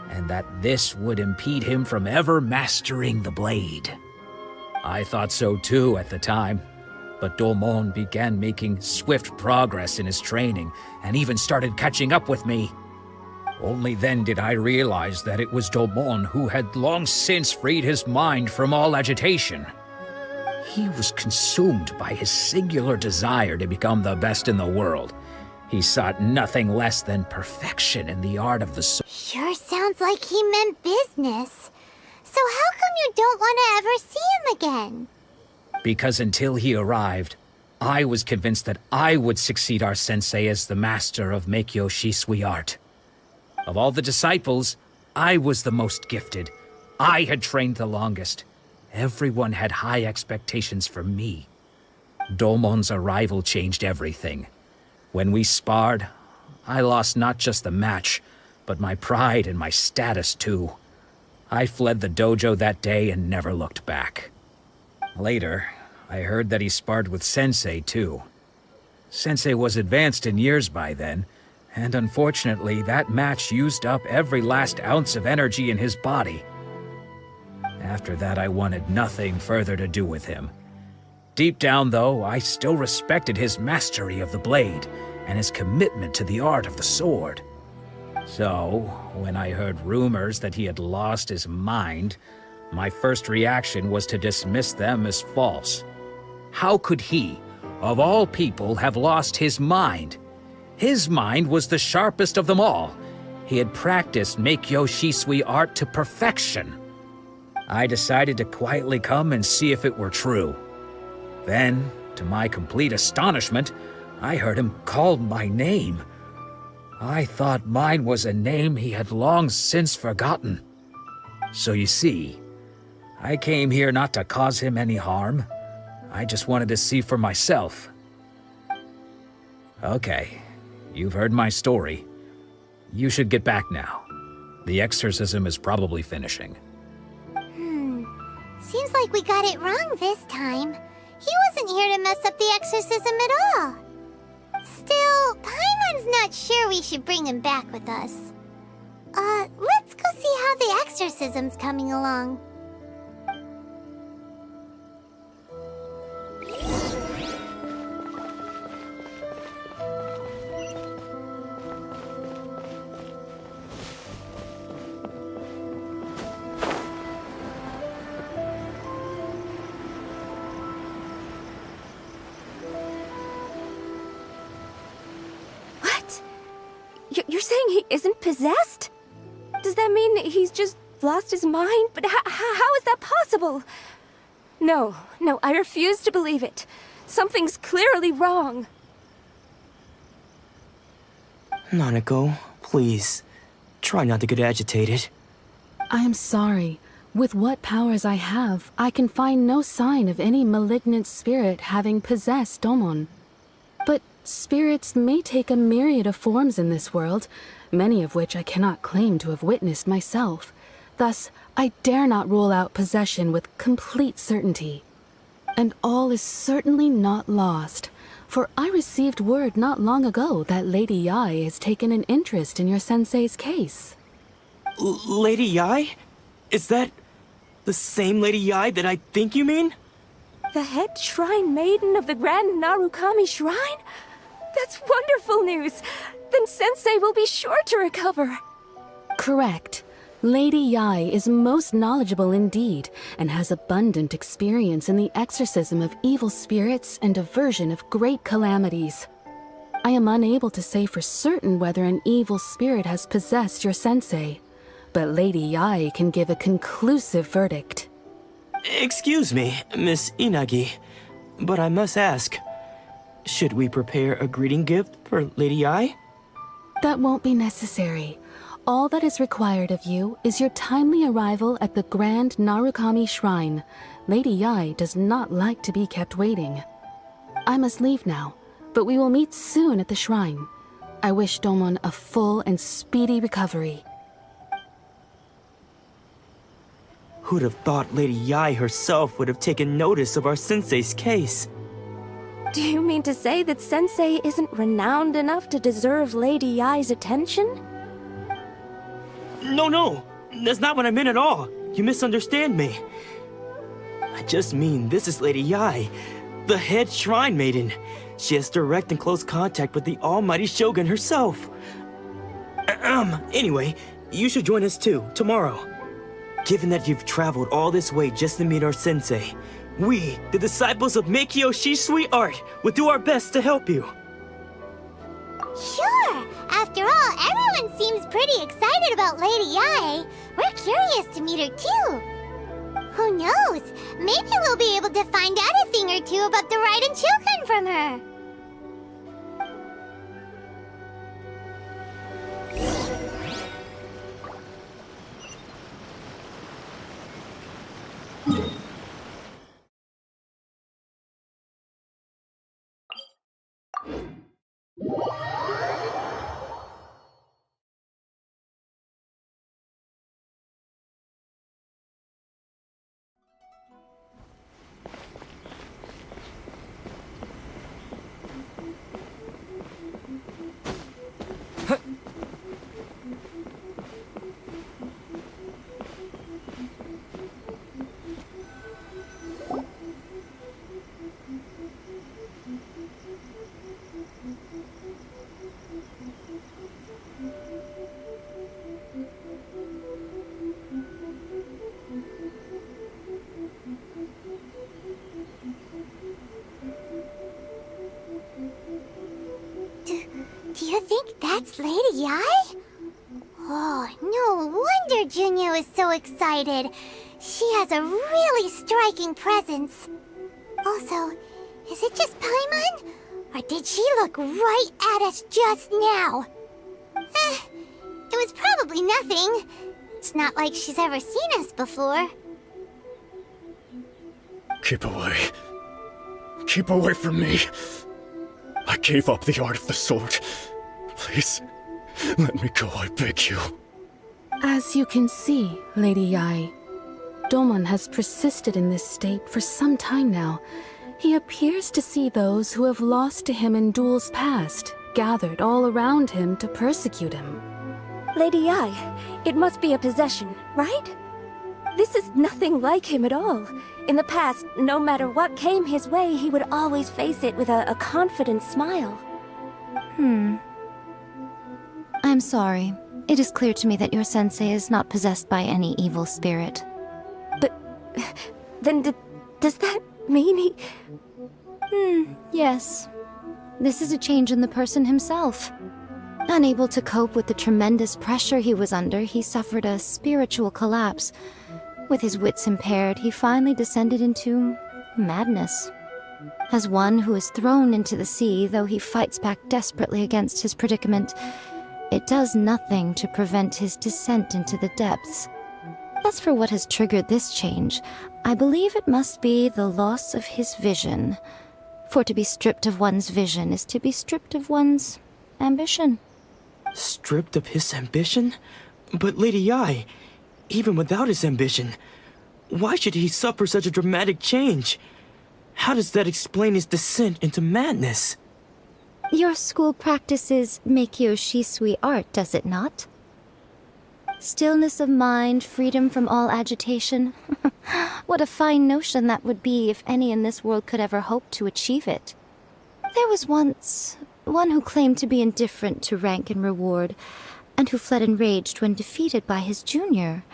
and that this would impede him from ever mastering the blade. I thought so too at the time, but Domon began making swift progress in his training and even started catching up with me. Only then did I realize that it was Domon who had long since freed his mind from all agitation. He was consumed by his singular desire to become the best in the world. He sought nothing less than perfection in the art of the sword. Sure sounds like he meant business. So how come you don't want to ever see him again? Because until he arrived, I was convinced that I would succeed our sensei as the master of Meikyo Shisui art. Of all the disciples, I was the most gifted. I had trained the longest. Everyone had high expectations for me. Domon's arrival changed everything. When we sparred, I lost not just the match, but my pride and my status too. I fled the dojo that day and never looked back. Later, I heard that he sparred with Sensei too. Sensei was advanced in years by then, and unfortunately that match used up every last ounce of energy in his body. After that, I wanted nothing further to do with him. Deep down, though, I still respected his mastery of the blade and his commitment to the art of the sword. So, when I heard rumors that he had lost his mind, my first reaction was to dismiss them as false. How could he, of all people, have lost his mind? His mind was the sharpest of them all. He had practiced Meikyo Shisui art to perfection. I decided to quietly come and see if it were true. Then, to my complete astonishment, I heard him call my name. I thought mine was a name he had long since forgotten. So you see, I came here not to cause him any harm. I just wanted to see for myself. Okay, you've heard my story. You should get back now. The exorcism is probably finishing. Seems like we got it wrong this time. He wasn't here to mess up the exorcism at all. Still, Paimon's not sure we should bring him back with us. Let's go see how the exorcism's coming along. You're saying he isn't possessed? Does that mean he's just lost his mind? But how is that possible? No, I refuse to believe it. Something's clearly wrong. Nanako, please. Try not to get agitated. I am sorry. With what powers I have, I can find no sign of any malignant spirit having possessed Domon. But spirits may take a myriad of forms in this world, many of which I cannot claim to have witnessed myself. Thus, I dare not rule out possession with complete certainty. And all is certainly not lost, for I received word not long ago that Lady Yai has taken an interest in your sensei's case. Lady Yai? Is that the same Lady Yai that I think you mean? The head shrine maiden of the Grand Narukami Shrine? That's wonderful news! Then Sensei will be sure to recover. Correct. Lady Yai is most knowledgeable indeed, and has abundant experience in the exorcism of evil spirits and aversion of great calamities. I am unable to say for certain whether an evil spirit has possessed your sensei, but Lady Yai can give a conclusive verdict. Excuse me, Miss Inagi, but I must ask, should we prepare a greeting gift for Lady Yai? That won't be necessary. All that is required of you is your timely arrival at the Grand Narukami Shrine. Lady Yai does not like to be kept waiting. I must leave now, but we will meet soon at the shrine. I wish Domon a full and speedy recovery. Who'd have thought Lady Yai herself would have taken notice of our sensei's case? Do you mean to say that Sensei isn't renowned enough to deserve Lady Yai's attention? No, that's not what I meant at all. You misunderstand me. I just mean this is Lady Yai, the head shrine maiden. She has direct and close contact with the almighty Shogun herself. Anyway, you should join us too, tomorrow. Given that you've traveled all this way just to meet our sensei, we, the disciples of Meikyo Shisui Art, will do our best to help you. Sure! After all, everyone seems pretty excited about Lady Ai. We're curious to meet her too. Who knows? Maybe we'll be able to find out a thing or two about the Raiden children from her. Do you think that's Lady Ai? Oh, no wonder Junyo is so excited. She has a really striking presence. Also, is it just Paimon? Or did she look right at us just now? It was probably nothing. It's not like she's ever seen us before. Keep away. Keep away from me. I gave up the art of the sword. Please, let me go, I beg you. As you can see, Lady Yai, Domon has persisted in this state for some time now. He appears to see those who have lost to him in duels past, gathered all around him to persecute him. Lady Yai, it must be a possession, right? This is nothing like him at all. In the past, no matter what came his way, he would always face it with a confident smile. I'm sorry. It is clear to me that your sensei is not possessed by any evil spirit. But then does that mean he... Yes. This is a change in the person himself. Unable to cope with the tremendous pressure he was under, he suffered a spiritual collapse. With his wits impaired, he finally descended into madness. As one who is thrown into the sea, though he fights back desperately against his predicament, it does nothing to prevent his descent into the depths. As for what has triggered this change, I believe it must be the loss of his vision. For to be stripped of one's vision is to be stripped of one's ambition. Stripped of his ambition? But Lady Yai, even without his ambition, why should he suffer such a dramatic change? How does that explain his descent into madness? Your school practices Meikyo Shisui art, does it not? Stillness of mind, freedom from all agitation. What a fine notion that would be if any in this world could ever hope to achieve it. There was once one who claimed to be indifferent to rank and reward, and who fled enraged when defeated by his junior.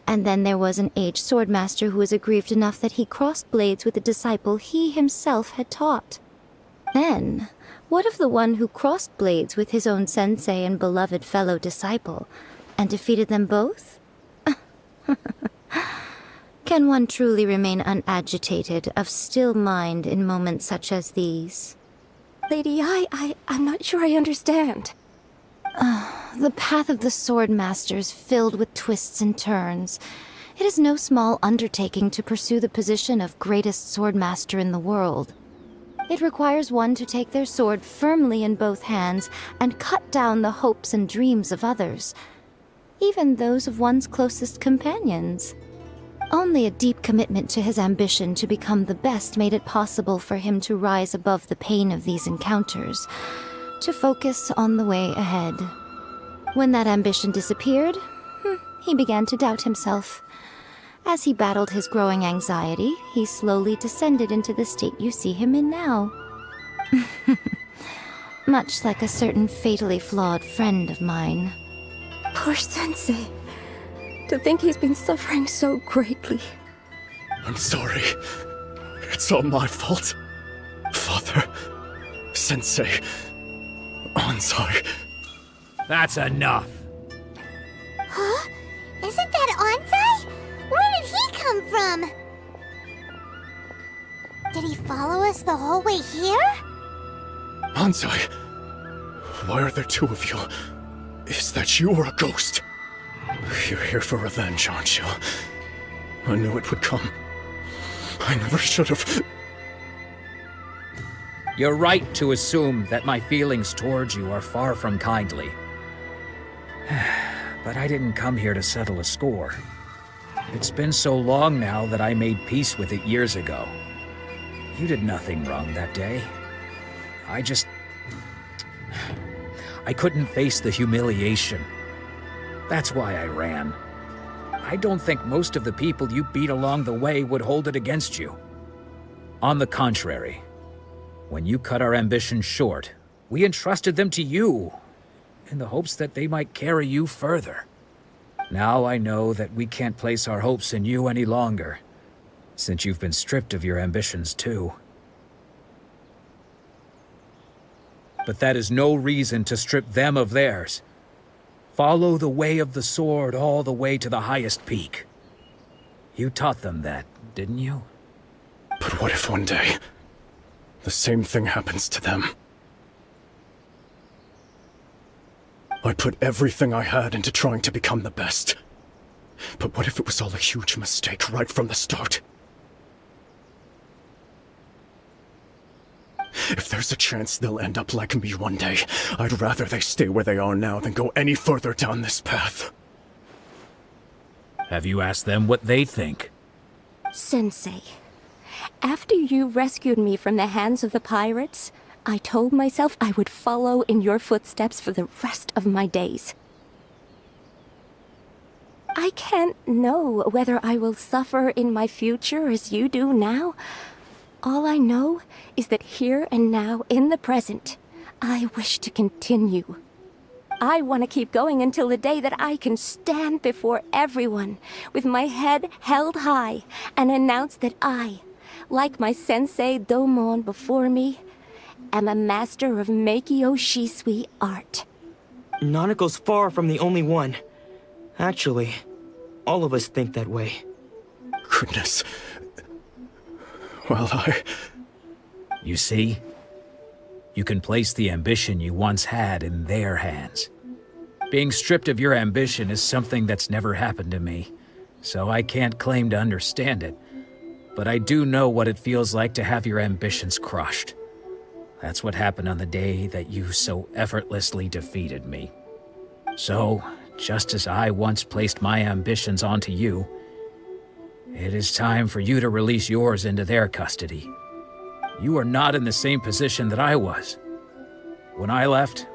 And then there was an aged swordmaster who was aggrieved enough that he crossed blades with a disciple he himself had taught. Then, what of the one who crossed blades with his own sensei and beloved fellow disciple, and defeated them both? Can one truly remain unagitated, of still mind in moments such as these? Lady I'm not sure I understand. The path of the sword master is filled with twists and turns. It is no small undertaking to pursue the position of greatest sword master in the world. It requires one to take their sword firmly in both hands and cut down the hopes and dreams of others, even those of one's closest companions. Only a deep commitment to his ambition to become the best made it possible for him to rise above the pain of these encounters, to focus on the way ahead. When that ambition disappeared, he began to doubt himself. As he battled his growing anxiety, he slowly descended into the state you see him in now. Much like a certain fatally flawed friend of mine. Poor Sensei. To think he's been suffering so greatly. I'm sorry. It's all my fault. Father, Sensei, Anzai. That's enough. Huh? Isn't that Anzai? Where did he come from? Did he follow us the whole way here? Anzai, why are there two of you? Is that you or a ghost? You're here for revenge, aren't you? I knew it would come. I never should have. You're right to assume that my feelings towards you are far from kindly. But I didn't come here to settle a score. It's been so long now that I made peace with it years ago. You did nothing wrong that day. I couldn't face the humiliation. That's why I ran. I don't think most of the people you beat along the way would hold it against you. On the contrary, when you cut our ambitions short, we entrusted them to you, in the hopes that they might carry you further. Now I know that we can't place our hopes in you any longer, since you've been stripped of your ambitions too. But that is no reason to strip them of theirs. Follow the way of the sword all the way to the highest peak. You taught them that, didn't you? But what if one day, the same thing happens to them? I put everything I had into trying to become the best. But what if it was all a huge mistake right from the start? If there's a chance they'll end up like me one day, I'd rather they stay where they are now than go any further down this path. Have you asked them what they think? Sensei, after you rescued me from the hands of the pirates, I told myself I would follow in your footsteps for the rest of my days. I can't know whether I will suffer in my future as you do now. All I know is that here and now, in the present, I wish to continue. I want to keep going until the day that I can stand before everyone with my head held high and announce that I, like my sensei Domon before me, am a master of Meikyo Shisui art. Nanako's far from the only one. Actually, all of us think that way. Goodness. Well, You see? You can place the ambition you once had in their hands. Being stripped of your ambition is something that's never happened to me, so I can't claim to understand it. But I do know what it feels like to have your ambitions crushed. That's what happened on the day that you so effortlessly defeated me. So, just as I once placed my ambitions onto you, it is time for you to release yours into their custody. You are not in the same position that I was. When I left,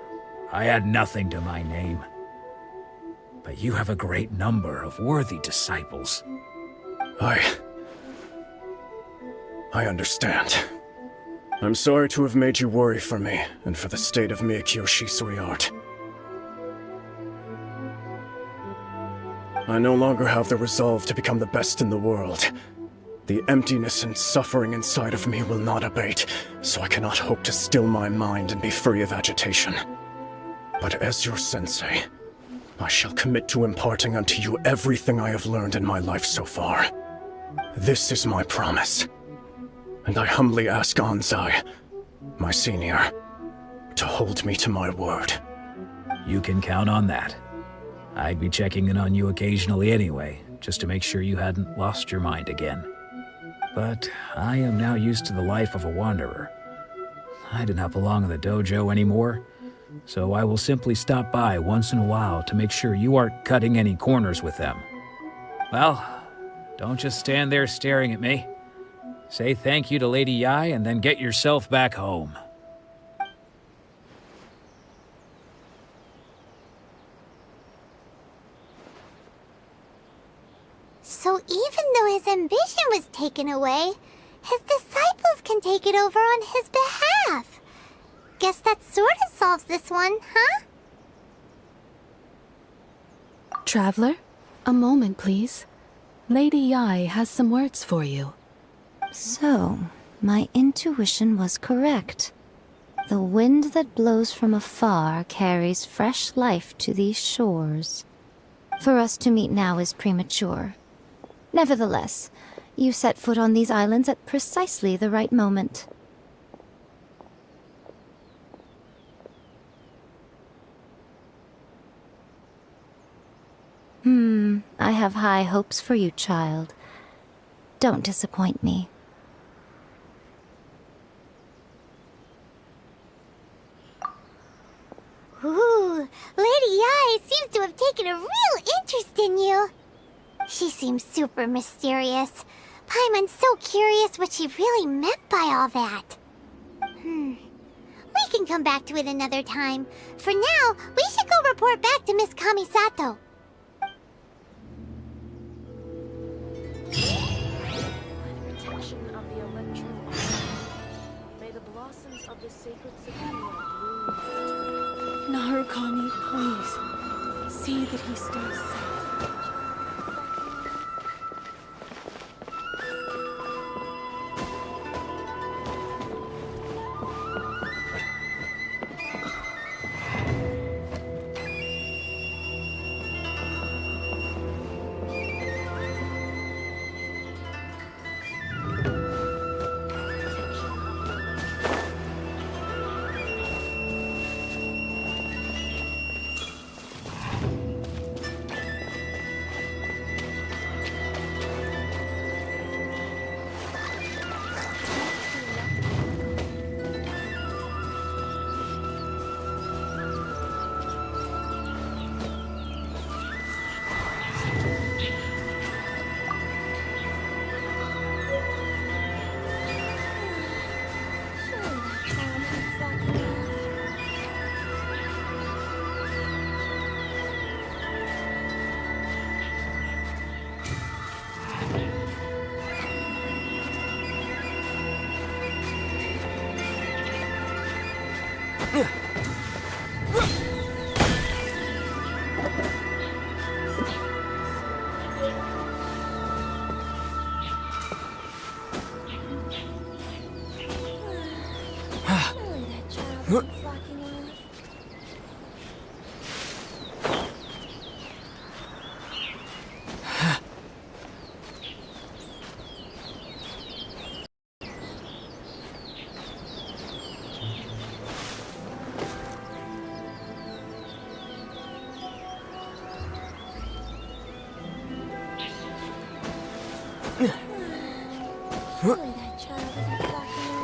I had nothing to my name. But you have a great number of worthy disciples. I understand. I'm sorry to have made you worry for me, and for the state of Meikyo Shisui art. I no longer have the resolve to become the best in the world. The emptiness and suffering inside of me will not abate, so I cannot hope to still my mind and be free of agitation. But as your sensei, I shall commit to imparting unto you everything I have learned in my life so far. This is my promise. And I humbly ask Anzai, my senior, to hold me to my word. You can count on that. I'd be checking in on you occasionally anyway, just to make sure you hadn't lost your mind again. But I am now used to the life of a wanderer. I do not belong in the dojo anymore, so I will simply stop by once in a while to make sure you aren't cutting any corners with them. Well, don't just stand there staring at me. Say thank you to Lady Yai and then get yourself back home. So even though his ambition was taken away, his disciples can take it over on his behalf. Guess that sort of solves this one, huh? Traveler, a moment, please. Lady Yai has some words for you. So, my intuition was correct. The wind that blows from afar carries fresh life to these shores. For us to meet now is premature. Nevertheless, you set foot on these islands at precisely the right moment. I have high hopes for you, child. Don't disappoint me. Ooh, Lady Yai seems to have taken a real interest in you. She seems super mysterious. Paimon's so curious what she really meant by all that. We can come back to it another time. For now, we should go report back to Miss Kamisato. May the blossoms of the sacred Sakura bloom. Narukami, please. See that he stays safe. Surely that child isn't flocking around.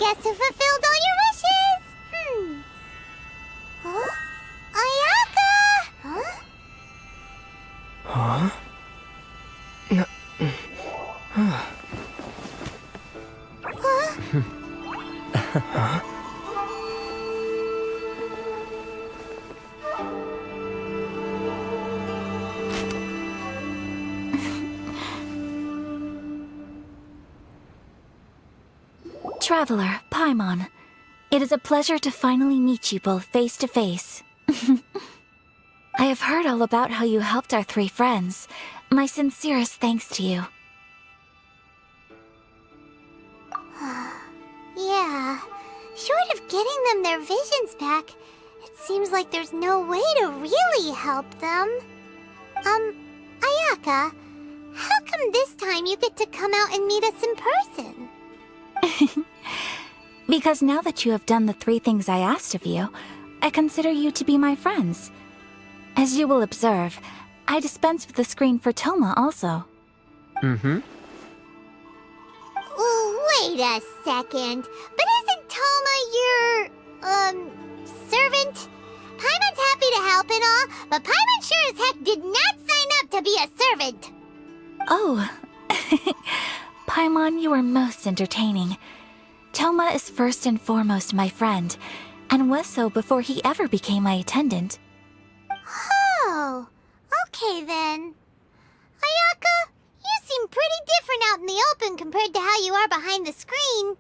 guess who fulfilled all your wishes? Huh? Ayaka! Huh? Huh? Huh? Traveler, Paimon, it is a pleasure to finally meet you both face to face. I have heard all about how you helped our 3 friends. My sincerest thanks to you. Yeah. Short of getting them their visions back, it seems like there's no way to really help them. Ayaka, how come this time you get to come out and meet us in person? Because now that you have done the 3 things I asked of you, I consider you to be my friends. As you will observe, I dispense with the screen for Toma also. Mm-hmm. Wait a second. But isn't Toma your, servant? Paimon's happy to help and all, but Paimon sure as heck did not sign up to be a servant. Oh. Paimon, you are most entertaining. Toma is first and foremost my friend, and was so before he ever became my attendant. Oh, okay then. Ayaka, you seem pretty different out in the open compared to how you are behind the screen.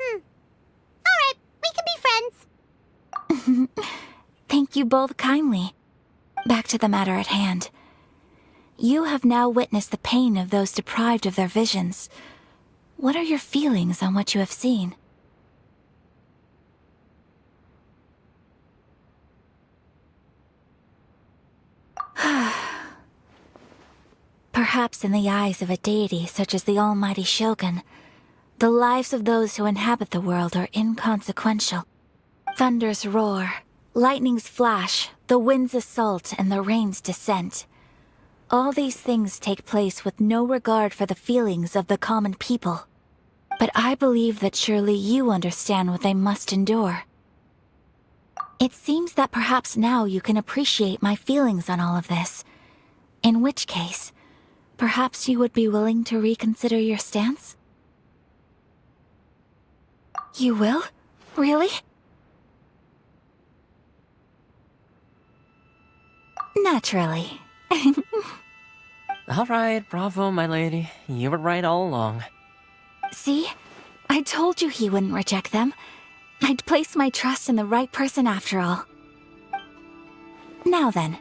Alright, we can be friends. Thank you both kindly. Back to the matter at hand. You have now witnessed the pain of those deprived of their visions. What are your feelings on what you have seen? Perhaps in the eyes of a deity such as the almighty Shogun, the lives of those who inhabit the world are inconsequential. Thunders roar, lightnings flash, the winds assault, and the rains descent. All these things take place with no regard for the feelings of the common people. But I believe that surely you understand what they must endure. It seems that perhaps now you can appreciate my feelings on all of this. In which case, perhaps you would be willing to reconsider your stance? You will? Really? Naturally. All right, bravo, my lady. You were right all along. See? I told you he wouldn't reject them. I'd placed my trust in the right person after all. Now then,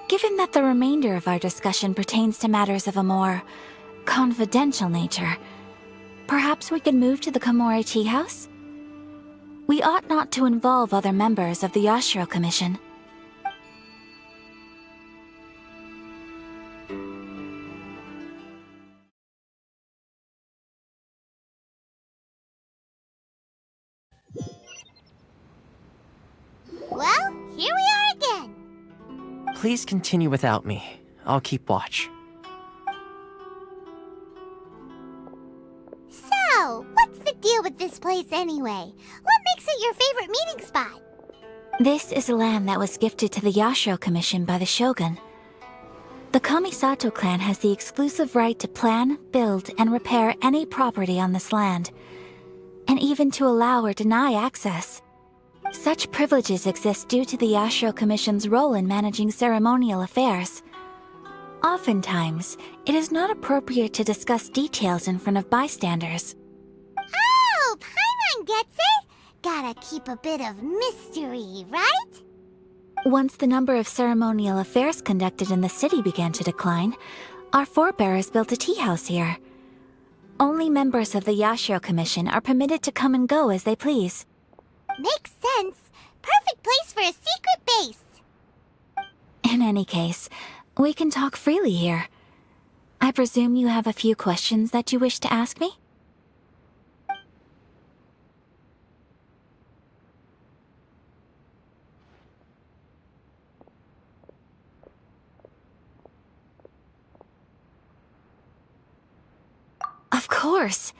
given that the remainder of our discussion pertains to matters of a more confidential nature, perhaps we could move to the Komore Tea House? We ought not to involve other members of the Yashiro Commission. Well, here we are again. Please continue without me. I'll keep watch. So, what's the deal with this place anyway? What makes it your favorite meeting spot? This is land that was gifted to the Yashiro Commission by the Shogun. The Kamisato clan has the exclusive right to plan, build, and repair any property on this land, and even to allow or deny access. Such privileges exist due to the Yashiro Commission's role in managing ceremonial affairs. Oftentimes, it is not appropriate to discuss details in front of bystanders. Oh, Paimon gets it! Gotta keep a bit of mystery, right? Once the number of ceremonial affairs conducted in the city began to decline, our forebears built a tea house here. Only members of the Yashiro Commission are permitted to come and go as they please. Makes sense. Perfect place for a secret base. In any case, we can talk freely here. I presume you have a few questions that you wish to ask me? Of course.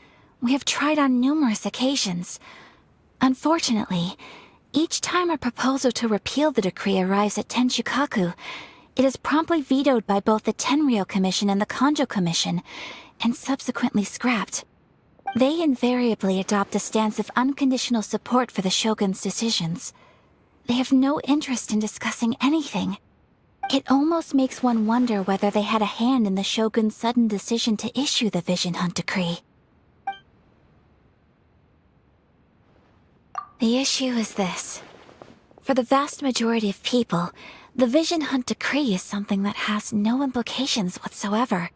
We have tried on numerous occasions. Unfortunately, each time a proposal to repeal the decree arrives at Tenshukaku, it is promptly vetoed by both the Tenryou Commission and the Kanjo Commission, and subsequently scrapped. They invariably adopt a stance of unconditional support for the Shogun's decisions. They have no interest in discussing anything. It almost makes one wonder whether they had a hand in the Shogun's sudden decision to issue the Vision Hunt Decree. The issue is this. For the vast majority of people, the Vision Hunt Decree is something that has no implications whatsoever.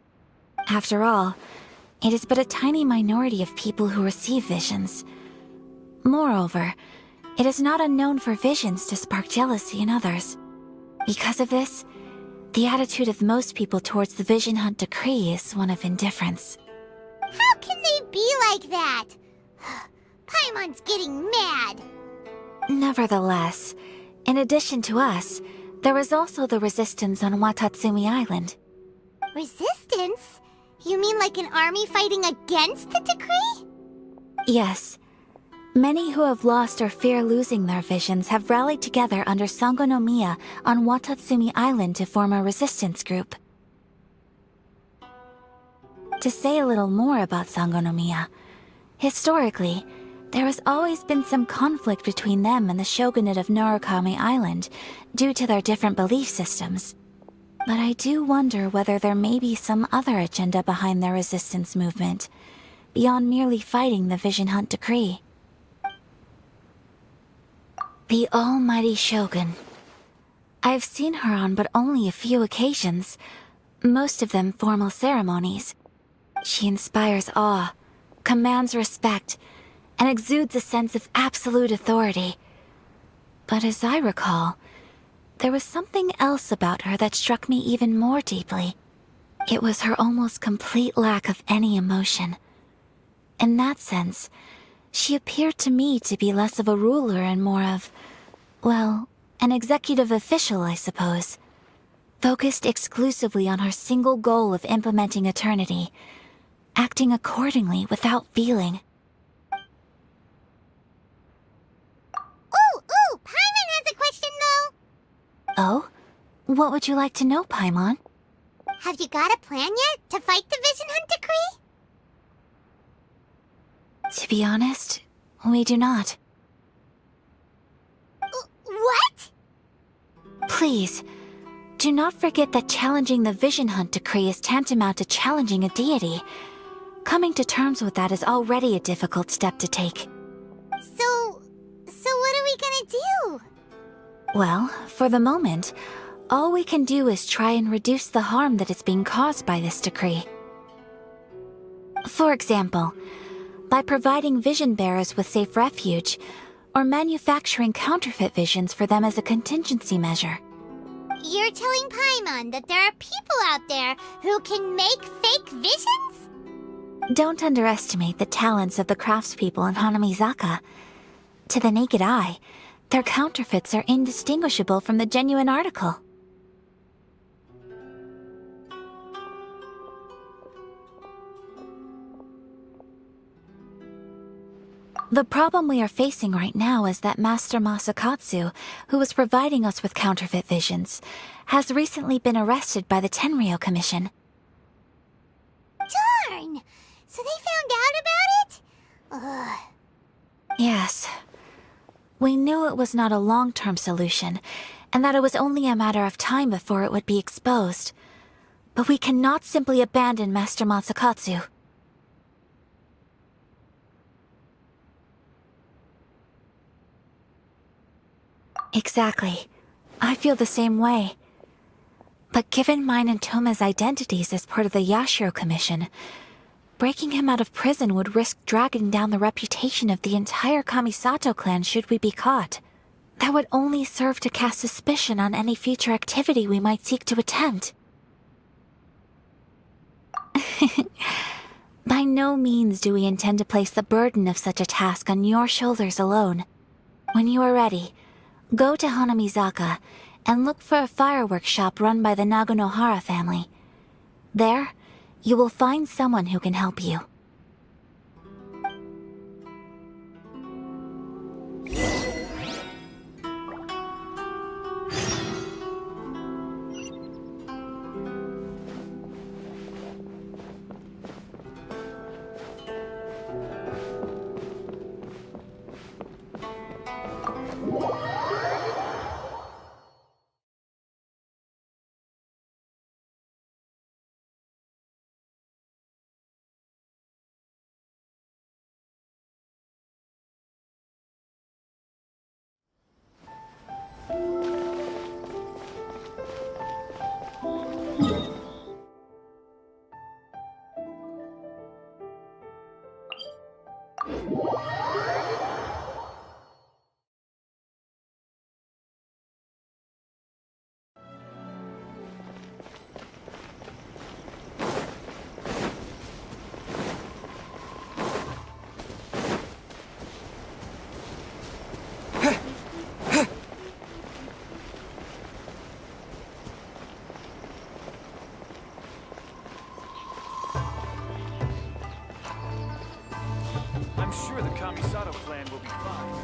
After all, it is but a tiny minority of people who receive visions. Moreover, it is not unknown for visions to spark jealousy in others. Because of this, the attitude of most people towards the Vision Hunt Decree is one of indifference. How can they be like that? Paimon's getting mad. Nevertheless, in addition to us, there is also the resistance on Watatsumi Island. Resistance? You mean like an army fighting against the decree? Yes. Many who have lost or fear losing their visions have rallied together under Sangonomiya on Watatsumi Island to form a resistance group. To say a little more about Sangonomiya, historically, there has always been some conflict between them and the shogunate of Narukami Island due to their different belief systems. But I do wonder whether there may be some other agenda behind their resistance movement, beyond merely fighting the Vision Hunt Decree. The almighty Shogun. I've seen her on but only a few occasions, most of them formal ceremonies. She inspires awe, commands respect, and exudes a sense of absolute authority. But as I recall, there was something else about her that struck me even more deeply. It was her almost complete lack of any emotion. In that sense, she appeared to me to be less of a ruler and more of, well, an executive official, I suppose. Focused exclusively on her single goal of implementing eternity, acting accordingly without feeling. Ooh, Paimon has a question though! Oh? What would you like to know, Paimon? Have you got a plan yet to fight the Vision Hunt Decree? To be honest, we do not. What? Please, do not forget that challenging the Vision Hunt Decree is tantamount to challenging a deity. Coming to terms with that is already a difficult step to take. So what are we gonna do? Well, for the moment, all we can do is try and reduce the harm that is being caused by this decree. For example, by providing vision bearers with safe refuge, or manufacturing counterfeit visions for them as a contingency measure. You're telling Paimon that there are people out there who can make fake visions? Don't underestimate the talents of the craftspeople in Hanamizaka. To the naked eye, their counterfeits are indistinguishable from the genuine article. The problem we are facing right now is that Master Masakatsu, who was providing us with counterfeit visions, has recently been arrested by the Tenryou Commission. Darn! So they found out about it? Ugh. Yes. We knew it was not a long-term solution, and that it was only a matter of time before it would be exposed. But we cannot simply abandon Master Masakatsu. Exactly. I feel the same way. But given mine and Toma's identities as part of the Yashiro Commission, breaking him out of prison would risk dragging down the reputation of the entire Kamisato clan should we be caught. That would only serve to cast suspicion on any future activity we might seek to attempt. By no means do we intend to place the burden of such a task on your shoulders alone. When you are ready, go to Hanamizaka and look for a fireworks shop run by the Naganohara family. There, you will find someone who can help you. I'm sure the Kamisato plan will be fine.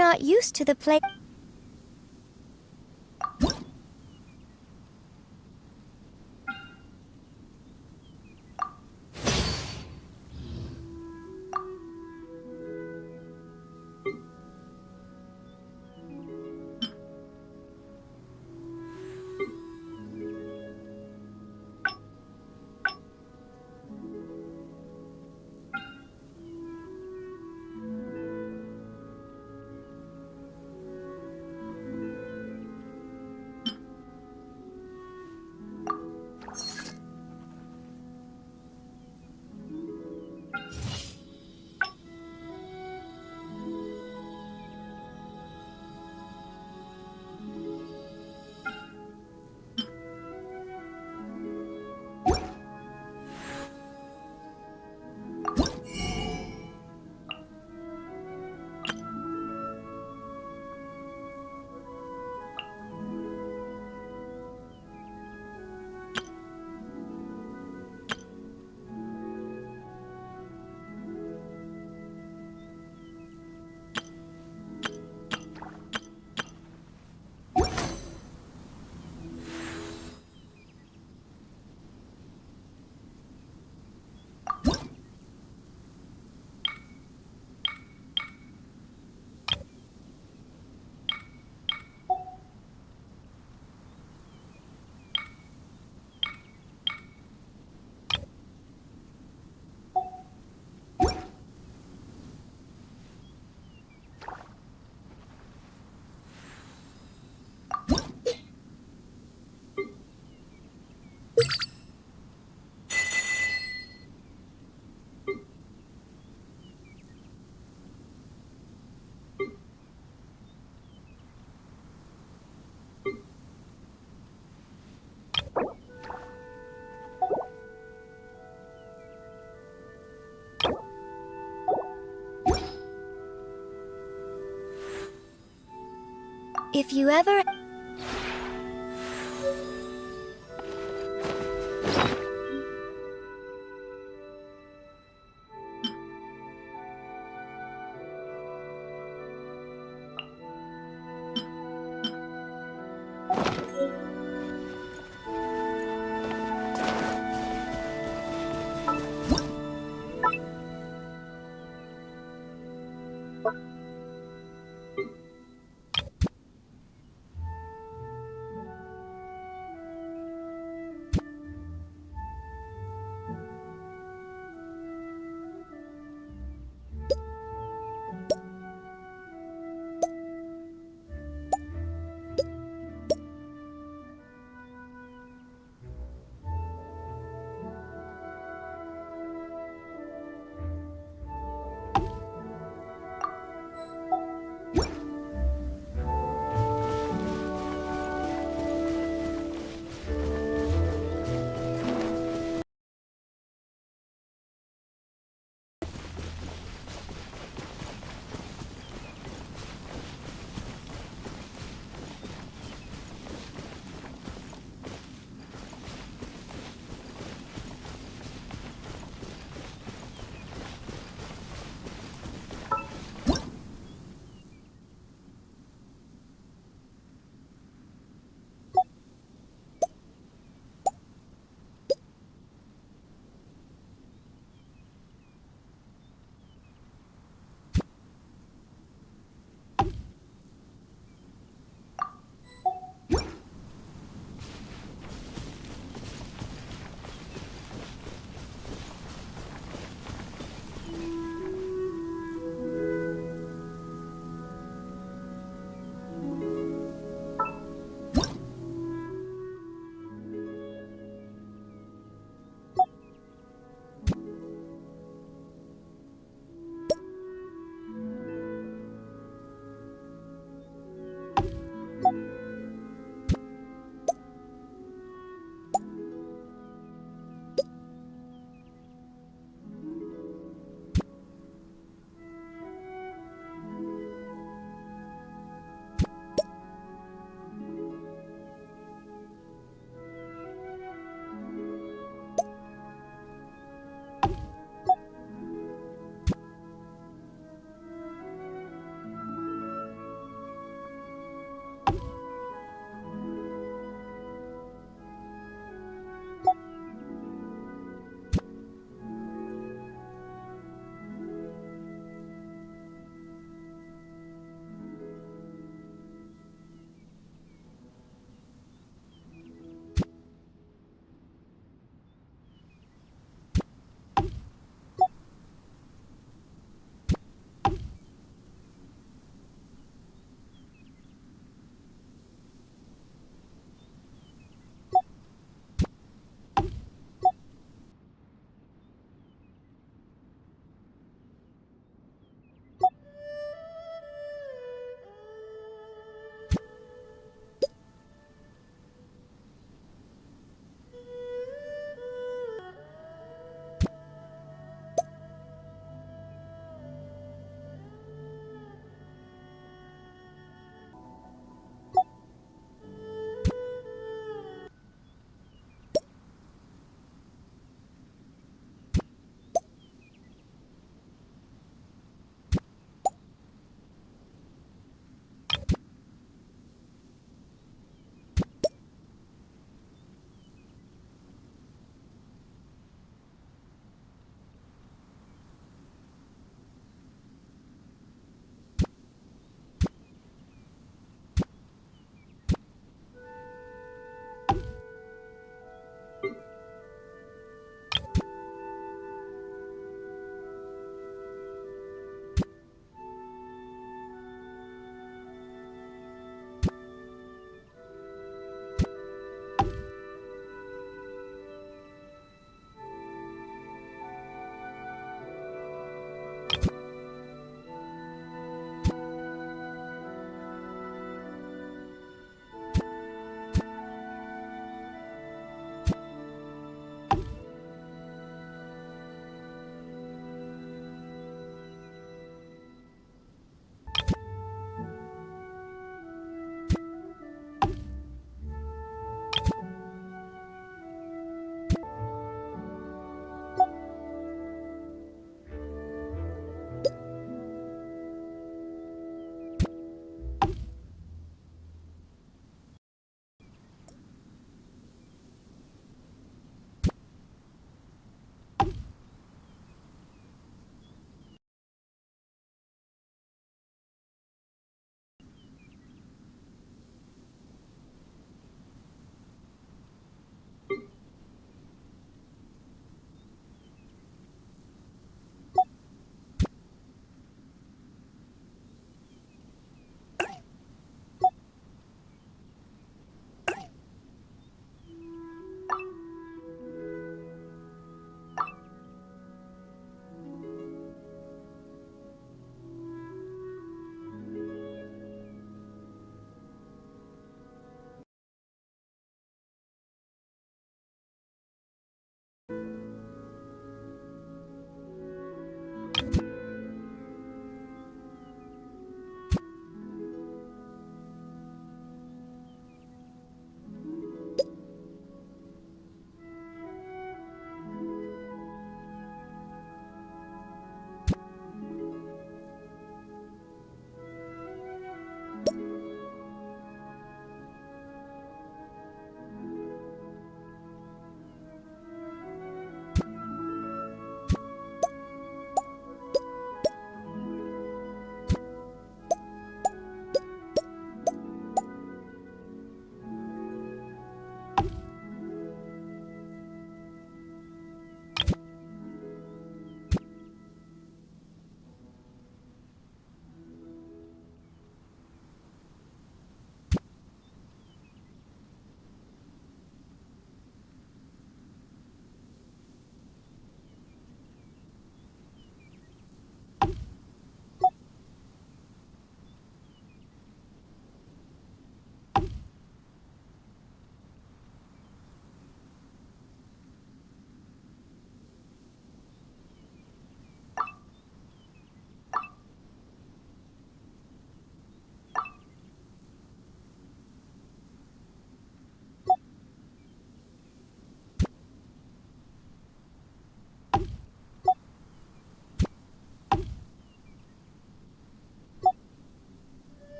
not used to the place. If you ever...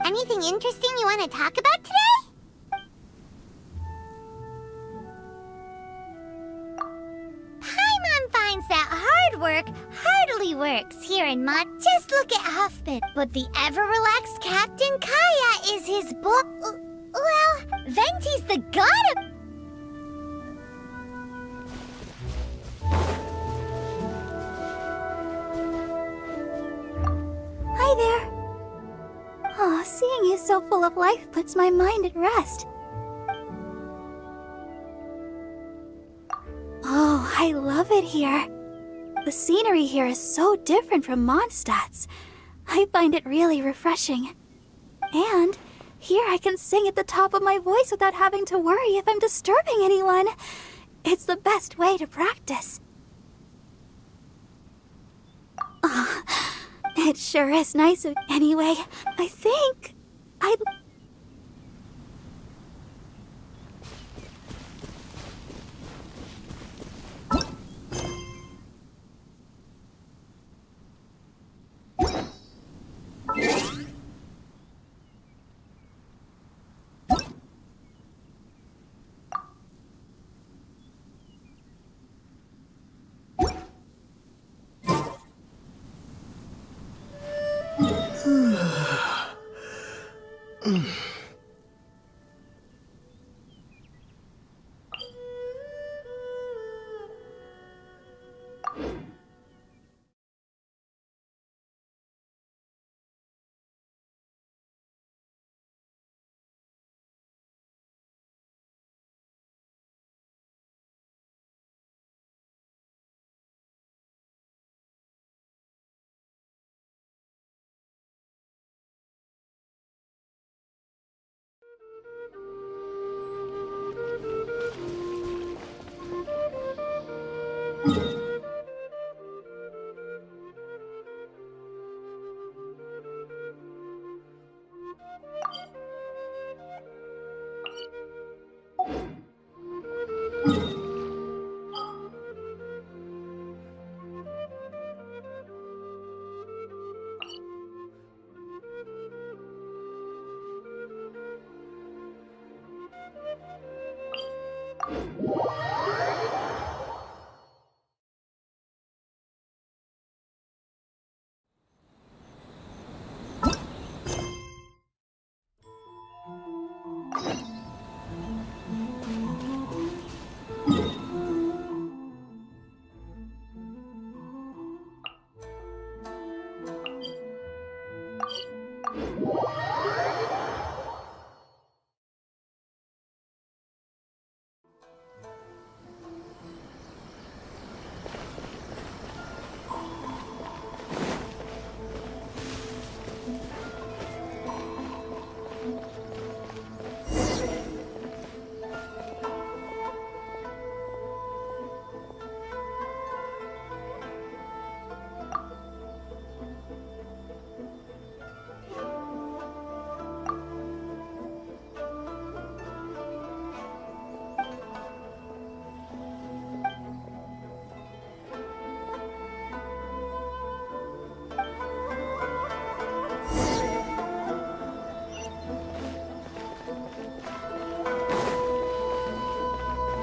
Anything interesting you want to talk about today? Paimon finds that hard work hardly works here in Mud. Just look at Huffbit. But the ever-relaxed Captain Kaya is his well, Venti's the god of... Hi there. Oh, seeing you so full of life puts my mind at rest. Oh, I love it here. The scenery here is so different from Mondstadt's. I find it really refreshing. And here I can sing at the top of my voice without having to worry if I'm disturbing anyone. It's the best way to practice. Oh, it sure is nice of... Anyway, I think I'd...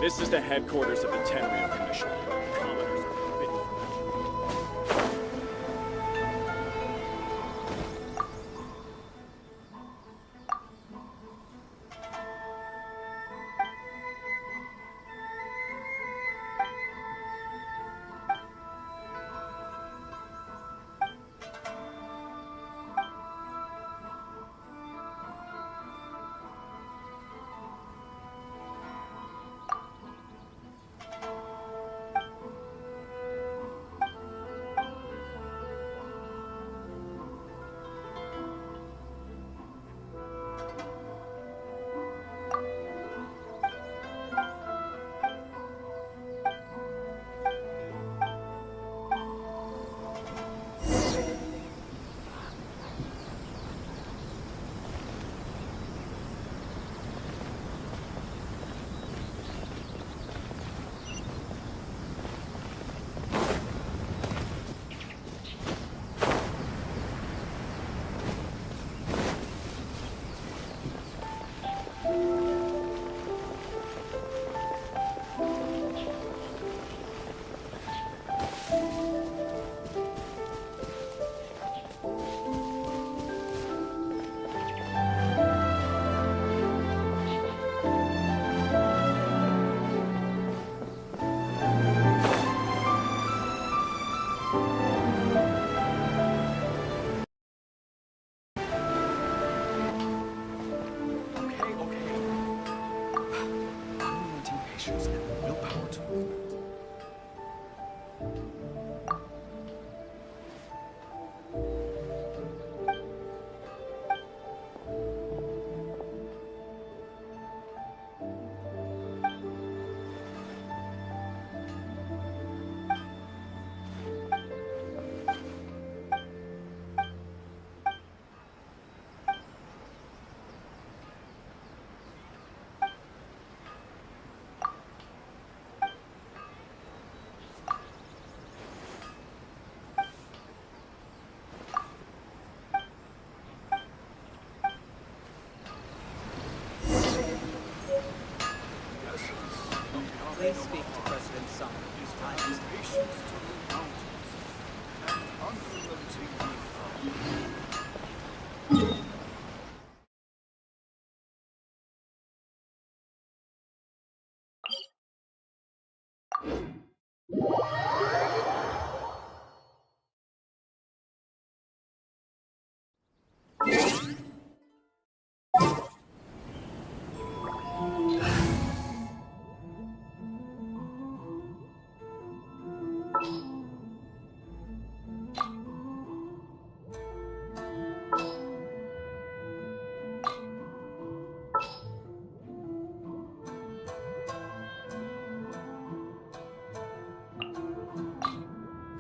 This is the headquarters of the Tenryou Commission. Commoners are forbidden from entering.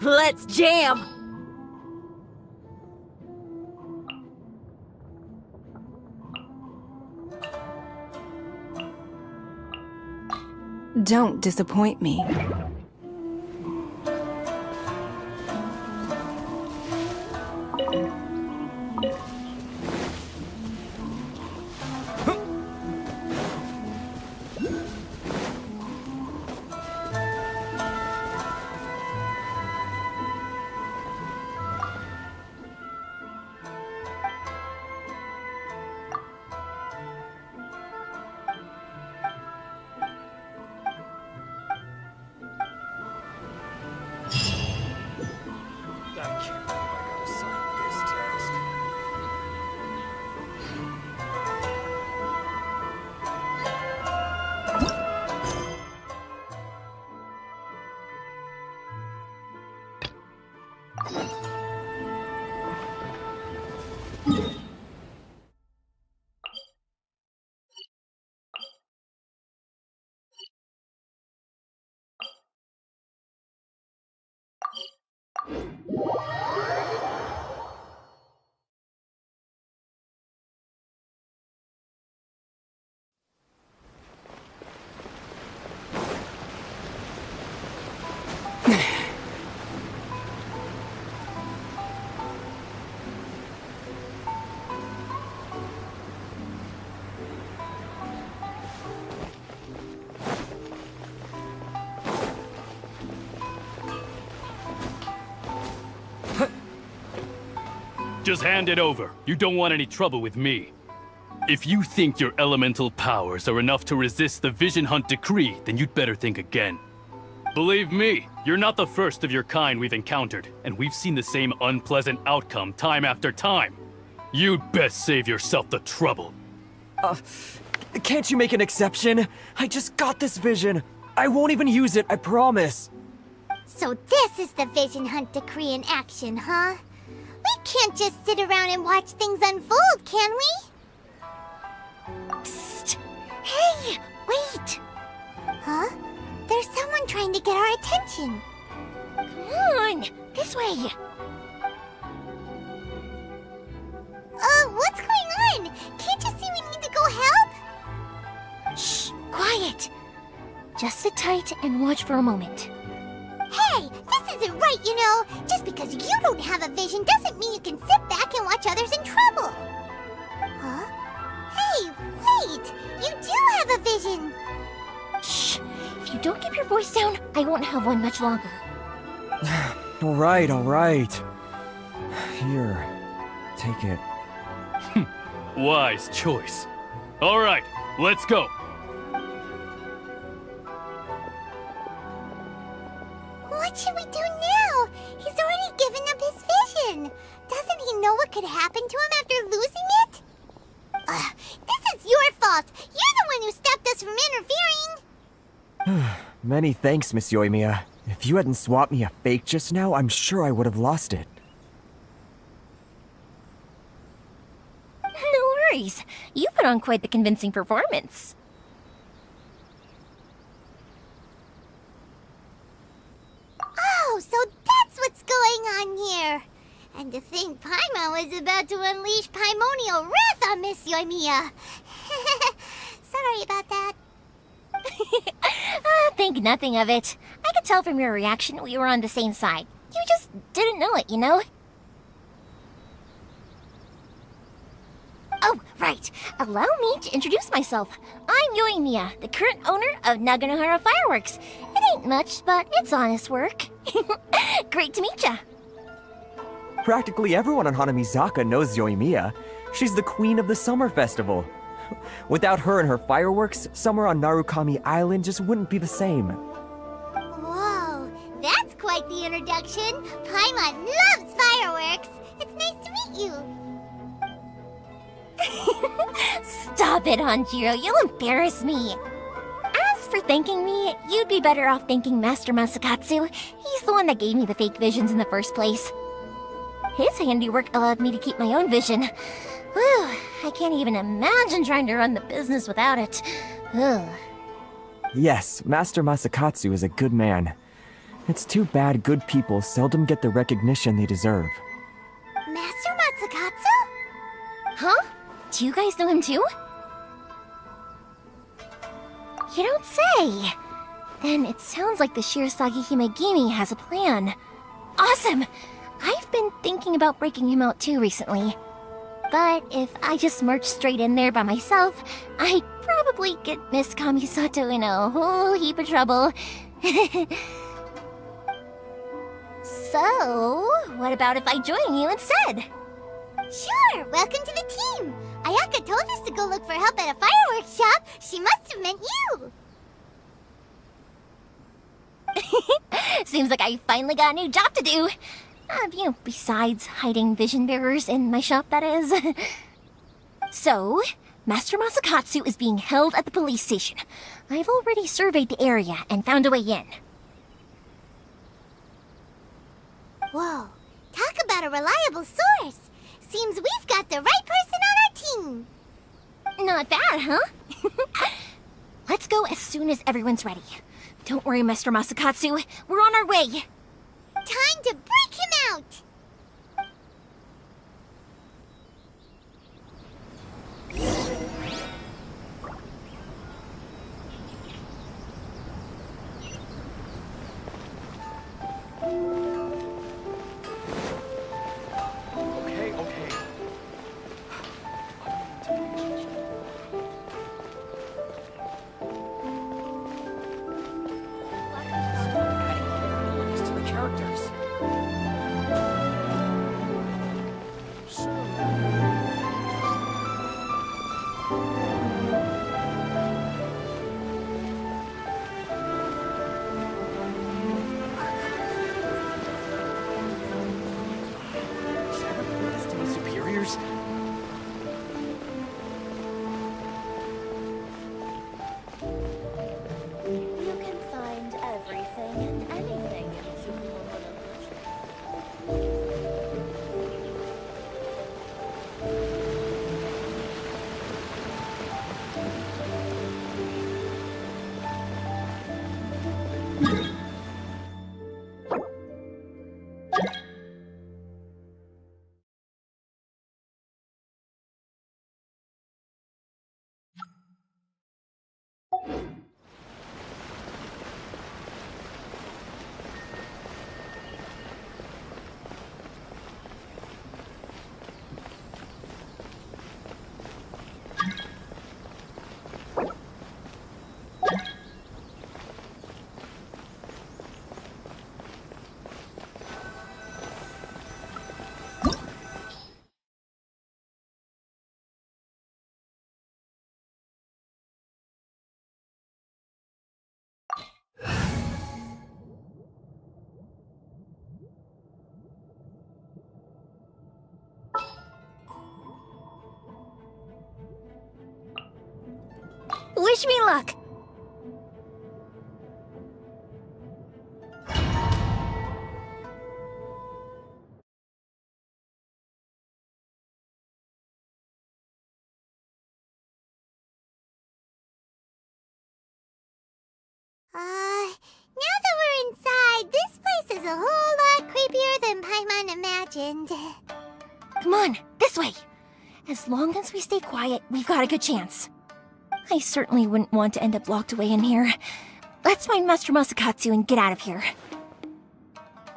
Let's jam! Don't disappoint me. Just hand it over. You don't want any trouble with me. If you think your elemental powers are enough to resist the Vision Hunt decree, then you'd better think again. Believe me, you're not the first of your kind we've encountered, and we've seen the same unpleasant outcome time after time. You'd best save yourself the trouble. Can't you make an exception? I just got this vision. I won't even use it, I promise. So this is the Vision Hunt decree in action, huh? We can't just sit around and watch things unfold, can we? Psst! Hey, wait! Huh? There's someone trying to get our attention. Come on, this way. What's going on? Can't you see we need to go help? Shh, quiet. Just sit tight and watch for a moment. Hey, this isn't right, you know. Just because you don't have a vision doesn't mean you can sit back and watch others in trouble. Huh? Hey, wait! You do have a vision! Shh! If you don't keep your voice down, I won't have one much longer. Alright, alright. Here, take it. Wise choice. All right, let's go. What should we do now? He's already given up his vision. Doesn't he know what could happen to him after losing it? This is your fault. You're the one who stopped us from interfering. Many thanks, Miss Yoimiya. If you hadn't swapped me a fake just now, I'm sure I would have lost it. No worries. You put on quite the convincing performance. Oh, so that's what's going on here. And to think Paimon was about to unleash Paimonial wrath on Miss Yoimiya. Sorry about that. Think nothing of it. I could tell from your reaction we were on the same side. You just didn't know it, you know? Oh, right. Allow me to introduce myself. I'm Yoimiya, the current owner of Naganohara Fireworks. It ain't much, but it's honest work. Great to meet ya. Practically everyone on Hanamizaka knows Yoimiya. She's the queen of the summer festival. Without her and her fireworks, summer on Narukami Island just wouldn't be the same. Whoa, that's quite the introduction. Paimon loves fireworks. It's nice to meet you. Stop it, Hanjiro. You'll embarrass me. As for thanking me, you'd be better off thanking Master Masakatsu. He's the one that gave me the fake visions in the first place. His handiwork allowed me to keep my own vision. Whew, I can't even imagine trying to run the business without it. Ugh. Yes, Master Masakatsu is a good man. It's too bad good people seldom get the recognition they deserve. Master Matsukatsu? Huh? Do you guys know him too? You don't say! Then it sounds like the Shirasagi Himegimi has a plan. Awesome! I've been thinking about breaking him out too recently. But if I just march straight in there by myself, I'd probably get Miss Kamisato in a whole heap of trouble. So, what about if I join you instead? Sure, welcome to the team! Ayaka told us to go look for help at a fireworks shop. She must have meant you! Seems like I finally got a new job to do. Besides hiding vision bearers in my shop, that is. So, Master Masakatsu is being held at the police station. I've already surveyed the area and found a way in. Whoa, talk about a reliable source! Seems we've got the right person on our team! Not bad, huh? Let's go as soon as everyone's ready. Don't worry, Mr. Masakatsu. We're on our way. Time to break him out! Okay. To the characters. Superiors? You can find everything and anything in Tsukumomono Wish me luck! Now that we're inside, this place is a whole lot creepier than Paimon imagined. Come on, this way! As long as we stay quiet, we've got a good chance. I certainly wouldn't want to end up locked away in here. Let's find Master Masakatsu and get out of here.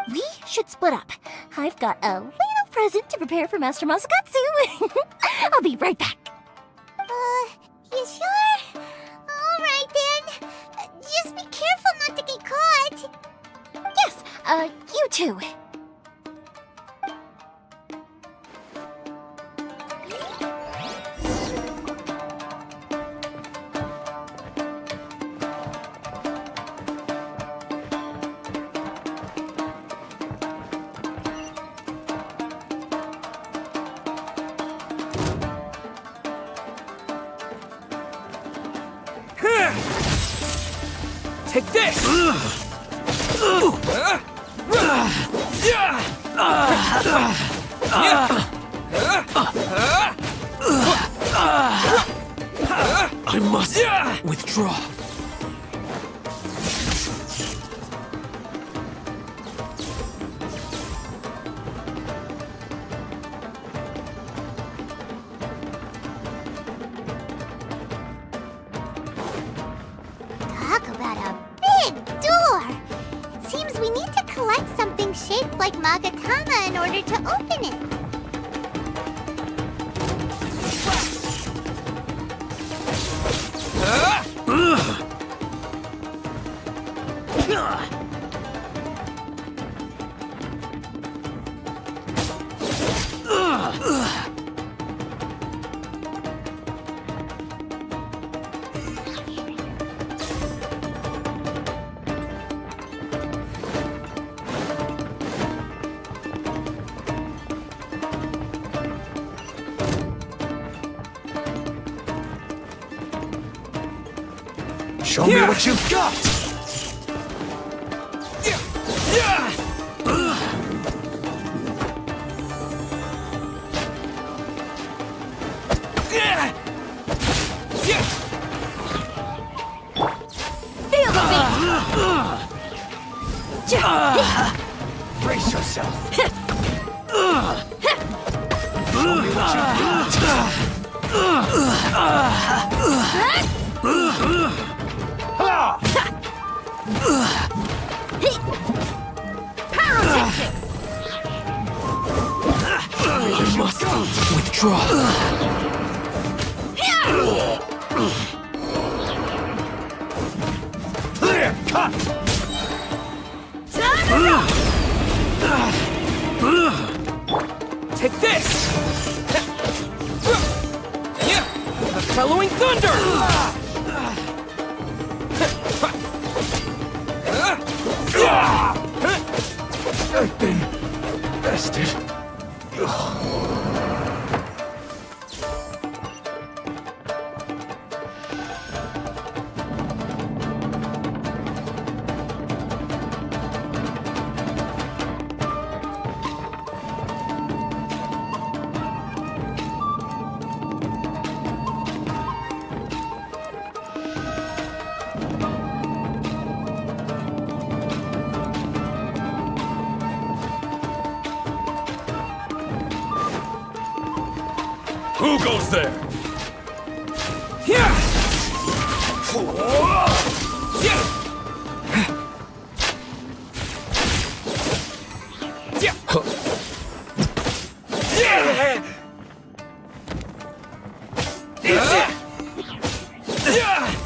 We should split up. I've got a little present to prepare for Master Masakatsu. I'll be right back. You sure? Alright then. Just be careful not to get caught. Yes, you too. Take this! I must withdraw. shaped like Magatama in order to open it. Show me what you've got! Feel the beat! Brace yourself! Show me what you've Pyrotechnics! I must withdraw. Clear! Cut! Take this! The bellowing thunder! I've been bested. Who goes there?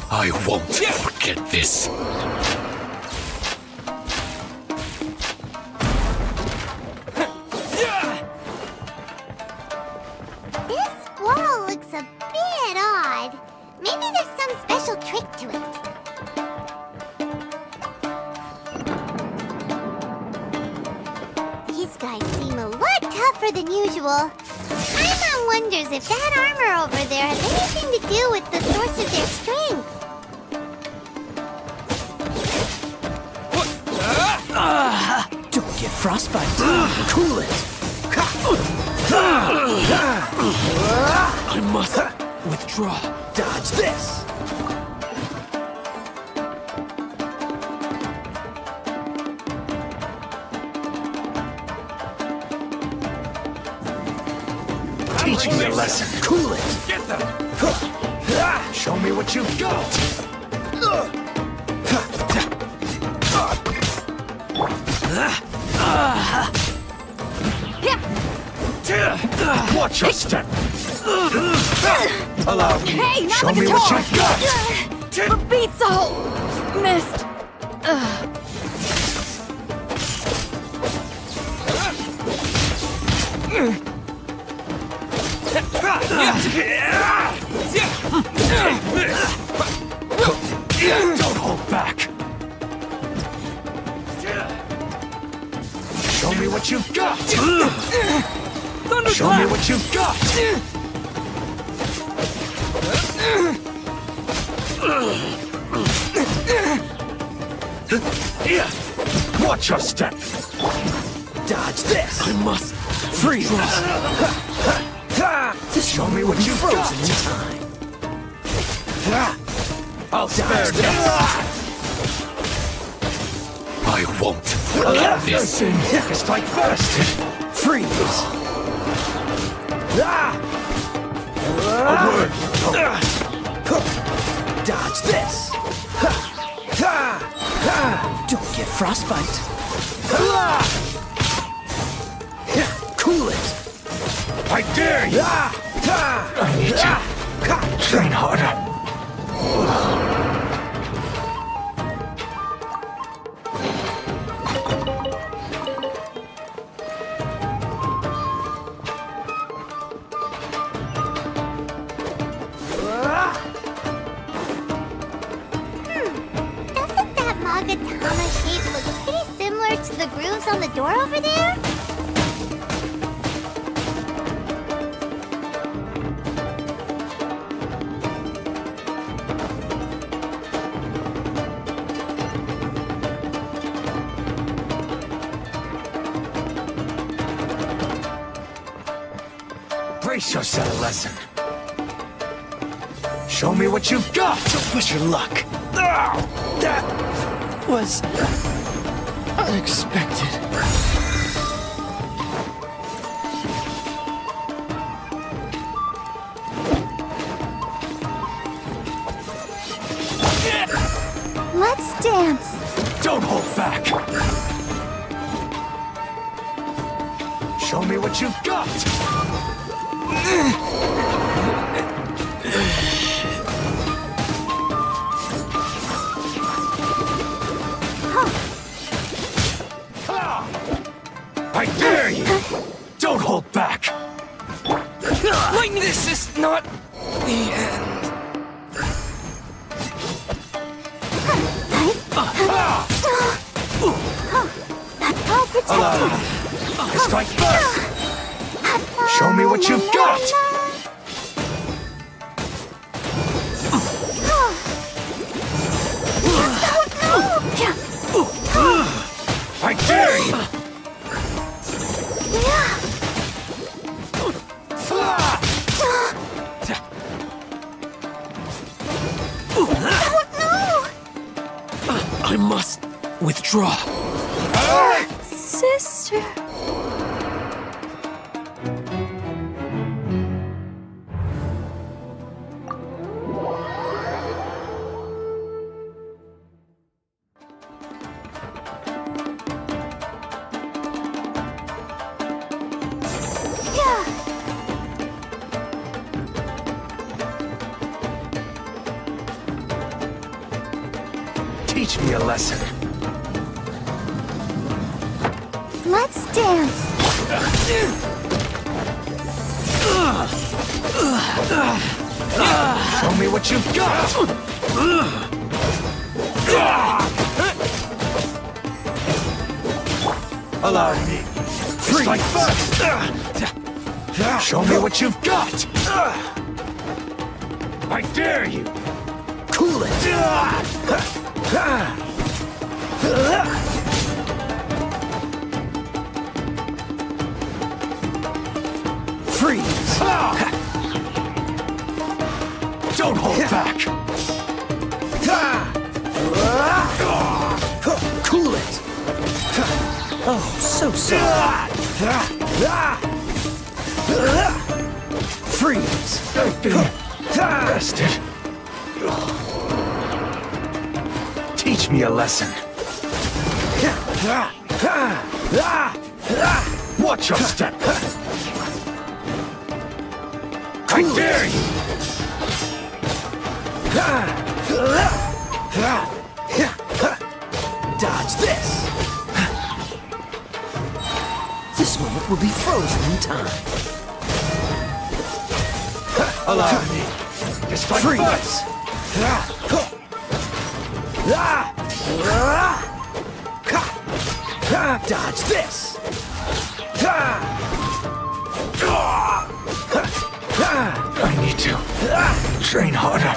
I won't forget this. This wall looks a bit odd. Maybe there's some special trick to it. These guys seem a lot tougher than usual. Paimon wonders if that armor over there has anything to do with the source of their strength. Don't get frostbite. Cool it. I must withdraw. Dodge this. Teach me a lesson. Cool it. Get them! Show me what you've got! Watch your step! Allow me. Hey, not Show the me guitar! what you've got! The beat's all missed. Don't hold back! Show me what you've got! Show me what you've got! Watch your step! Dodge this. I must freeze. Show me what you've got! Frozen in time. I'll spare this! I won't forget this! Strike first! Freeze. A word! Dodge this. Don't get frostbite. Cool it! I dare you! I need to train harder. Doesn't that Magatama shape look pretty similar to the grooves on the door over there? Brace yourself a lesson. Show me what you've got! Don't push your luck. That was unexpected. Let's dance. Don't hold back! Show me what you've got! I dare you! Don't hold back! Lightning! This is not the end. I'll protect us. Strike first! Show me what you've got! I dare you! I must withdraw. Sister. Teach me a lesson. Let's dance. Show me what you've got! Allow me. Strike first! Show me what you've got! I dare you! Cool it! Freeze! Don't hold back! Cool it! Oh, so sorry. Freeze! I've been arrested. Teach me a lesson. Watch your step. I dare you. Dodge this! This moment will be frozen in time. Allow me. Just like Freeze! Dodge this! I need to train harder.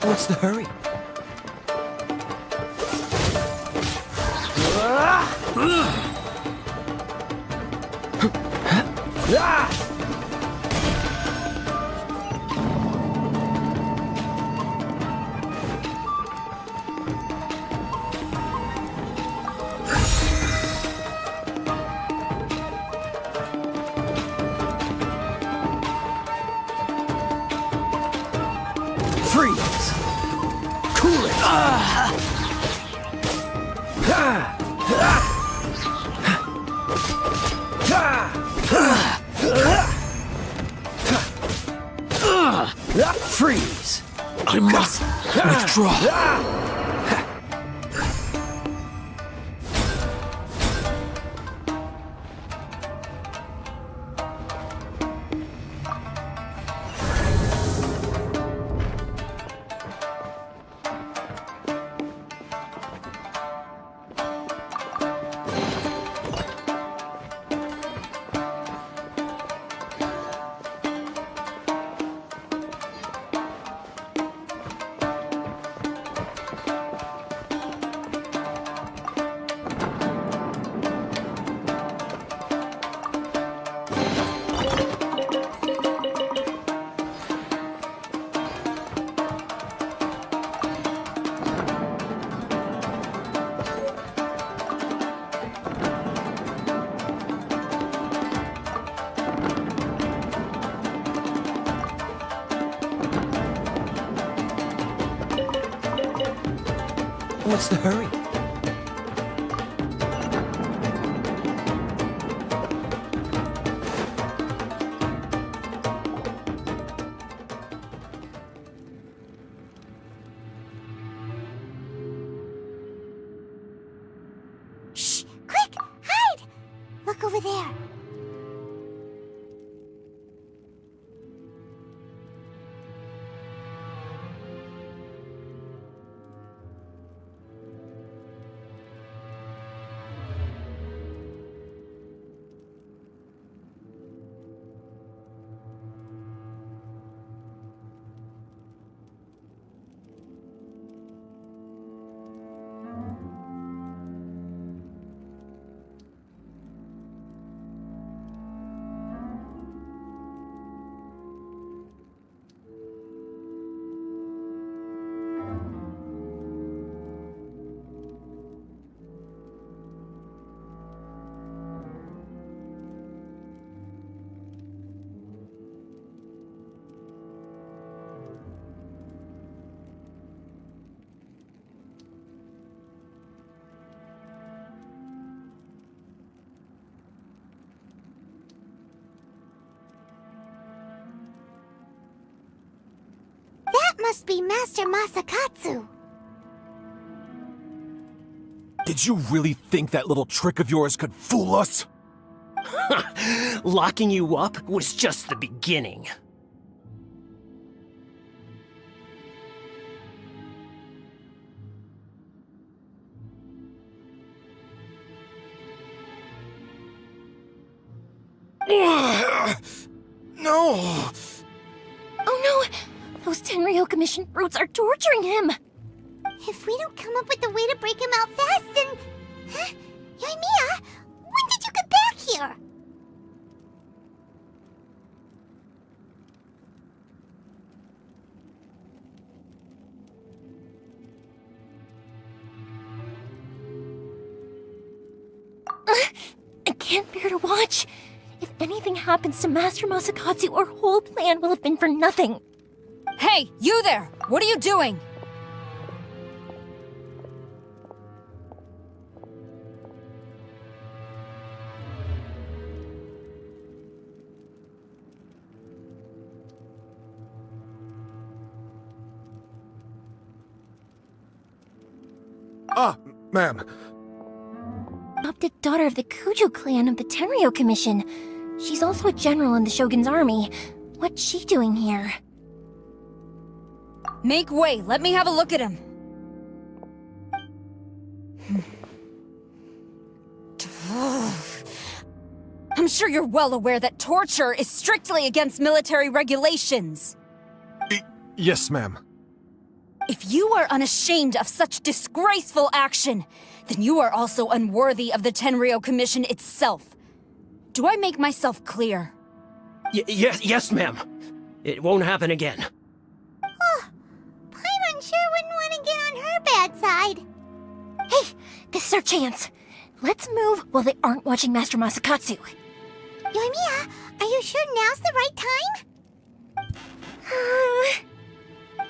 What's the hurry? Just withdraw. What's the hurry? Shh! Quick! Hide! Look over there. That must be Master Masakatsu. Did you really think that little trick of yours could fool us? Locking you up was just the beginning. No! Oh no! Those Tenryou Commission brutes are torturing him! If we don't come up with a way to break him out fast, then... Huh? Yoimiya, when did you get back here? I can't bear to watch. If anything happens to Master Masakatsu, our whole plan will have been for nothing. Hey, you there! What are you doing? Ma'am. Adopted daughter of the Kujo clan of the Tenryou Commission. She's also a general in the Shogun's army. What's she doing here? Make way, let me have a look at him. I'm sure you're well aware that torture is strictly against military regulations. Yes, ma'am. If you are unashamed of such disgraceful action, then you are also unworthy of the Tenryou Commission itself. Do I make myself clear? Yes, ma'am. It won't happen again. Oh, Paimon sure wouldn't want to get on her bad side. Hey, this is our chance. Let's move while they aren't watching Master Masakatsu. Yoimiya, are you sure now's the right time?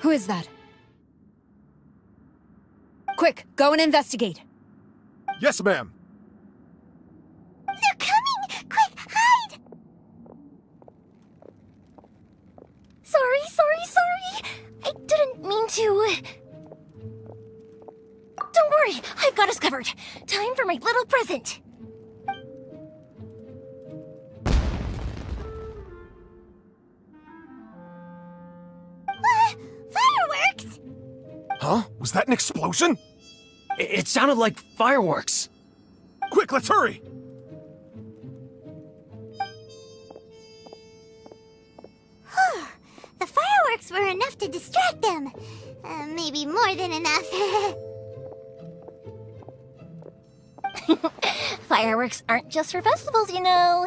Who is that? Quick, go and investigate. Yes, ma'am. They're coming! Quick, hide! Sorry. I didn't mean to. Don't worry, I've got us covered. Time for my little present. Fireworks? Huh? Was that an explosion? It sounded like fireworks. Quick, let's hurry! The fireworks were enough to distract them. Maybe more than enough. Fireworks aren't just for festivals, you know.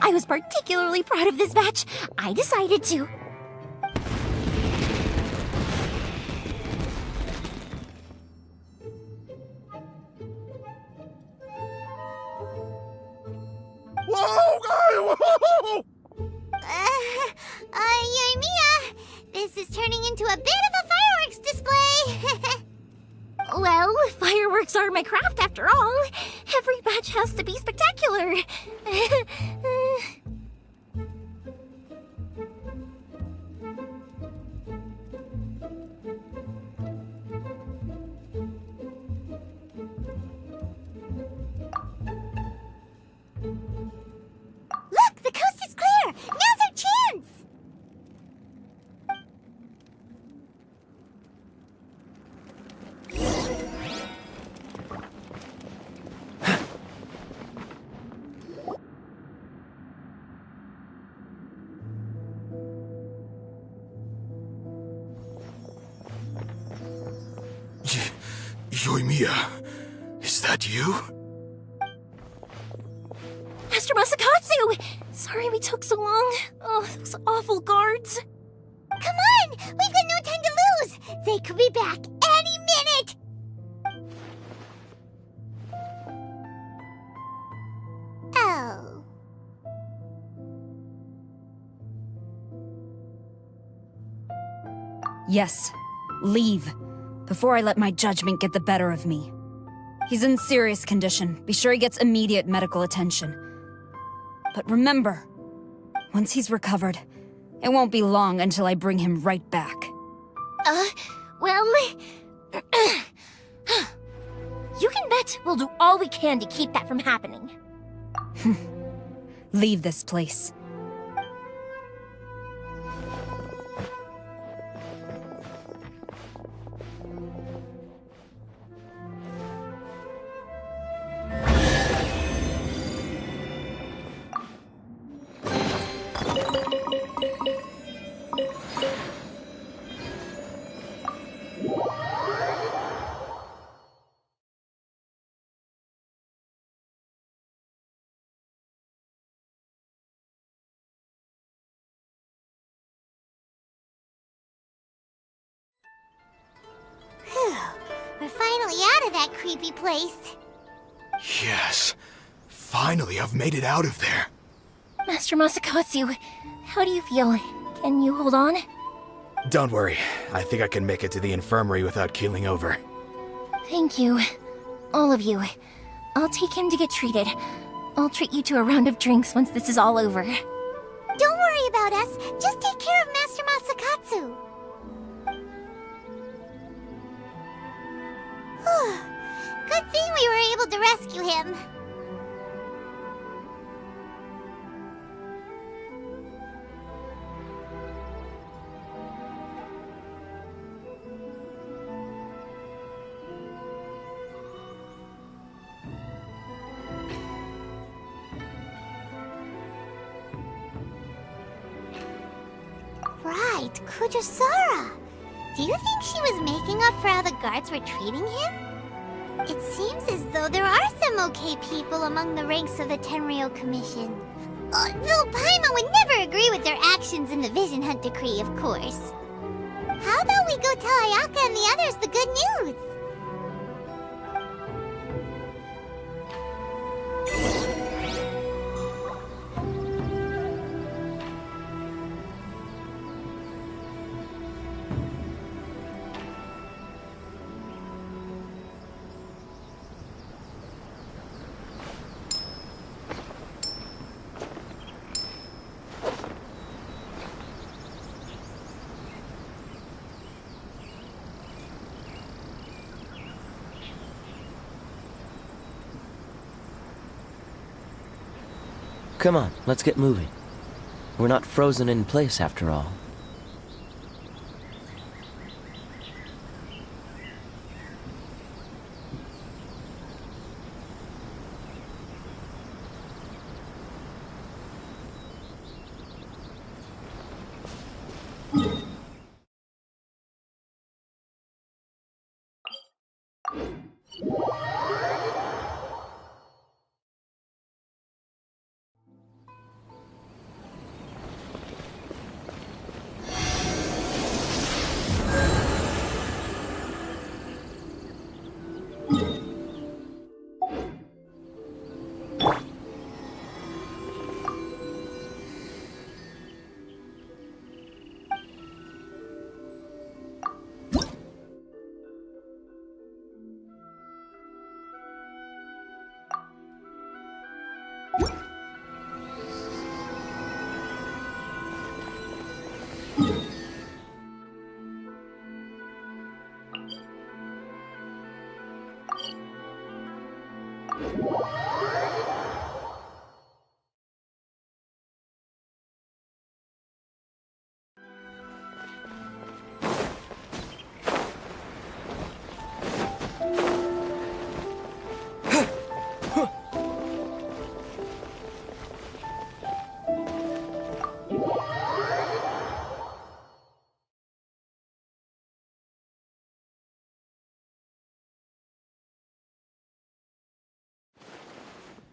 I was particularly proud of this batch. I decided to. Whoa! Yoimiya, this is turning into a bit of a fireworks display. Well, fireworks are my craft after all. Every batch has to be spectacular. Look, the coast is clear. Now's our chance. Yoimiya, is that you? Master Masakatsu! Sorry we took so long. Oh, those awful guards. Come on! We've got no time to lose! They could be back any minute! Oh. Yes, leave. Before I let my judgment get the better of me. He's in serious condition. Be sure he gets immediate medical attention. But remember, once he's recovered, it won't be long until I bring him right back. Well... you can bet we'll do all we can to keep that from happening. Leave this place. We're finally out of that creepy place. Yes. Finally, I've made it out of there. Master Masakatsu, how do you feel? Can you hold on? Don't worry. I think I can make it to the infirmary without keeling over. Thank you. All of you. I'll take him to get treated. I'll treat you to a round of drinks once this is all over. Don't worry about us. Just take care of Master Masakatsu. Good thing we were able to rescue him. Right, Kujusara. Do you think she was making up for how the guards were treating him? It seems as though there are some okay people among the ranks of the Tenryou Commission. Though Paimon would never agree with their actions in the Vision Hunt Decree, of course. How about we go tell Ayaka and the others the good news? Come on, let's get moving. We're not frozen in place after all.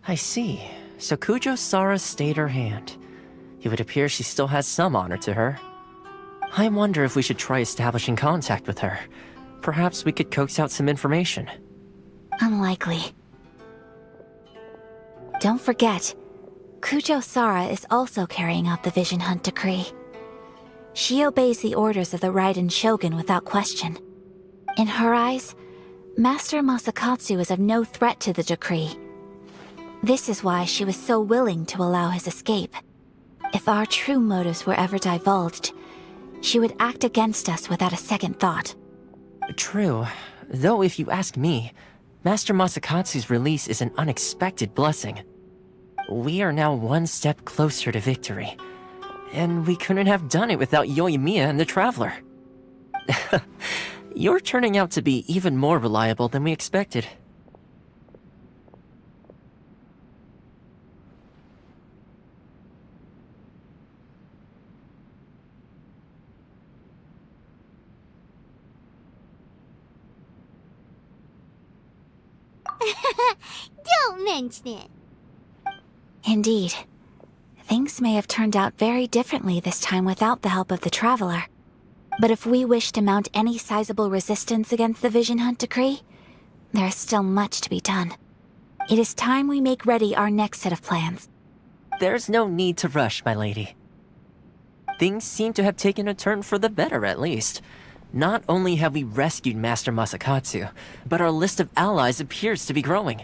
I see. So Kujo Sara stayed her hand. It would appear she still has some honor to her. I wonder if we should try establishing contact with her. Perhaps we could coax out some information. Unlikely. Don't forget, Kujo Sara is also carrying out the Vision Hunt decree. She obeys the orders of the Raiden Shogun without question. In her eyes, Master Masakatsu is of no threat to the decree. This is why she was so willing to allow his escape. If our true motives were ever divulged, she would act against us without a second thought. True. Though if you ask me, Master Masakatsu's release is an unexpected blessing. We are now one step closer to victory. And we couldn't have done it without Yoimiya and the Traveler. You're turning out to be even more reliable than we expected. Don't mention it. Indeed. Things may have turned out very differently this time without the help of the Traveler. But if we wish to mount any sizable resistance against the Vision Hunt decree, there is still much to be done. It is time we make ready our next set of plans. There's no need to rush, my lady. Things seem to have taken a turn for the better, at least. Not only have we rescued Master Masakatsu, but our list of allies appears to be growing.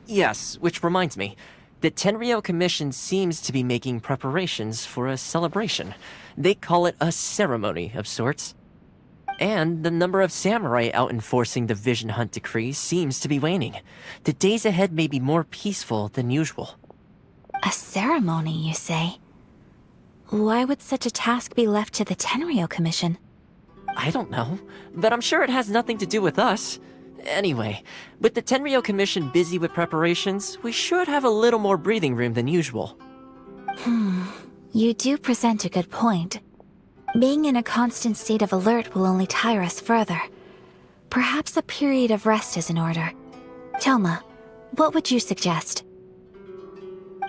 Yes, which reminds me. The Tenryou Commission seems to be making preparations for a celebration. They call it a ceremony of sorts. And the number of samurai out enforcing the Vision Hunt decree seems to be waning. The days ahead may be more peaceful than usual. A ceremony, you say? Why would such a task be left to the Tenryou Commission? I don't know, but I'm sure it has nothing to do with us. Anyway, with the Tenryou Commission busy with preparations, we should have a little more breathing room than usual. You do present a good point. Being in a constant state of alert will only tire us further. Perhaps a period of rest is in order. Toma, what would you suggest?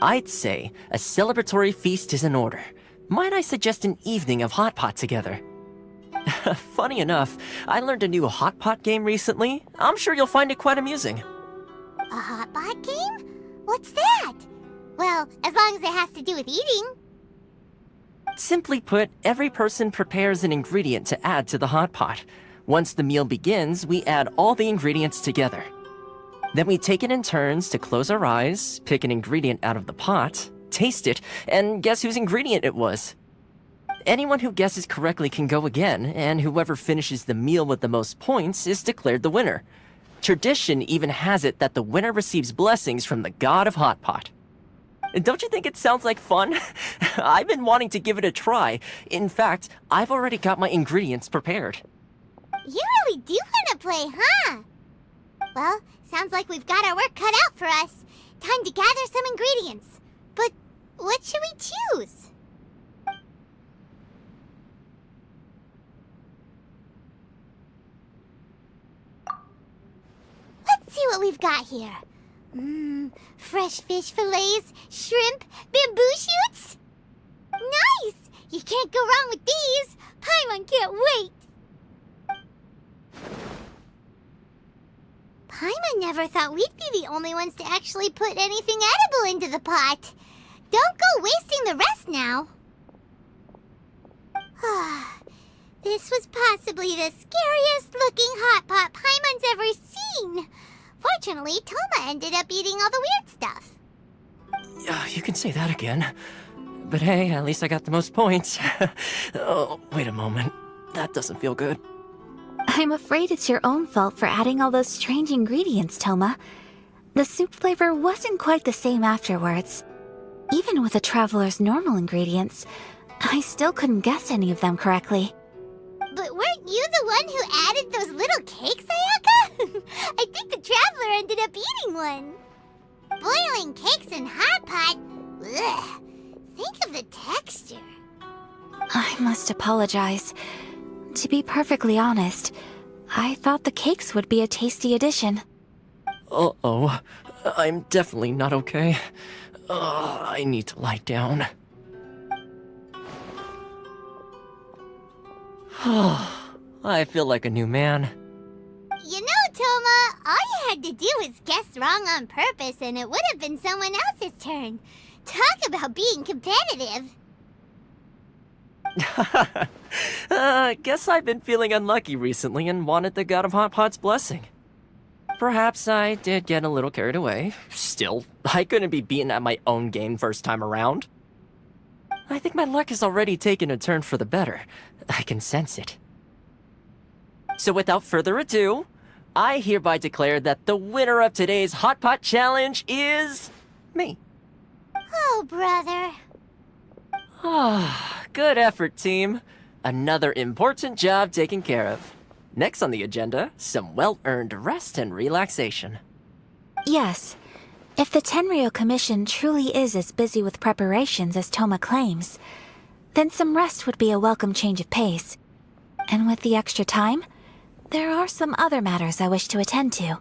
I'd say a celebratory feast is in order. Might I suggest an evening of hot pot together? Funny enough, I learned a new hot pot game recently. I'm sure you'll find it quite amusing. A hot pot game? What's that? Well, as long as it has to do with eating. Simply put, every person prepares an ingredient to add to the hot pot. Once the meal begins, we add all the ingredients together. Then we take it in turns to close our eyes, pick an ingredient out of the pot, taste it, and guess whose ingredient it was. Anyone who guesses correctly can go again, and whoever finishes the meal with the most points is declared the winner. Tradition even has it that the winner receives blessings from the god of Hot Pot. Don't you think it sounds like fun? I've been wanting to give it a try. In fact, I've already got my ingredients prepared. You really do want to play, huh? Well, sounds like we've got our work cut out for us. Time to gather some ingredients. But what should we choose? Let's see what we've got here. Fresh fish fillets, shrimp, bamboo shoots. Nice! You can't go wrong with these. Paimon can't wait. Paimon never thought we'd be the only ones to actually put anything edible into the pot. Don't go wasting the rest now. This was possibly the scariest looking hot pot Paimon's ever seen. Fortunately, Toma ended up eating all the weird stuff. You can say that again. But hey, at least I got the most points. Oh, wait a moment. That doesn't feel good. I'm afraid it's your own fault for adding all those strange ingredients, Toma. The soup flavor wasn't quite the same afterwards. Even with the Traveler's normal ingredients, I still couldn't guess any of them correctly. But weren't you the one who added those little cakes, Ayaka? I think the Traveler ended up eating one. Boiling cakes in hot pot? Ugh. Think of the texture. I must apologize. To be perfectly honest, I thought the cakes would be a tasty addition. Uh-oh. I'm definitely not okay. I need to lie down. I feel like a new man. You know, Toma, all you had to do was guess wrong on purpose and it would have been someone else's turn. Talk about being competitive. Guess I've been feeling unlucky recently and wanted the God of Hot Pot's blessing. Perhaps I did get a little carried away. Still, I couldn't be beaten at my own game first time around. I think my luck has already taken a turn for the better. I can sense it. So without further ado, I hereby declare that the winner of today's Hot Pot Challenge is... me. Oh, brother. Good effort, team. Another important job taken care of. Next on the agenda, some well-earned rest and relaxation. Yes. If the Tenryou Commission truly is as busy with preparations as Toma claims, then some rest would be a welcome change of pace. And with the extra time, there are some other matters I wish to attend to.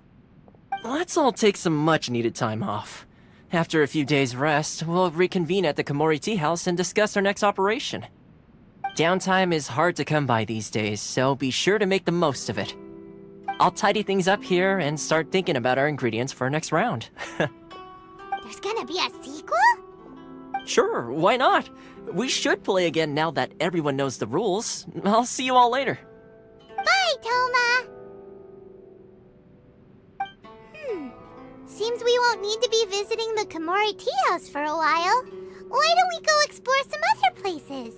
Let's all take some much-needed time off. After a few days' rest, we'll reconvene at the Komori Tea House and discuss our next operation. Downtime is hard to come by these days, so be sure to make the most of it. I'll tidy things up here and start thinking about our ingredients for our next round. There's gonna be a sequel? Sure, why not? We should play again now that everyone knows the rules. I'll see you all later. Bye, Toma! Seems we won't need to be visiting the Komori Tea House for a while. Why don't we go explore some other places?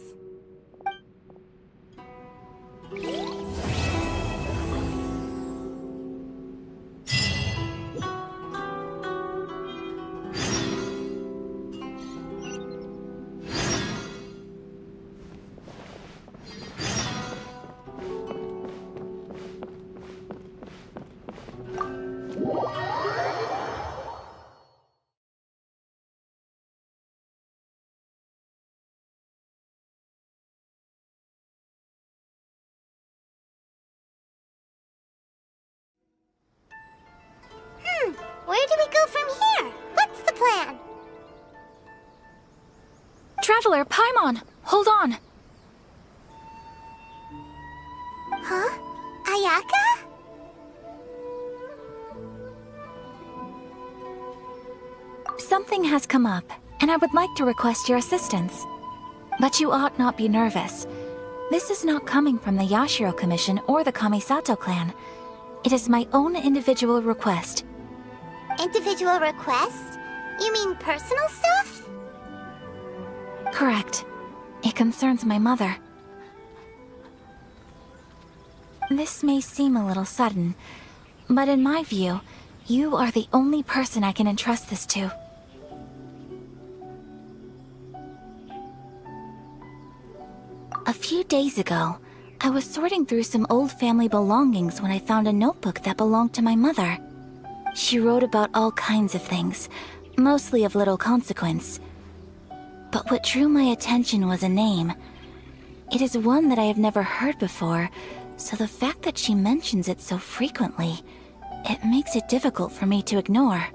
Where do we go from here? What's the plan? Traveler, Paimon! Hold on! Huh? Ayaka? Something has come up, and I would like to request your assistance. But you ought not be nervous. This is not coming from the Yashiro Commission or the Kamisato clan. It is my own individual request. Individual request? You mean personal stuff? Correct. It concerns my mother. This may seem a little sudden, but in my view, you are the only person I can entrust this to. days ago, I was sorting through some old family belongings when I found a notebook that belonged to my mother. She wrote about all kinds of things, mostly of little consequence. But what drew my attention was a name. It is one that I have never heard before, so the fact that she mentions it so frequently, it makes it difficult for me to ignore.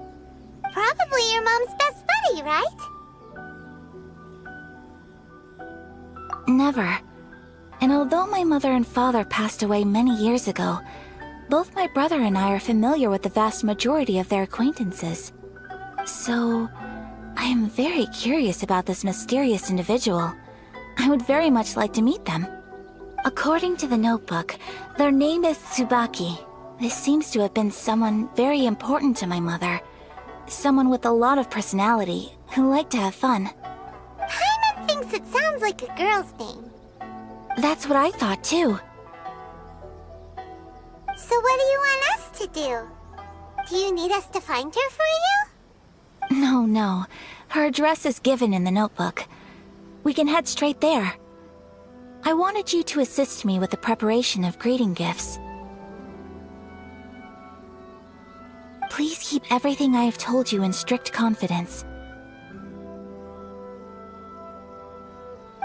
Probably your mom's best buddy, right? Never. And although my mother and father passed away many years ago, both my brother and I are familiar with the vast majority of their acquaintances. So, I am very curious about this mysterious individual. I would very much like to meet them. According to the notebook, their name is Tsubaki. This seems to have been someone very important to my mother. Someone with a lot of personality, who liked to have fun. Paimon thinks it sounds like a girl's name. That's what I thought too. So what do you want us to do? Do you need us to find her for you? No. Her address is given in the notebook. We can head straight there. I wanted you to assist me with the preparation of greeting gifts. Please keep everything I have told you in strict confidence.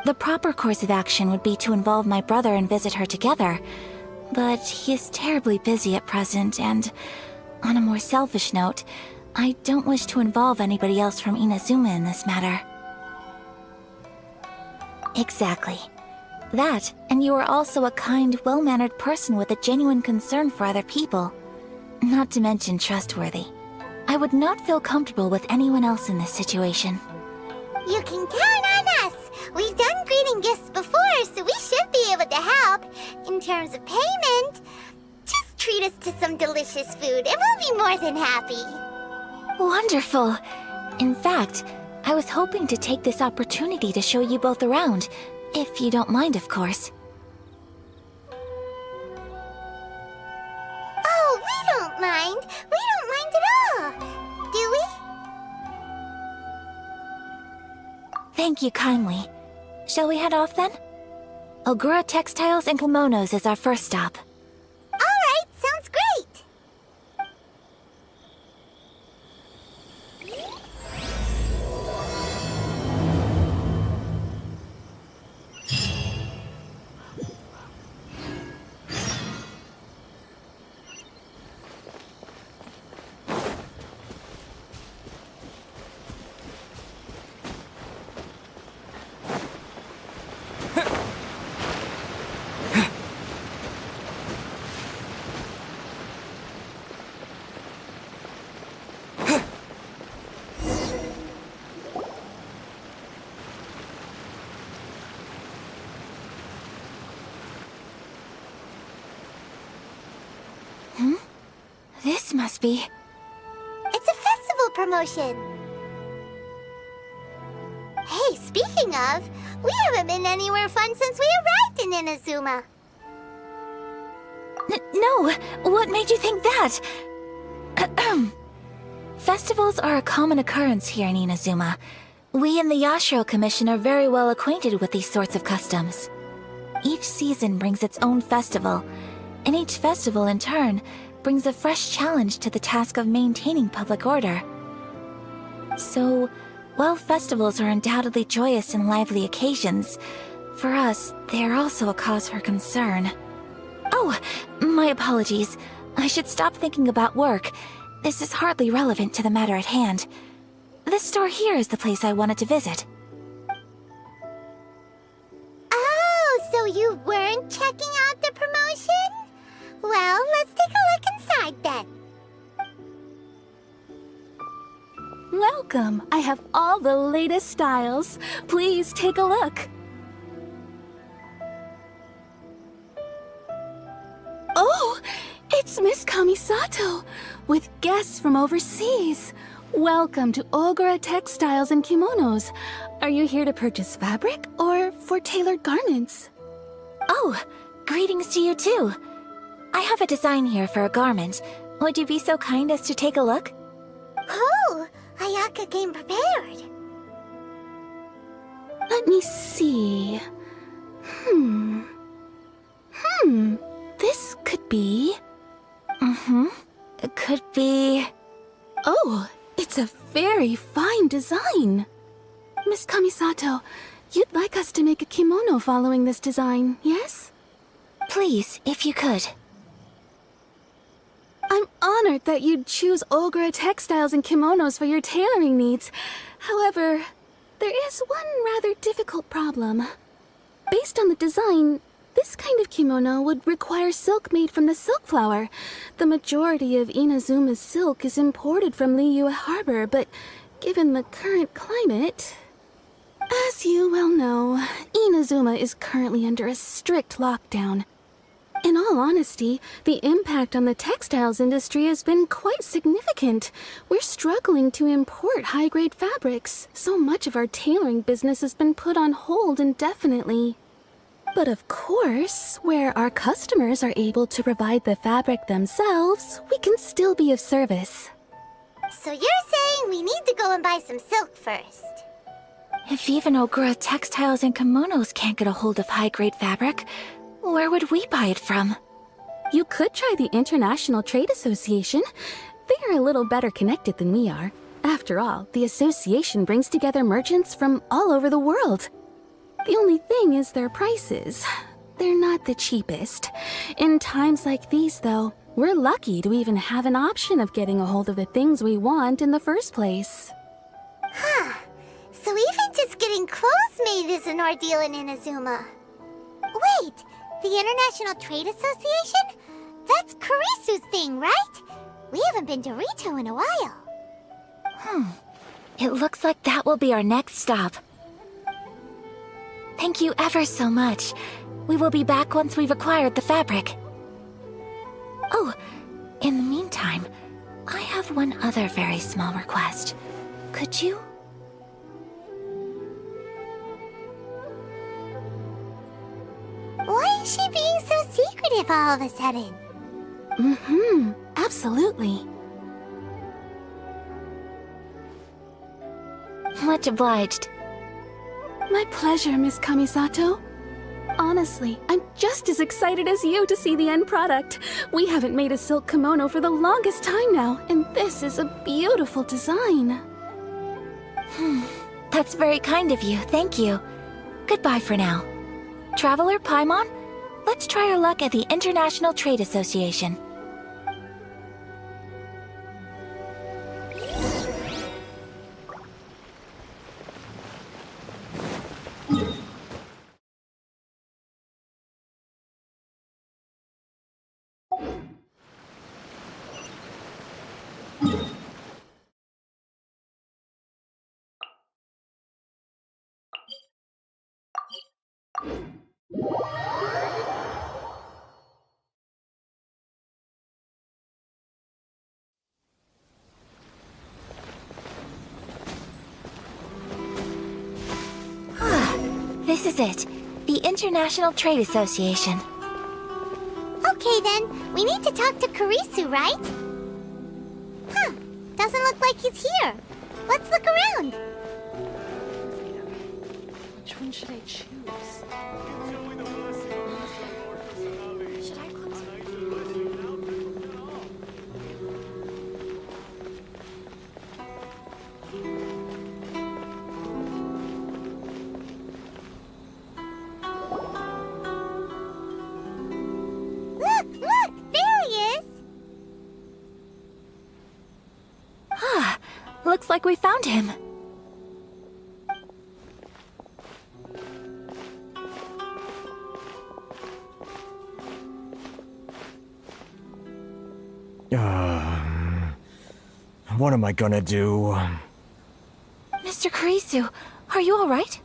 The proper course of action would be to involve my brother and visit her together, but he is terribly busy at present, and on a more selfish note, I don't wish to involve anybody else from Inazuma in this matter. Exactly. That, and you are also a kind, well-mannered person with a genuine concern for other people. Not to mention trustworthy. I would not feel comfortable with anyone else in this situation. You can count on us! We've done greeting gifts before, so we should be able to help. In terms of payment, just treat us to some delicious food and we'll be more than happy. Wonderful! In fact, I was hoping to take this opportunity to show you both around, if you don't mind, of course. Oh, we don't mind. We don't mind at all. Do we? Thank you kindly. Shall we head off then? Ogura Textiles and Kimonos is our first stop. Alright, sounds great! This must be... It's a festival promotion. Hey, speaking of, we haven't been anywhere fun since we arrived in Inazuma. No! What made you think that? Festivals are a common occurrence here in Inazuma. We in the Yashiro Commission are very well acquainted with these sorts of customs. Each season brings its own festival, and each festival in turn brings a fresh challenge to the task of maintaining public order. So, while festivals are undoubtedly joyous and lively occasions, for us, they are also a cause for concern. Oh, my apologies. I should stop thinking about work. This is hardly relevant to the matter at hand. This store here is the place I wanted to visit. Oh, so you weren't checking out the promotion? Well, let's take a look inside then. Welcome. I have all the latest styles. Please take a look. Oh, it's Miss Kamisato, with guests from overseas. Welcome to Ogura Textiles and Kimonos. Are you here to purchase fabric or for tailored garments? Oh, greetings to you too. I have a design here for a garment. Would you be so kind as to take a look? Oh, Ayaka came prepared. Let me see. This could be... It could be... Oh, it's a very fine design. Miss Kamisato, you'd like us to make a kimono following this design, yes? Please, if you could. I'm honored that you'd choose Olgra textiles and kimonos for your tailoring needs. However, there is one rather difficult problem. Based on the design, this kind of kimono would require silk made from the silk flower. The majority of Inazuma's silk is imported from Liyue Harbor, but given the current climate... As you well know, Inazuma is currently under a strict lockdown. In all honesty, the impact on the textiles industry has been quite significant. We're struggling to import high-grade fabrics. So much of our tailoring business has been put on hold indefinitely. But of course, where our customers are able to provide the fabric themselves, we can still be of service. So you're saying we need to go and buy some silk first? If even Ogura textiles and kimonos can't get a hold of high-grade fabric, where would we buy it from? You could try the International Trade Association. They are a little better connected than we are. After all, the association brings together merchants from all over the world. The only thing is their prices. They're not the cheapest. In times like these, though, we're lucky to even have an option of getting a hold of the things we want in the first place. Huh. So even just getting clothes made is an ordeal in Inazuma. Wait, the International Trade Association? That's Kurisu's thing, right? We haven't been to Rito in a while. It looks like that will be our next stop. Thank you ever so much. We will be back once we've acquired the fabric. Oh, in the meantime, I have one other very small request. Could you? Why is she being so secretive all of a sudden? Absolutely. Much obliged. My pleasure, Miss Kamisato. Honestly, I'm just as excited as you to see the end product. We haven't made a silk kimono for the longest time now, and this is a beautiful design. That's very kind of you, thank you. Goodbye for now. Traveler Paimon, let's try our luck at the International Trade Association. This is it. The International Trade Association. Okay then, we need to talk to Kurisu, right? Huh, doesn't look like he's here. Let's look around. Which one should I choose? Should I close Look, there he is. Looks like we found him. What am I gonna do? Mr. Kurisu, are you alright?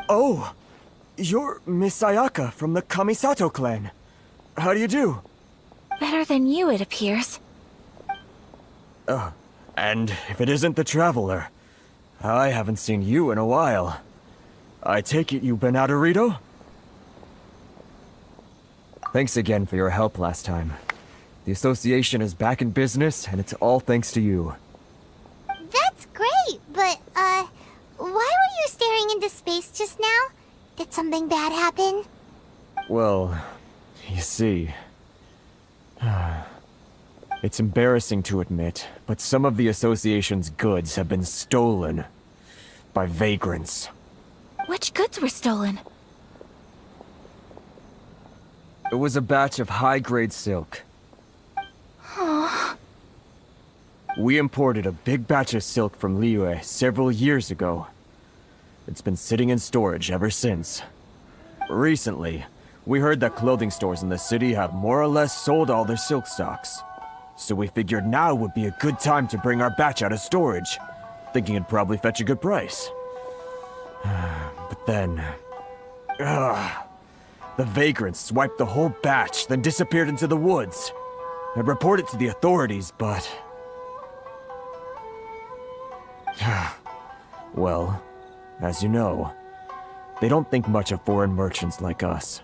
Oh! You're Miss Ayaka from the Kamisato clan. How do you do? Better than you, it appears. And if it isn't the Traveler, I haven't seen you in a while. I take it you've been out of Rito? Thanks again for your help last time. The association is back in business, and it's all thanks to you. That's great, but, why were you staring into space voice just now? Did something bad happen? Well, you see... It's embarrassing to admit, but some of the association's goods have been stolen by vagrants. Which goods were stolen? It was a batch of high-grade silk. Aww. We imported a big batch of silk from Liyue several years ago. It's been sitting in storage ever since. Recently, we heard that clothing stores in the city have more or less sold all their silk stocks. So we figured now would be a good time to bring our batch out of storage, thinking it'd probably fetch a good price. But then... the vagrants swiped the whole batch, then disappeared into the woods. I reported to the authorities, but... well, as you know, they don't think much of foreign merchants like us.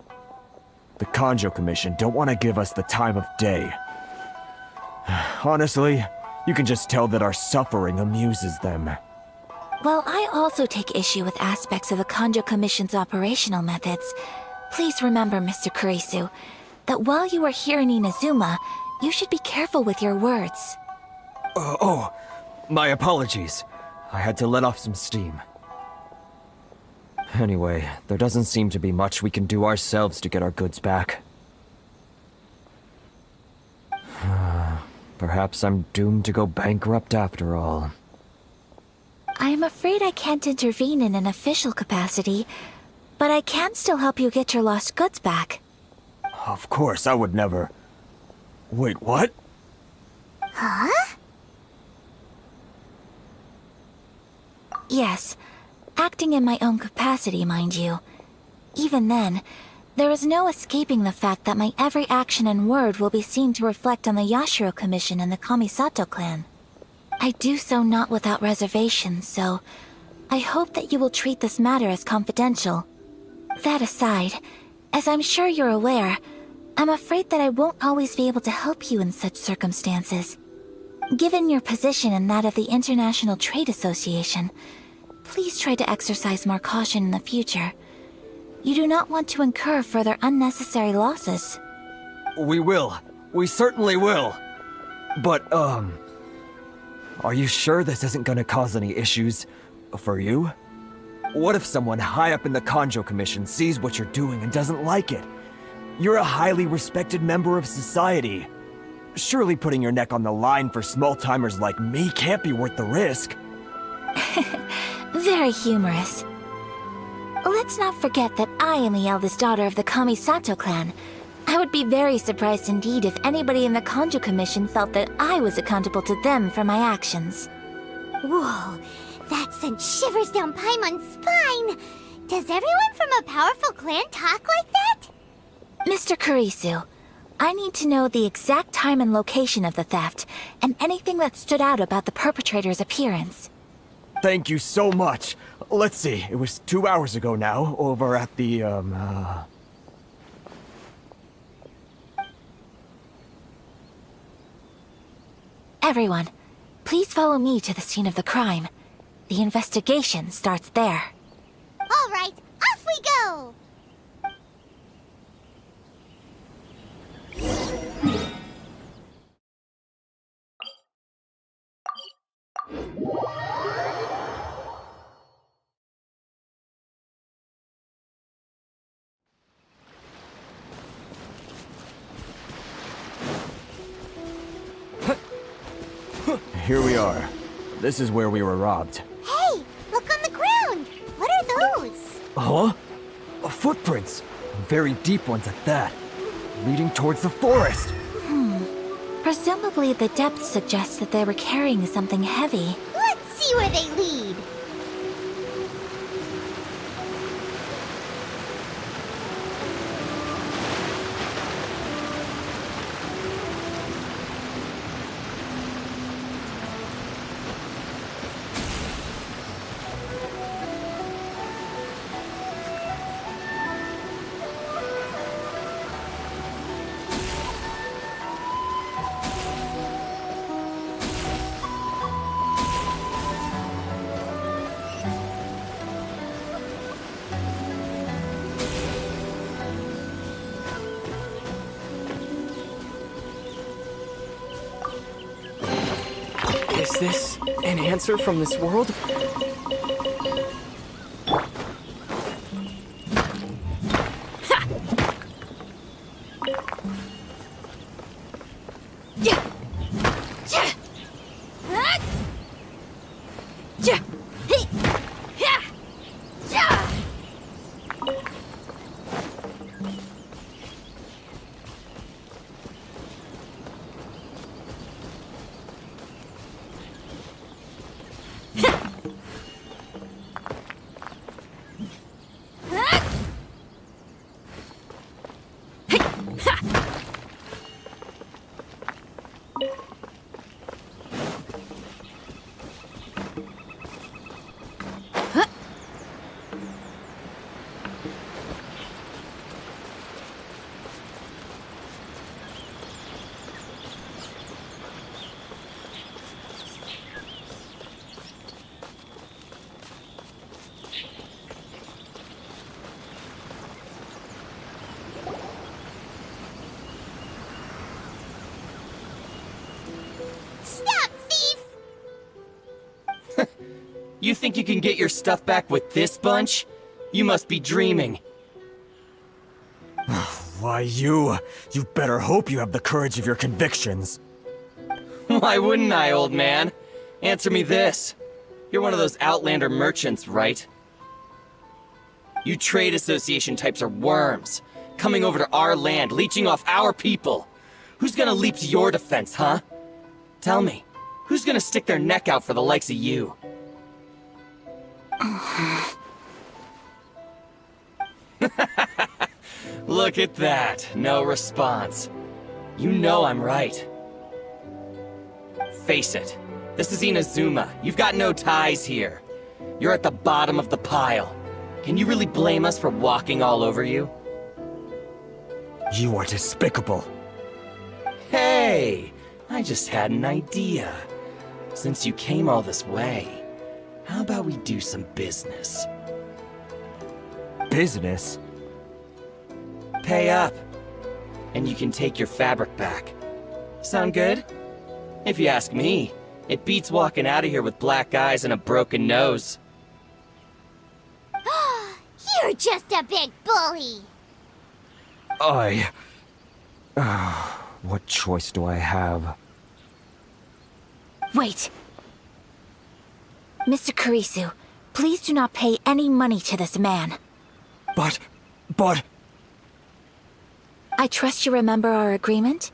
The Kanjo Commission don't want to give us the time of day. Honestly, you can just tell that our suffering amuses them. While I also take issue with aspects of the Kanjo Commission's operational methods, please remember, Mr. Kurisu, that while you are here in Inazuma, you should be careful with your words. Oh, my apologies. I had to let off some steam. Anyway, there doesn't seem to be much we can do ourselves to get our goods back. Perhaps I'm doomed to go bankrupt after all. I am afraid I can't intervene in an official capacity, but I can still help you get your lost goods back. Of course, I would never... Wait, what? Huh? Yes, acting in my own capacity, mind you. Even then, there is no escaping the fact that my every action and word will be seen to reflect on the Yashiro Commission and the Kamisato clan. I do so not without reservations, so I hope that you will treat this matter as confidential. That aside, as I'm sure you're aware, I'm afraid that I won't always be able to help you in such circumstances. Given your position and that of the International Trade Association, please try to exercise more caution in the future. You do not want to incur further unnecessary losses. We will. We certainly will. But, are you sure this isn't gonna cause any issues for you? What if someone high up in the Kanjo Commission sees what you're doing and doesn't like it? You're a highly respected member of society. Surely putting your neck on the line for small-timers like me can't be worth the risk. Very humorous. Let's not forget that I am the eldest daughter of the Kamisato clan. I would be very surprised indeed if anybody in the Kanjo Commission felt that I was accountable to them for my actions. Whoa, that sent shivers down Paimon's spine! Does everyone from a powerful clan talk like that? Mr. Kurisu, I need to know the exact time and location of the theft, and anything that stood out about the perpetrator's appearance. Thank you so much. Let's see, it was 2 hours ago now, over at the, Everyone, please follow me to the scene of the crime. The investigation starts there. All right, off we go! Here we are. This is where we were robbed. Hey, look on the ground! What are those? Huh? Footprints. Very deep ones at that. Leading towards the forest. Presumably the depth suggests that they were carrying something heavy. Let's see where they lead. Is this an answer from this world? You think you can get your stuff back with this bunch? You must be dreaming. Why, you better hope you have the courage of your convictions. Why wouldn't I, old man? Answer me this. You're one of those Outlander merchants, right? You trade association types are worms, coming over to our land, leeching off our people. Who's gonna leap to your defense, huh? Tell me, who's gonna stick their neck out for the likes of you? Look at that, no response. You know I'm right. Face it, this is Inazuma. You've got no ties here. You're at the bottom of the pile. Can you really blame us for walking all over you? You are despicable. Hey, I just had an idea. Since you came all this way, how about we do some business? Business? Pay up, and you can take your fabric back. Sound good? If you ask me, it beats walking out of here with black eyes and a broken nose. You're just a big bully! What choice do I have? Wait. Mr. Kurisu, please do not pay any money to this man. But... I trust you remember our agreement?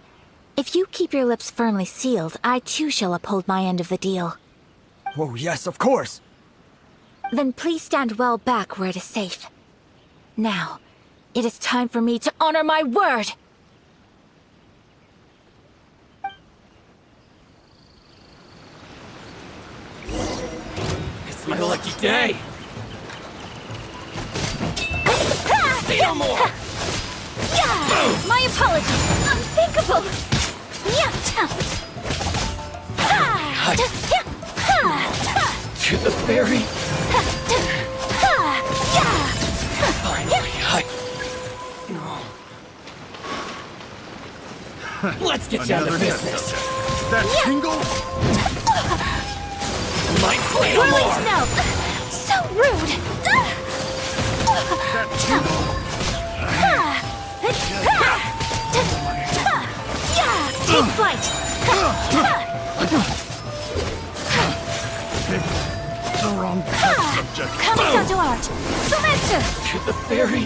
If you keep your lips firmly sealed, I too shall uphold my end of the deal. Oh, yes, of course! Then please stand well back where it is safe. Now, it is time for me to honor my word! It's my lucky day! Say no more! My apologies! Unthinkable! To the ferry! Finally, let's get down to business! That tingle? Might say no more! No! So rude! That tingle? Take flight! The wrong subject. Kamisato art! Sumetsu! To the ferry!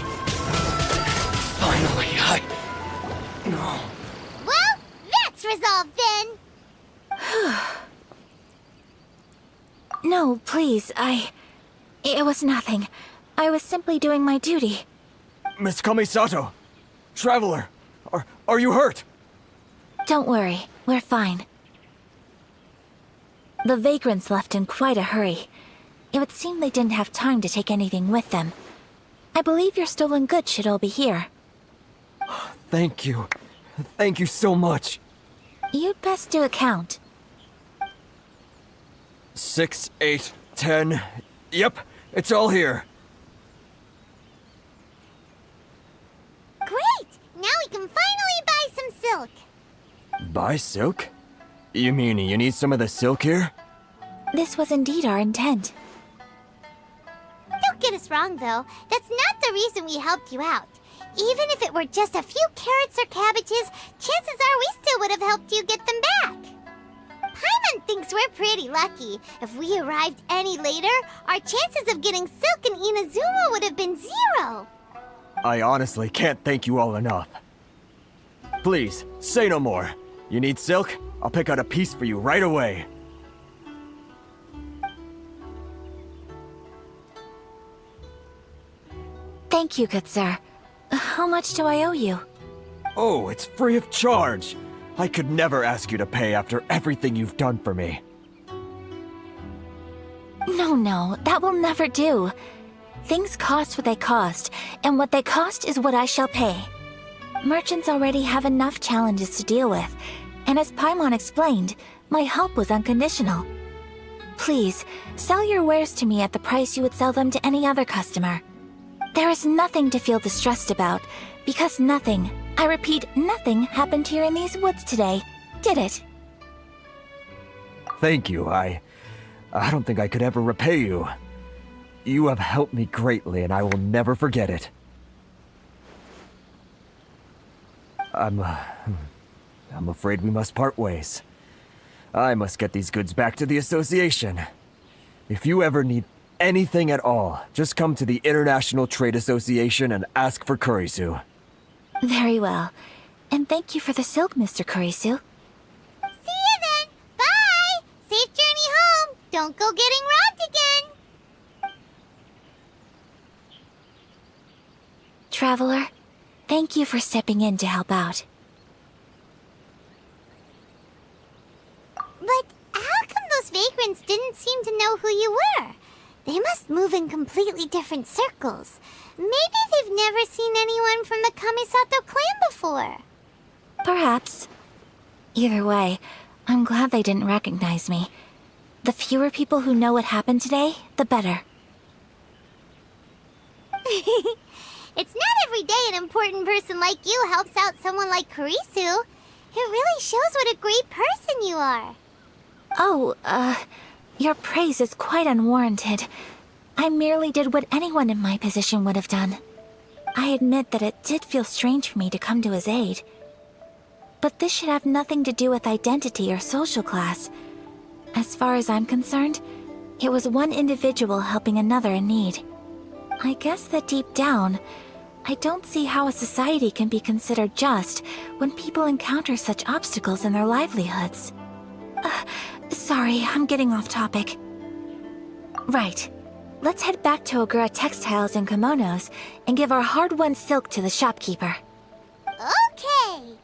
Finally, No. Well, that's resolved then! No, please, It was nothing. I was simply doing my duty. Miss Kamisato! Traveler! Are you hurt? Don't worry, we're fine. The vagrants left in quite a hurry. It would seem they didn't have time to take anything with them. I believe your stolen goods should all be here. Thank you. Thank you so much. You'd best do a count. 6, 8, 10... Yep, it's all here. Great! Now we can finally buy some silk! Buy silk? You mean you need some of the silk here? This was indeed our intent. Don't get us wrong, though. That's not the reason we helped you out. Even if it were just a few carrots or cabbages, chances are we still would have helped you get them back. Paimon thinks we're pretty lucky. If we arrived any later, our chances of getting silk in Inazuma would have been 0. I honestly can't thank you all enough. Please, say no more. You need silk? I'll pick out a piece for you right away. Thank you, good sir. How much do I owe you? Oh, it's free of charge. I could never ask you to pay after everything you've done for me. No, that will never do. Things cost what they cost, and what they cost is what I shall pay. Merchants already have enough challenges to deal with, and as Paimon explained, my help was unconditional. Please, sell your wares to me at the price you would sell them to any other customer. There is nothing to feel distressed about, because nothing, I repeat, nothing happened here in these woods today, did it? Thank you. I don't think I could ever repay you. You have helped me greatly, and I will never forget it. I'm afraid we must part ways. I must get these goods back to the Association. If you ever need anything at all, just come to the International Trade Association and ask for Kurisu. Very well. And thank you for the silk, Mr. Kurisu. See you then! Bye! Safe journey home! Don't go getting robbed again! Traveler, thank you for stepping in to help out. But how come those vagrants didn't seem to know who you were? They must move in completely different circles. Maybe they've never seen anyone from the Kamisato clan before. Perhaps. Either way, I'm glad they didn't recognize me. The fewer people who know what happened today, the better. It's not every day an important person like you helps out someone like Kurisu. It really shows what a great person you are. Oh, your praise is quite unwarranted. I merely did what anyone in my position would have done. I admit that it did feel strange for me to come to his aid. But this should have nothing to do with identity or social class. As far as I'm concerned, it was one individual helping another in need. I guess that deep down, I don't see how a society can be considered just when people encounter such obstacles in their livelihoods. Sorry, I'm getting off topic. Right. Let's head back to Ogura Textiles and Kimonos and give our hard-won silk to the shopkeeper. Okay!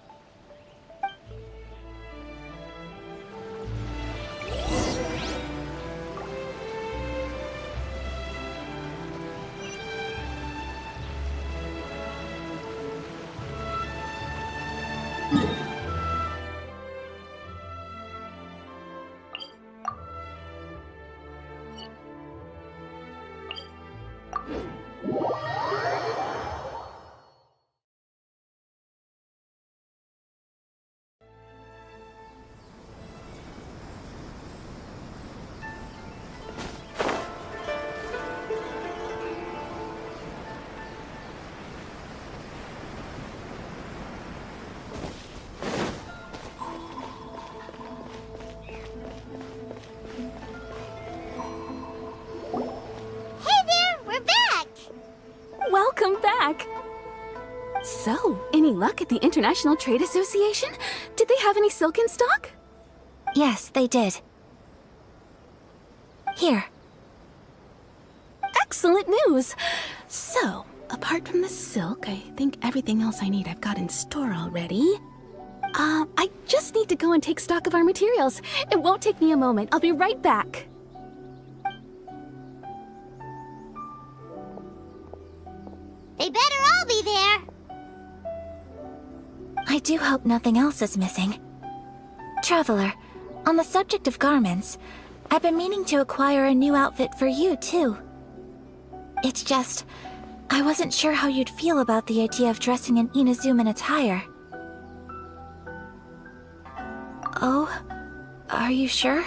Welcome back! So, any luck at the International Trade Association? Did they have any silk in stock? Yes, they did. Here. Excellent news! So, apart from the silk, I think everything else I need I've got in store already. I just need to go and take stock of our materials. It won't take me a moment. I'll be right back. They better all be there! I do hope nothing else is missing. Traveler, on the subject of garments, I've been meaning to acquire a new outfit for you, too. It's just, I wasn't sure how you'd feel about the idea of dressing in Inazuman attire. Oh, Are you sure?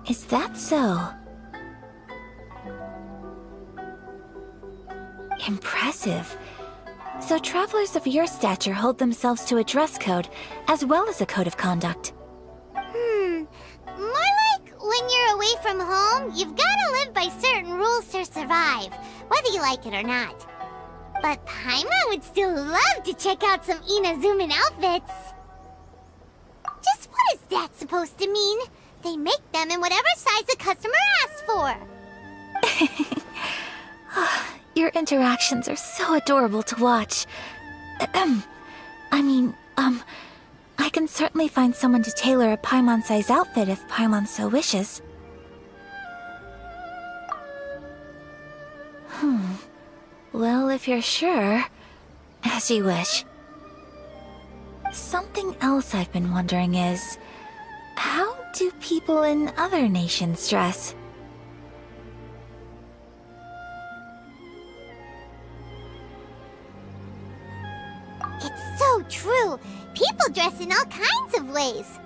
Is that so? Impressive. So travelers of your stature hold themselves to a dress code, as well as a code of conduct. More like when you're away from home, you've gotta live by certain rules to survive, whether you like it or not. But Paimon would still love to check out some Inazuman outfits. Just what is that supposed to mean? They make them in whatever size the customer asks for. Your interactions are so adorable to watch. I can certainly find someone to tailor a Paimon-sized outfit if Paimon so wishes. Well, if you're sure, as you wish. Something else I've been wondering is, how do people in other nations dress? It's so true. People dress in all kinds of ways.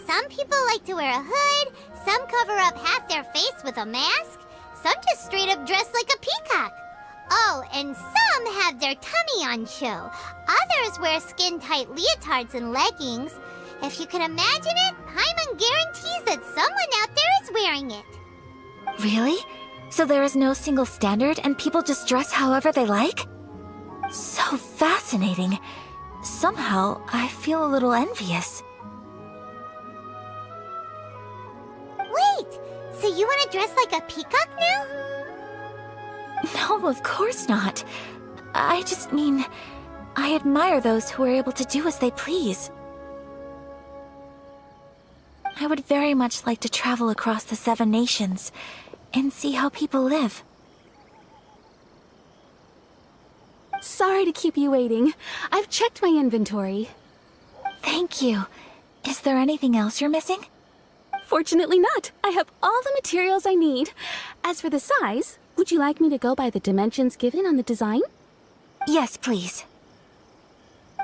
Some people like to wear a hood, some cover up half their face with a mask, some just straight up dress like a peacock. Oh, and some have their tummy on show. Others wear skin-tight leotards and leggings. If you can imagine it, Paimon guarantees that someone out there is wearing it. Really? So there is no single standard and people just dress however they like? So fascinating. Somehow, I feel a little envious. Wait, so you want to dress like a peacock now? No, of course not. I just mean, I admire those who are able to do as they please. I would very much like to travel across the 7 nations and see how people live. Sorry to keep you waiting. I've checked my inventory. Thank you. Is there anything else you're missing? Fortunately not. I have all the materials I need. As for the size, would you like me to go by the dimensions given on the design? Yes, please.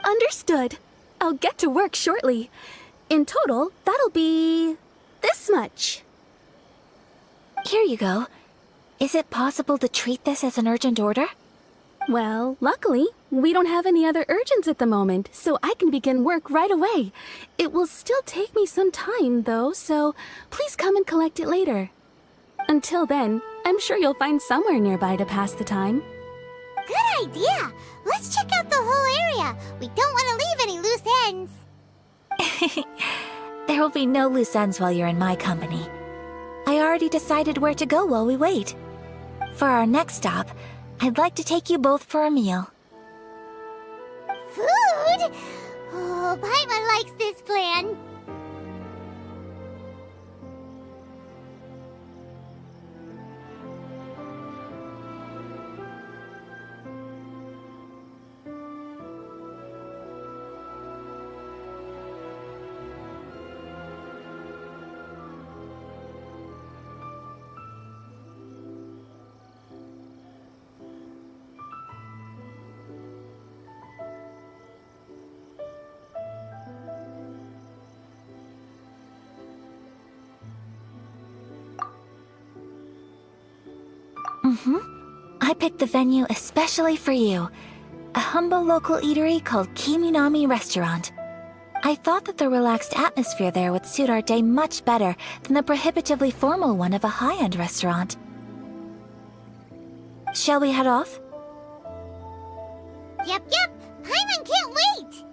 Understood. I'll get to work shortly. In total, that'll be this much. Here you go. Is it possible to treat this as an urgent order? Well, luckily, we don't have any other urgents at the moment, so I can begin work right away. It will still take me some time, though, so please come and collect it later. Until then, I'm sure you'll find somewhere nearby to pass the time. Good idea! Let's check out the whole area. We don't want to leave any loose ends. There will be no loose ends while you're in my company. I already decided where to go while we wait. For our next stop, I'd like to take you both for a meal. Food? Oh, Paimon likes this plan. I picked the venue especially for you. A humble local eatery called Kiminami Restaurant. I thought that the relaxed atmosphere there would suit our day much better than the prohibitively formal one of a high-end restaurant. Shall we head off? Yep. Paimon can't wait!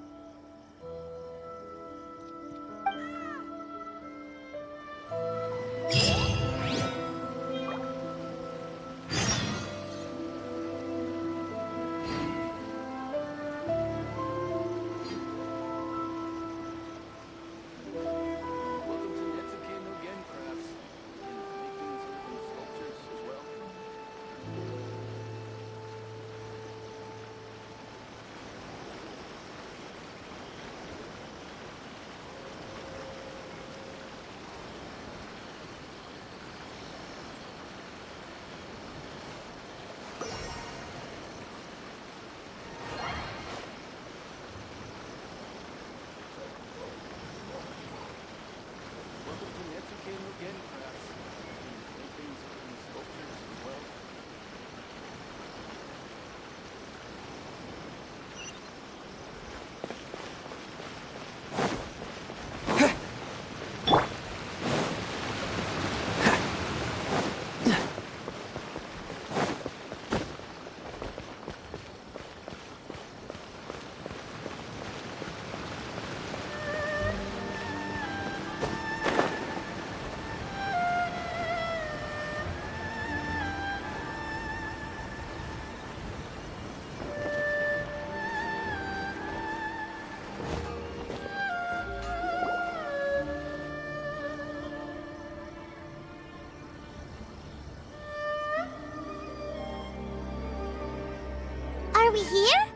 Are we here?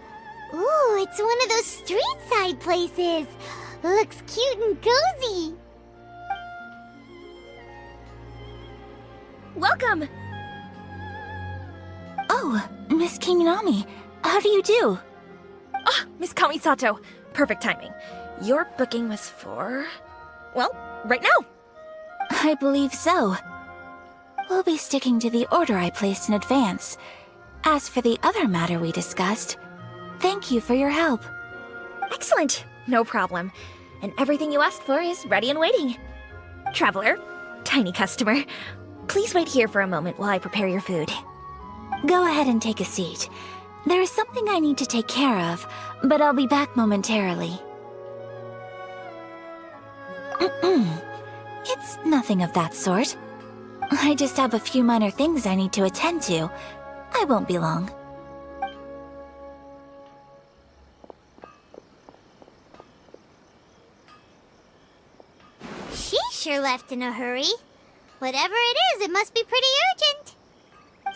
Ooh, it's one of those street-side places. Looks cute and cozy. Welcome! Oh, Miss Kingnami, how do you do? Ah, Miss Kamisato. Perfect timing. Your booking was for... well, right now. I believe so. We'll be sticking to the order I placed in advance. As for the other matter we discussed, thank you for your help. Excellent. No problem. And everything you asked for is ready and waiting. Traveler, tiny customer, please wait here for a moment while I prepare your food. Go ahead and take a seat. There is something I need to take care of, but I'll be back momentarily. It's nothing of that sort. I just have a few minor things I need to attend to. I won't be long. She sure left in a hurry. Whatever it is, it must be pretty urgent.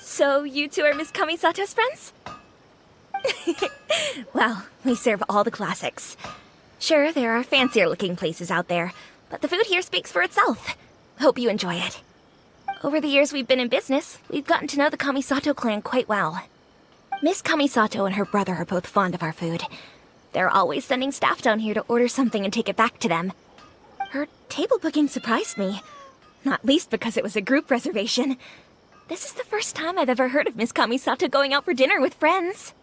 So you two are Miss Kamisato's friends? Well, we serve all the classics. Sure, there are fancier-looking places out there, but the food here speaks for itself. Hope you enjoy it. Over the years we've been in business, we've gotten to know the Kamisato clan quite well. Miss Kamisato and her brother are both fond of our food. They're always sending staff down here to order something and take it back to them. Her table booking surprised me, not least because it was a group reservation. This is the first time I've ever heard of Miss Kamisato going out for dinner with friends.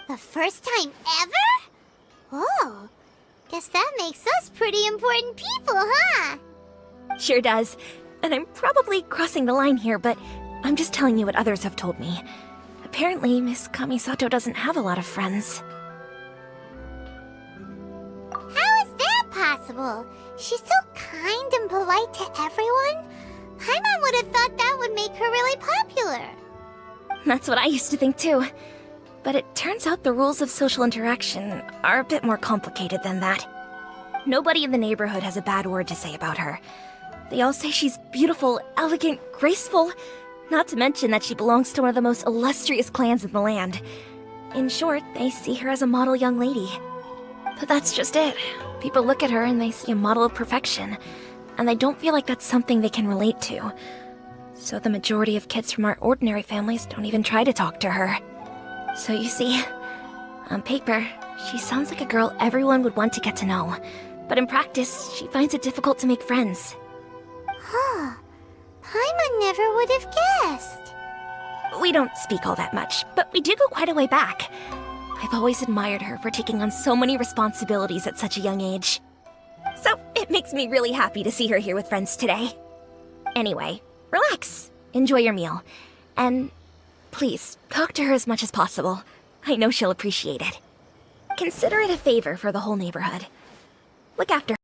The first time ever? Whoa. Guess that makes us pretty important people, huh? Sure does. And I'm probably crossing the line here, but I'm just telling you what others have told me. Apparently, Miss Kamisato doesn't have a lot of friends. How is that possible? She's so kind and polite to everyone. Paimon would have thought that would make her really popular. That's what I used to think too. But it turns out the rules of social interaction are a bit more complicated than that. Nobody in the neighborhood has a bad word to say about her. They all say she's beautiful, elegant, graceful, not to mention that she belongs to one of the most illustrious clans in the land. In short, they see her as a model young lady. But that's just it. People look at her and they see a model of perfection, and they don't feel like that's something they can relate to. So the majority of kids from our ordinary families don't even try to talk to her. So you see, on paper, she sounds like a girl everyone would want to get to know. But in practice, she finds it difficult to make friends. Huh. Paimon never would have guessed. We don't speak all that much, but we do go quite a way back. I've always admired her for taking on so many responsibilities at such a young age. So it makes me really happy to see her here with friends today. Anyway, relax, enjoy your meal, and please, talk to her as much as possible. I know she'll appreciate it. Consider it a favor for the whole neighborhood. Look after her.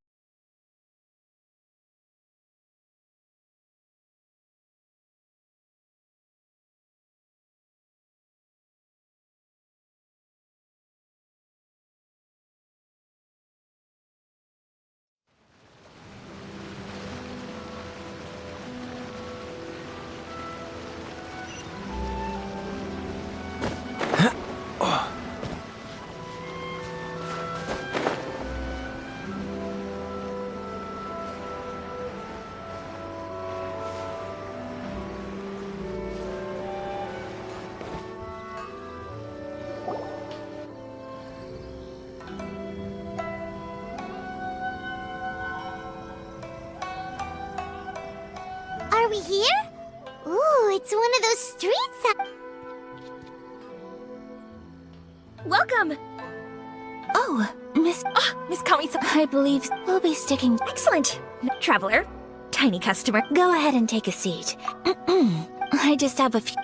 Are we here? Ooh, it's one of those streets. Welcome! Oh, Miss Kamisato. I believe we'll be sticking. Excellent! Traveler, tiny customer. Go ahead and take a seat. I just have a few.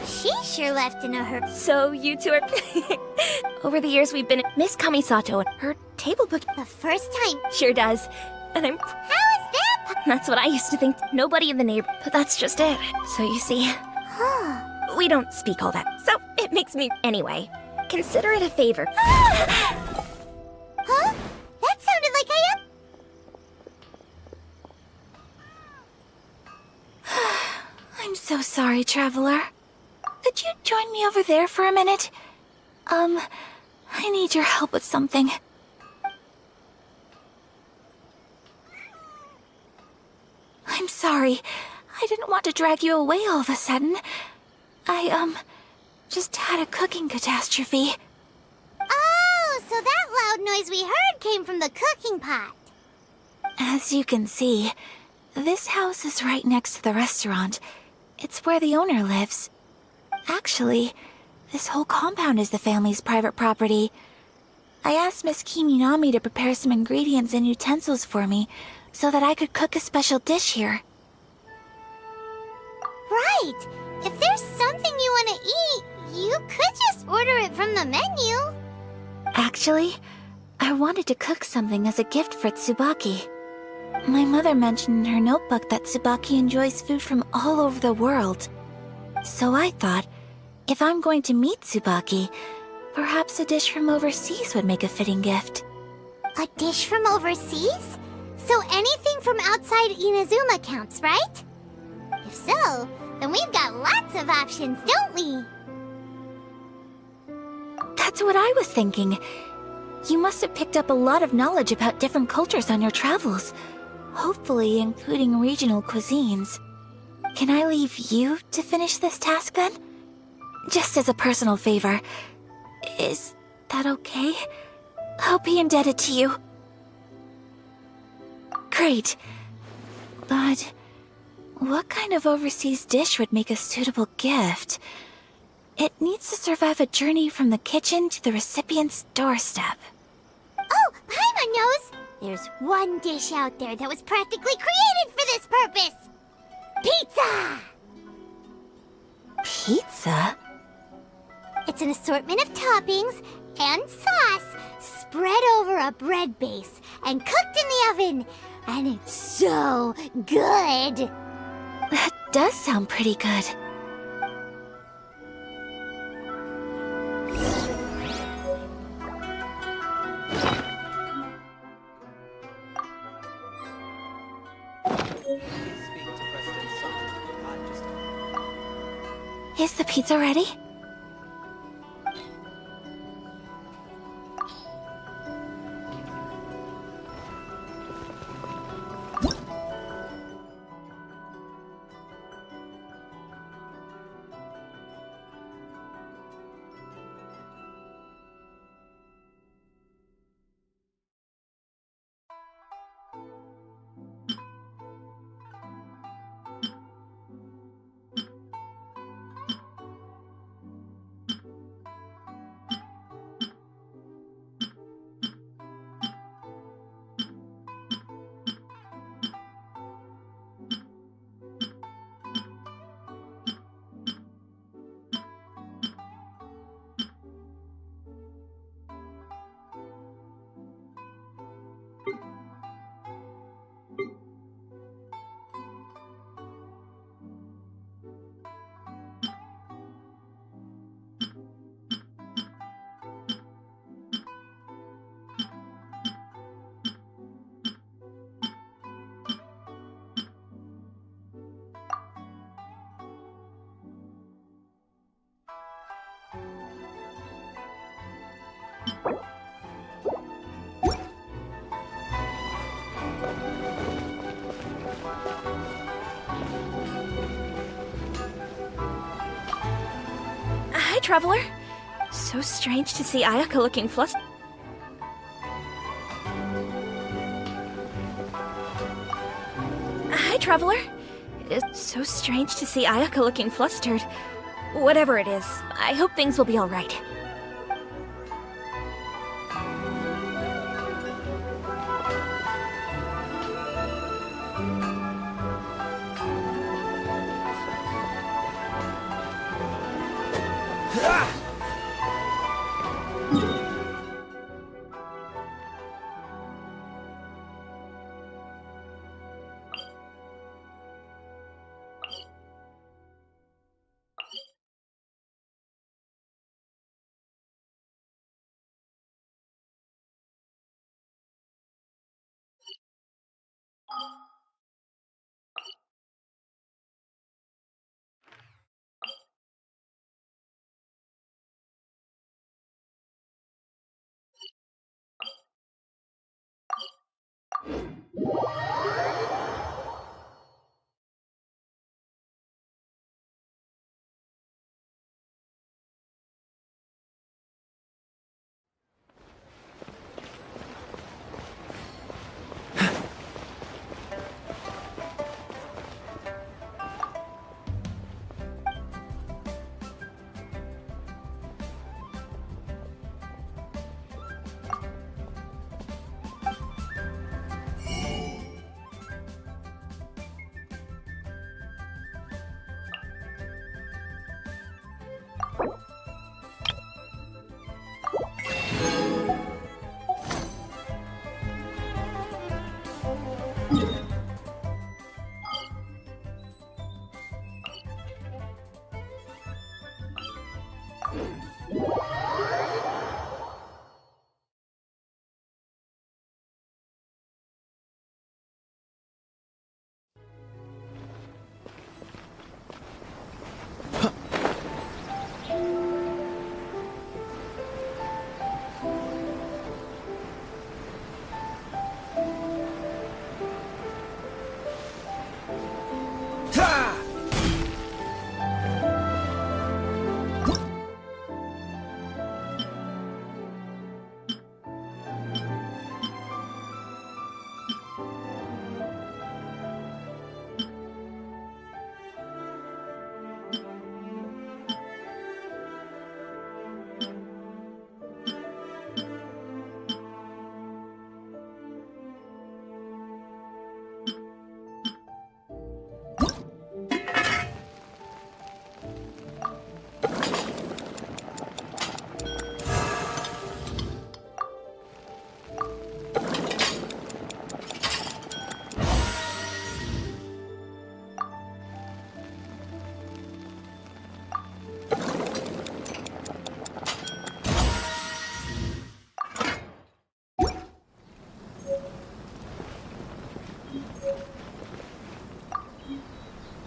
She sure left in a hurry. So you two are... Over the years we've been... Miss Kamisato, her table book... The first time? Sure does. And I'm... How is that? That's what I used to think. Nobody in the neighborhood... But that's just it. So you see... We don't speak all that. So it makes me... Anyway, consider it a favor. Huh? That sounded like I am... so sorry, Traveler. Could you join me over there for a minute? I need your help with something. I'm sorry. I didn't want to drag you away all of a sudden. I, just had a cooking catastrophe. Oh, so that loud noise we heard came from the cooking pot. As you can see, this house is right next to the restaurant. It's where the owner lives. Actually, this whole compound is the family's private property. I asked Miss Kiminami to prepare some ingredients and utensils for me so that I could cook a special dish here. Right! If there's something you want to eat, you could just order it from the menu. Actually, I wanted to cook something as a gift for Tsubaki. My mother mentioned in her notebook that Tsubaki enjoys food from all over the world. So I thought, if I'm going to meet Tsubaki, perhaps a dish from overseas would make a fitting gift. A dish from overseas? So anything from outside Inazuma counts, right? If so, then we've got lots of options, don't we? That's what I was thinking. You must have picked up a lot of knowledge about different cultures on your travels, hopefully including regional cuisines. Can I leave you to finish this task then? Just as a personal favor. Is that okay? I'll be indebted to you. Great. But what kind of overseas dish would make a suitable gift? It needs to survive a journey from the kitchen to the recipient's doorstep. Oh, Paimon knows! There's one dish out there that was practically created for this purpose! Pizza! Pizza? It's an assortment of toppings and sauce spread over a bread base and cooked in the oven. And it's so good! That does sound pretty good. Is the pizza ready? Hi, Traveler. So strange to see Ayaka looking flustered. Hi, Traveler. It's so strange to see Ayaka looking flustered. Whatever it is, I hope things will be alright.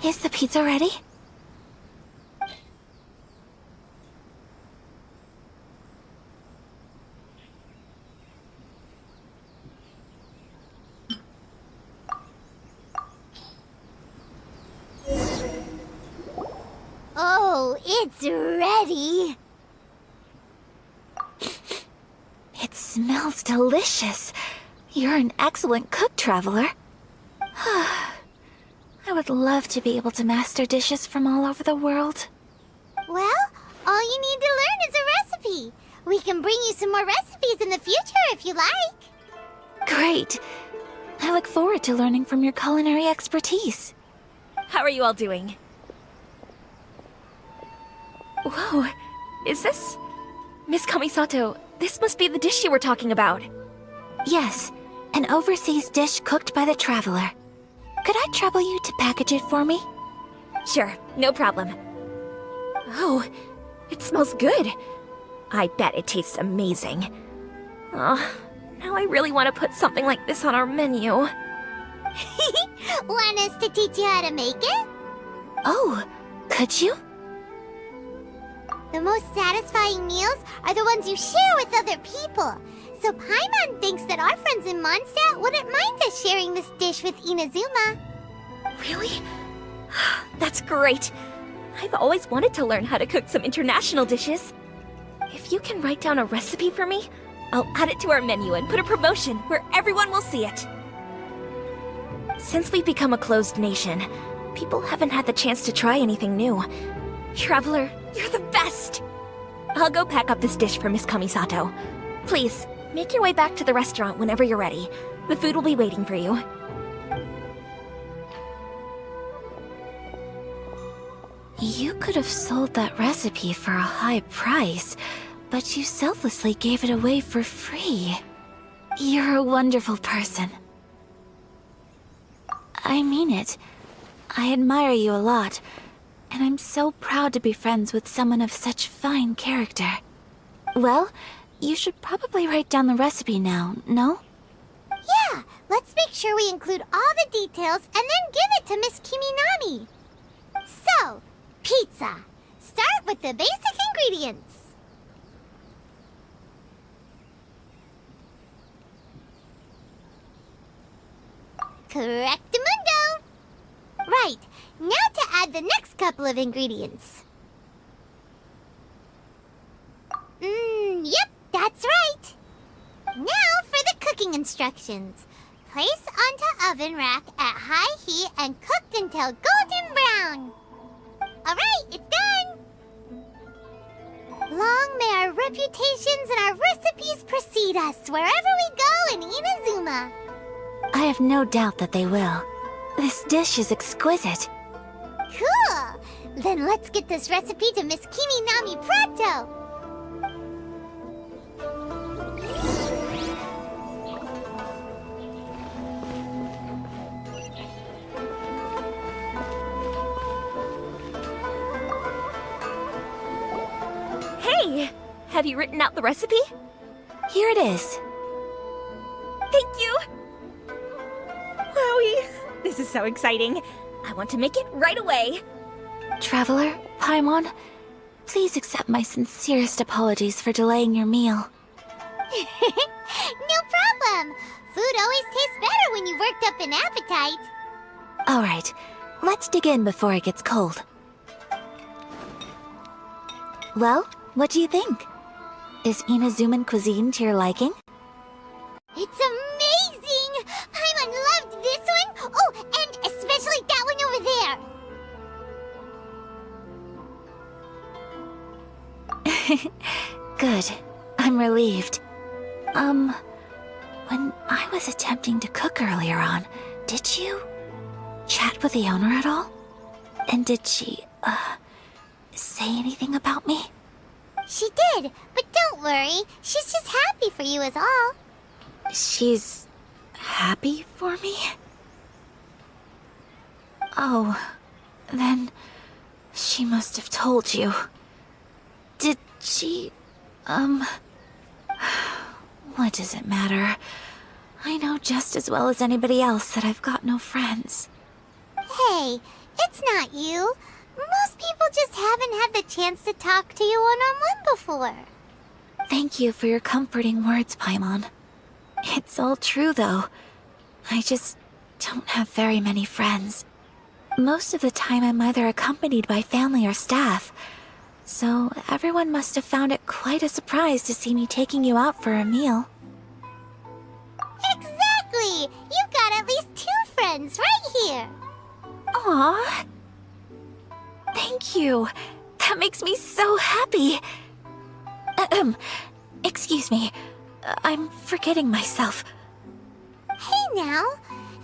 Is the pizza ready? Oh, it's ready! It smells delicious. You're an excellent cook, Traveler. I would love to be able to master dishes from all over the world. Well, all you need to learn is a recipe. We can bring you some more recipes in the future if you like. Great. I look forward to learning from your culinary expertise. How are you all doing? Whoa, is this... Miss Kamisato, this must be the dish you were talking about. Yes, an overseas dish cooked by the Traveler. Could I trouble you to package it for me? Sure, no problem. Oh, it smells good. I bet it tastes amazing. Oh, now I really want to put something like this on our menu. Want us to teach you how to make it? Oh, could you? The most satisfying meals are the ones you share with other people. So Paimon thinks that our friends in Mondstadt wouldn't mind us sharing this dish with Inazuma. Really? That's great. I've always wanted to learn how to cook some international dishes. If you can write down a recipe for me, I'll add it to our menu and put a promotion where everyone will see it. Since we've become a closed nation, people haven't had the chance to try anything new. Traveler, you're the best! I'll go pack up this dish for Miss Kamisato. Please, make your way back to the restaurant whenever you're ready. The food will be waiting for you. You could have sold that recipe for a high price, but you selflessly gave it away for free. You're a wonderful person. I mean it. I admire you a lot, and I'm so proud to be friends with someone of such fine character. Well, you should probably write down the recipe now, no? Yeah, let's make sure we include all the details and then give it to Miss Kiminami. So, pizza. Start with the basic ingredients. Correctamundo! Right, now to add the next couple of ingredients. Yep, that's right. Now for the cooking instructions. Place onto oven rack at high heat and cooked until golden brown. Alright, it's done! Long may our reputations and our recipes precede us wherever we go in Inazuma. I have no doubt that they will. This dish is exquisite. Cool! Then let's get this recipe to Miss Kimi Nami pronto! Hey! Have you written out the recipe? Here it is. Thank you! Wowie! This is so exciting. I want to make it right away. Traveler, Paimon, please accept my sincerest apologies for delaying your meal. No problem! Food always tastes better when you've worked up an appetite. Alright, let's dig in before it gets cold. Well, what do you think? Is Inazuman cuisine to your liking? It's amazing! Paimon loved this one! Oh, and especially that one over there! Good. I'm relieved. When I was attempting to cook earlier on, did you chat with the owner at all? And did she, say anything about me? She did, but don't worry. She's just happy for you is all. She's happy for me? Oh, then she must have told you. Did she, what does it matter? I know just as well as anybody else that I've got no friends. Hey, it's not you. Most people just haven't had the chance to talk to you one-on-one before. Thank you for your comforting words, Paimon. It's all true, though. I just don't have very many friends. Most of the time I'm either accompanied by family or staff, so everyone must have found it quite a surprise to see me taking you out for a meal. Exactly! You've got at least 2 friends right here. Aww. Thank you. That makes me so happy. Excuse me. I'm forgetting myself. Hey now,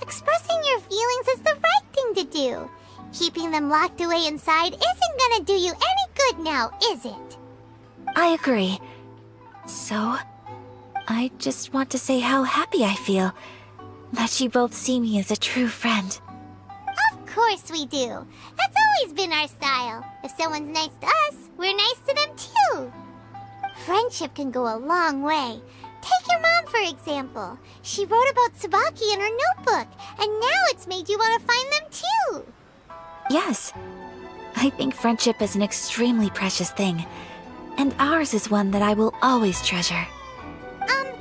expressing your feelings is the right thing to do. Keeping them locked away inside isn't gonna do you any good now, is it? I agree. So, I just want to say how happy I feel that you both see me as a true friend. Of course we do. That's always been our style. If someone's nice to us, we're nice to them too. Friendship can go a long way. Take your mom, for example. She wrote about Tsubaki in her notebook, and now it's made you want to find them too. Yes. I think friendship is an extremely precious thing, and ours is one that I will always treasure.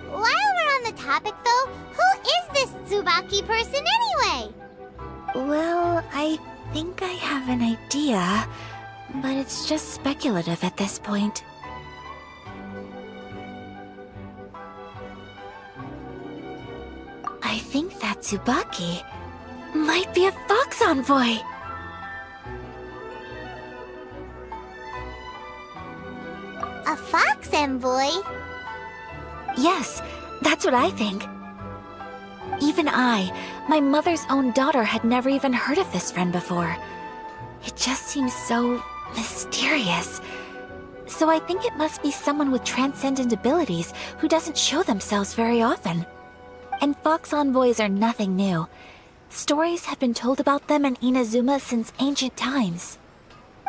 While we're on the topic though, who is this Tsubaki person anyway? Well, I think I have an idea, but it's just speculative at this point. I think that Tsubaki might be a fox envoy. A fox envoy? Yes, that's what I think. Even I, my mother's own daughter, had never even heard of this friend before. It just seems so mysterious. So I think it must be someone with transcendent abilities who doesn't show themselves very often. And fox envoys are nothing new. Stories have been told about them in Inazuma since ancient times.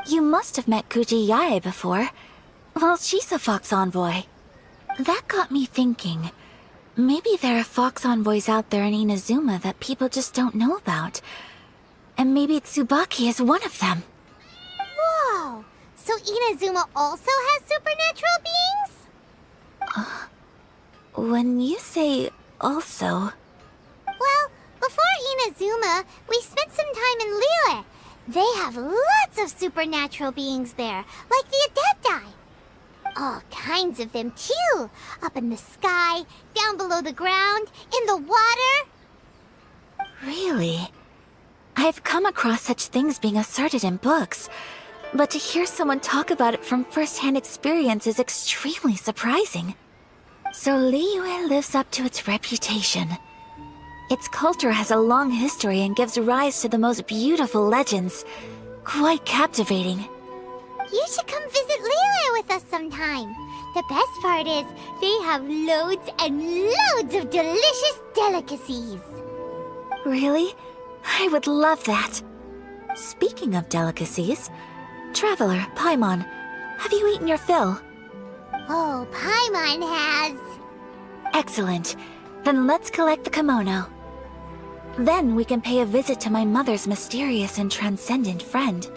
You must have met Kuji Yae before. Well, she's a fox envoy. That got me thinking. Maybe there are fox envoys out there in Inazuma that people just don't know about. And maybe Tsubaki is one of them. Whoa! So Inazuma also has supernatural beings? When you say also... Well, before Inazuma, we spent some time in Liyue. They have lots of supernatural beings there, like the Adepti. All kinds of them, too. Up in the sky, down below the ground, in the water. Really? I've come across such things being asserted in books, but to hear someone talk about it from first-hand experience is extremely surprising. So Liyue lives up to its reputation. Its culture has a long history and gives rise to the most beautiful legends. Quite captivating. You should come visit Liyue with us sometime. The best part is, they have loads and loads of delicious delicacies. Really? I would love that. Speaking of delicacies, Traveler, Paimon, have you eaten your fill? Oh, Paimon has. Excellent. Then let's collect the kimono. Then we can pay a visit to my mother's mysterious and transcendent friend.